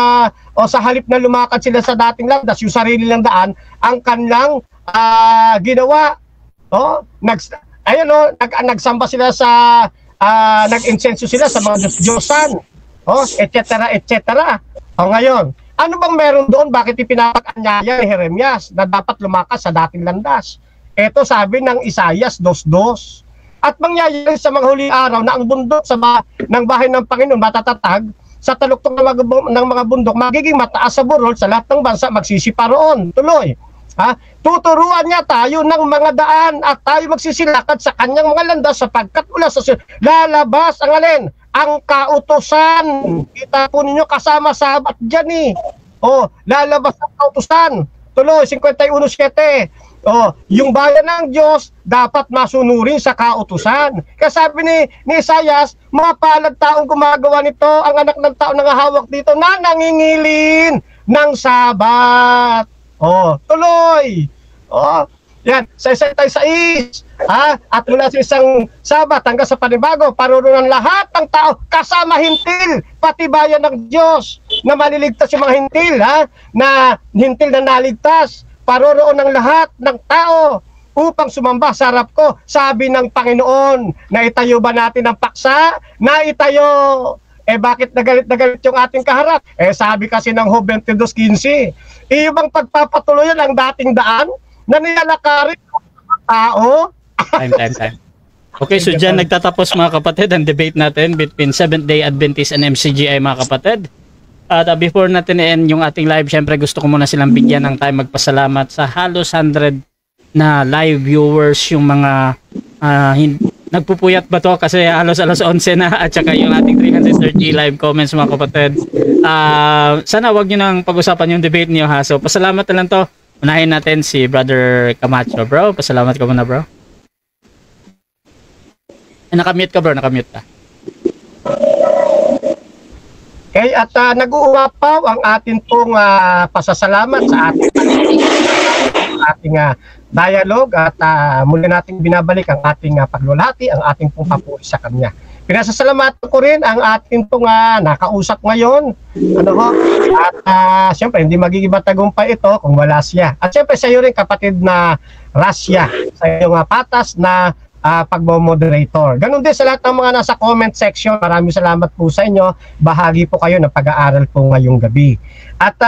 Speaker 3: sa halip na lumakad sila sa dating landas, yung sarili ng daan, ang kanilang ginawa. Nagsamba sila sa, nag-insenso sila sa mga Diyos-Diyosan, etc. Ngayon, ano bang meron doon? Bakit ipinapag-anyaya ni Jeremias na dapat lumakas sa dating landas? Ito sabi ng Isaias 2:2. At mangyayari sa mga huling araw na ang bundok ng bahay ng Panginoon matatatag, sa taluktok ng mga bundok magiging mataas sa burol, sa lahat ng bansa magsisipa roon. Tuloy. Tuturuan niya tayo ng mga daan at tayo magsisilakad sa kanyang mga landas sapagkat mula sa lalabas ang alin? Ang kautusan. Kita po ninyo kasama sabat dyan lalabas ang kautusan. Tuloy, 51:7. Yung bayan ng Diyos dapat masunurin sa kautusan. Kaya sabi ni Isaias, mapalad taong gumagawa nito, ang anak ng tao nangahawak dito na nangingilin ng sabat. Tuloy. Yan, sa tayo sa at mula sa isang sabat hanggang sa panibago, paruruan lahat ng tao, kasama hintil, pati bayan ng Diyos, na maliligtas yung mga hintil, na hintil na naligtas, paroroon ng lahat ng tao upang sumamba sa harap ko. Sabi ng Panginoon, naitayo ba natin ang paksa? Naitayo. Bakit nagalit yung ating kaharap? Sabi kasi ng Job 22:15, yung bang pagpapatuloyan ang dating daan na nilalakarin ng tao?
Speaker 2: Time. Okay, so dyan nagtatapos mga kapatid ang debate natin between Seventh-day Adventist and MCGI mga kapatid. At before natin i-end yung ating live, syempre gusto ko muna silang bigyan ng time magpasalamat sa halos 100 na live viewers, yung mga nagpupuyat ba to kasi halos alas 11 na, at saka yung ating 330 live comments mga kapatid. Sana wag nyo nang pag-usapan yung debate niyo So pasalamat na lang to. Unahin natin si Brother Camacho. Bro, pasalamat ka muna bro. Nakamute ka bro, nakamute ka.
Speaker 3: Okay, at nag-uuwapaw ang atin pong pasasalamat sa ating dialogue at muli nating binabalik ang ating paglulati, ang ating pong papuri sa kanya. Pinasasalamatan ko rin ang ating pong nakausap ngayon. At siyempre hindi magiging matagumpay ito kung wala siya. At siyempre sa iyo rin kapatid na Rasya, sa iyong patas na pagmo-moderator. Ganun din sa lahat ng mga nasa comment section. Maraming salamat po sa inyo. Bahagi po kayo ng pag-aaral po ngayong gabi. At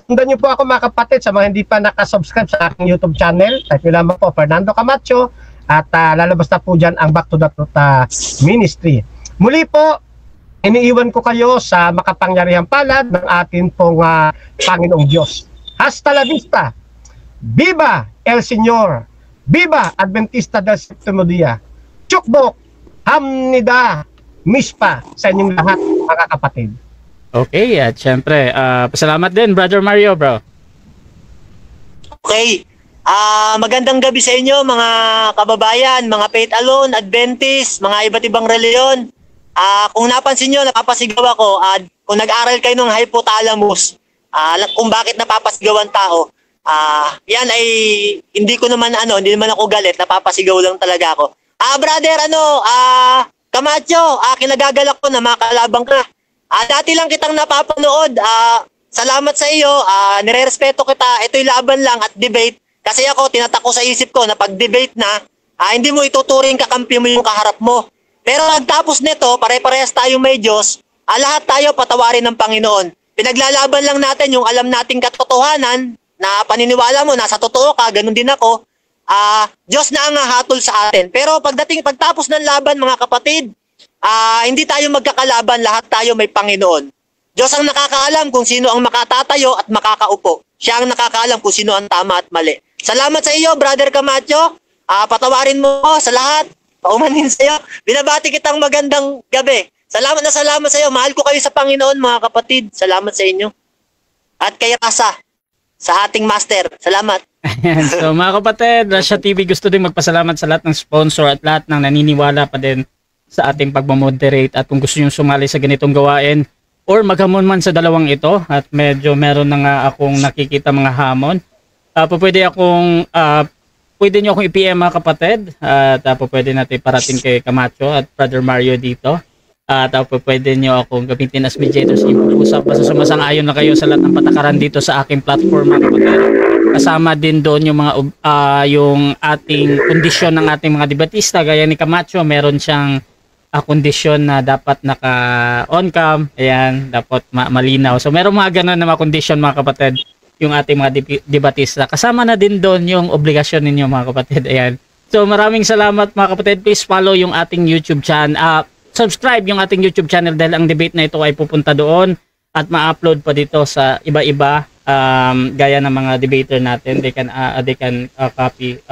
Speaker 3: sundan niyo po ako mga kapatid sa mga hindi pa nakasubscribe sa aking YouTube channel. Type nyo lamang po Fernando Camacho at lalabas na po dyan ang Back to the Truth Ministry. Muli po, iniiwan ko kayo sa makapangyarihang palad ng ating pong Panginoong Diyos. Hasta la vista! Viva El Señor! Viva Adventista del Sétimo Día! Chukbok! Hamnida! miss pa sa inyong lahat, mga kapatid.
Speaker 2: Okay, at syempre, pasalamat din, Brother Mario, bro.
Speaker 4: Okay. Magandang gabi sa inyo, mga kababayan, mga Faith Alone, Adventist, mga iba't ibang reliyon. Kung napansin nyo, napapasigaw ako. Kung nag-aral kayo ng hypothalamus, kung bakit napapasigaw ang tao, yan ay hindi naman ako galit, napapasigaw lang talaga ako. Brother, Camacho, kinagagalak ko na makalabang ka. Dati lang kitang napapanood. Salamat sa iyo. Nire-respeto kita. Ito'y laban lang at debate. Kasi ako, tinatak ko sa isip ko na pag-debate na, hindi mo ituturing kakampi mo yung kaharap mo. Pero pagtapos nito, pare-parehas tayong may Diyos, lahat tayo patawarin ng Panginoon. Pinaglalaban lang natin yung alam nating katotohanan na paniniwala mo, nasa totoo ka, ganun din ako. Diyos na ang hatol sa atin. Pero pagtapos ng laban, mga kapatid, hindi tayo magkakalaban, lahat tayo may Panginoon. Diyos ang nakakaalam kung sino ang makatatayo at makakaupo. Siya ang nakakaalam kung sino ang tama at mali. Salamat sa iyo, Brother Camacho. Patawarin mo sa lahat. Paumanin sa iyo. Binabati kitang magandang gabi. Salamat sa iyo. Mahal ko kayo sa Panginoon, mga kapatid. Salamat sa inyo. At kay Rasa, sa ating master. Salamat.
Speaker 2: So mga kapatid, Rasha TV gusto din magpasalamat sa lahat ng sponsor at lahat ng naniniwala pa din sa ating pagmamoderate. At kung gusto nyo sumali sa ganitong gawain or maghamon man sa dalawang ito at medyo meron na nga akong nakikita mga hamon, pwede nyo akong i-PM, mga kapatid, at pwede natin parating kay Camacho at Brother Mario dito, at pwede nyo akong gamitin as mediators. Usap basta sumasang-ayon na kayo sa lahat ng patakaran dito sa aking platform, mga kapatid. Kasama din doon yung mga yung ating kondisyon ng ating mga debatista. Gaya ni Camacho, meron siyang kondisyon na dapat naka-on cam, ayan, dapat malinaw. So meron mga ganun na mga kondisyon, mga kapatid, yung ating mga debatista. Kasama na din doon yung obligasyon ninyo, mga kapatid. Ayan. So maraming salamat, mga kapatid. Please follow yung ating YouTube channel. Subscribe yung ating YouTube channel dahil ang debate na ito ay pupunta doon at ma-upload pa dito sa iba-iba gaya ng mga debater natin. They can copy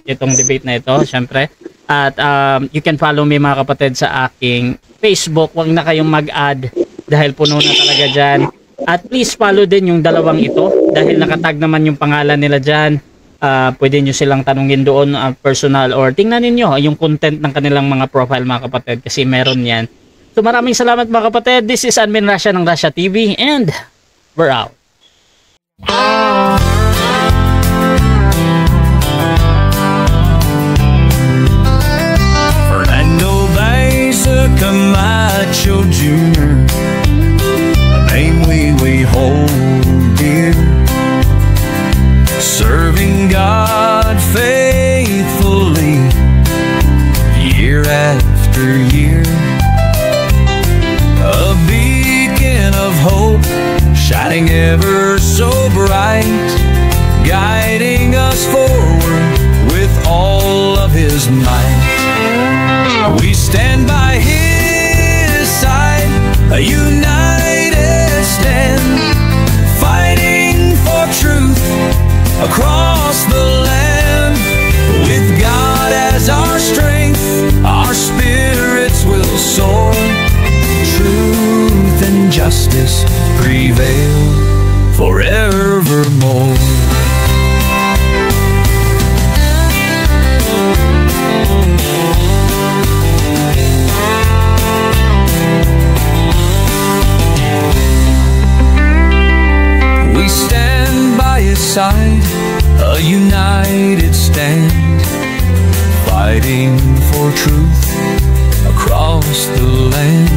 Speaker 2: itong debate na ito, syempre. At you can follow me, mga kapatid, sa aking Facebook. Huwag na kayong mag-add dahil puno na talaga dyan. At please follow din yung dalawang ito dahil nakatag naman yung pangalan nila dyan. Pwede nyo silang tanungin doon personal or tingnan ninyo yung content ng kanilang mga profile, mga kapatid, kasi meron yan. So maraming salamat, mga kapatid. This is Admin Rasha ng Rasha TV and we're out.
Speaker 1: Fernando Baeza Camacho Jr., name we hold dear, serving God faithfully year after year, a beacon of hope shining ever so bright, guiding us forward with all of His might. We stand by His side, a united stand, fighting for truth across the land. With God as our strength, our spirits will soar. Truth and justice prevail forevermore. We stand by His side, a united stand, fighting for truth across the land.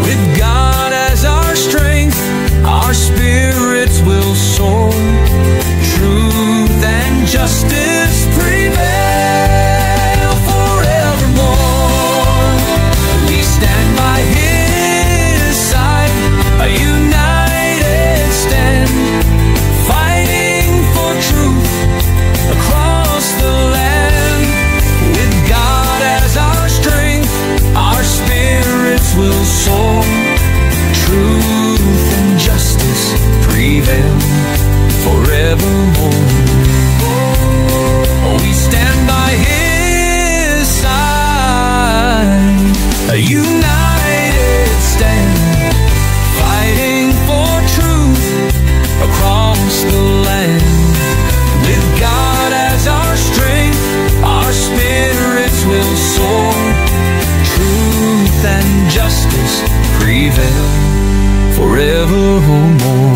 Speaker 1: With God as our strength, our spirits will soar. Truth and justice prevail forevermore. We stand by His side, a united stand, fighting for truth across the land. With God as our strength, our spirits will soar. Truth and justice prevail forevermore. mo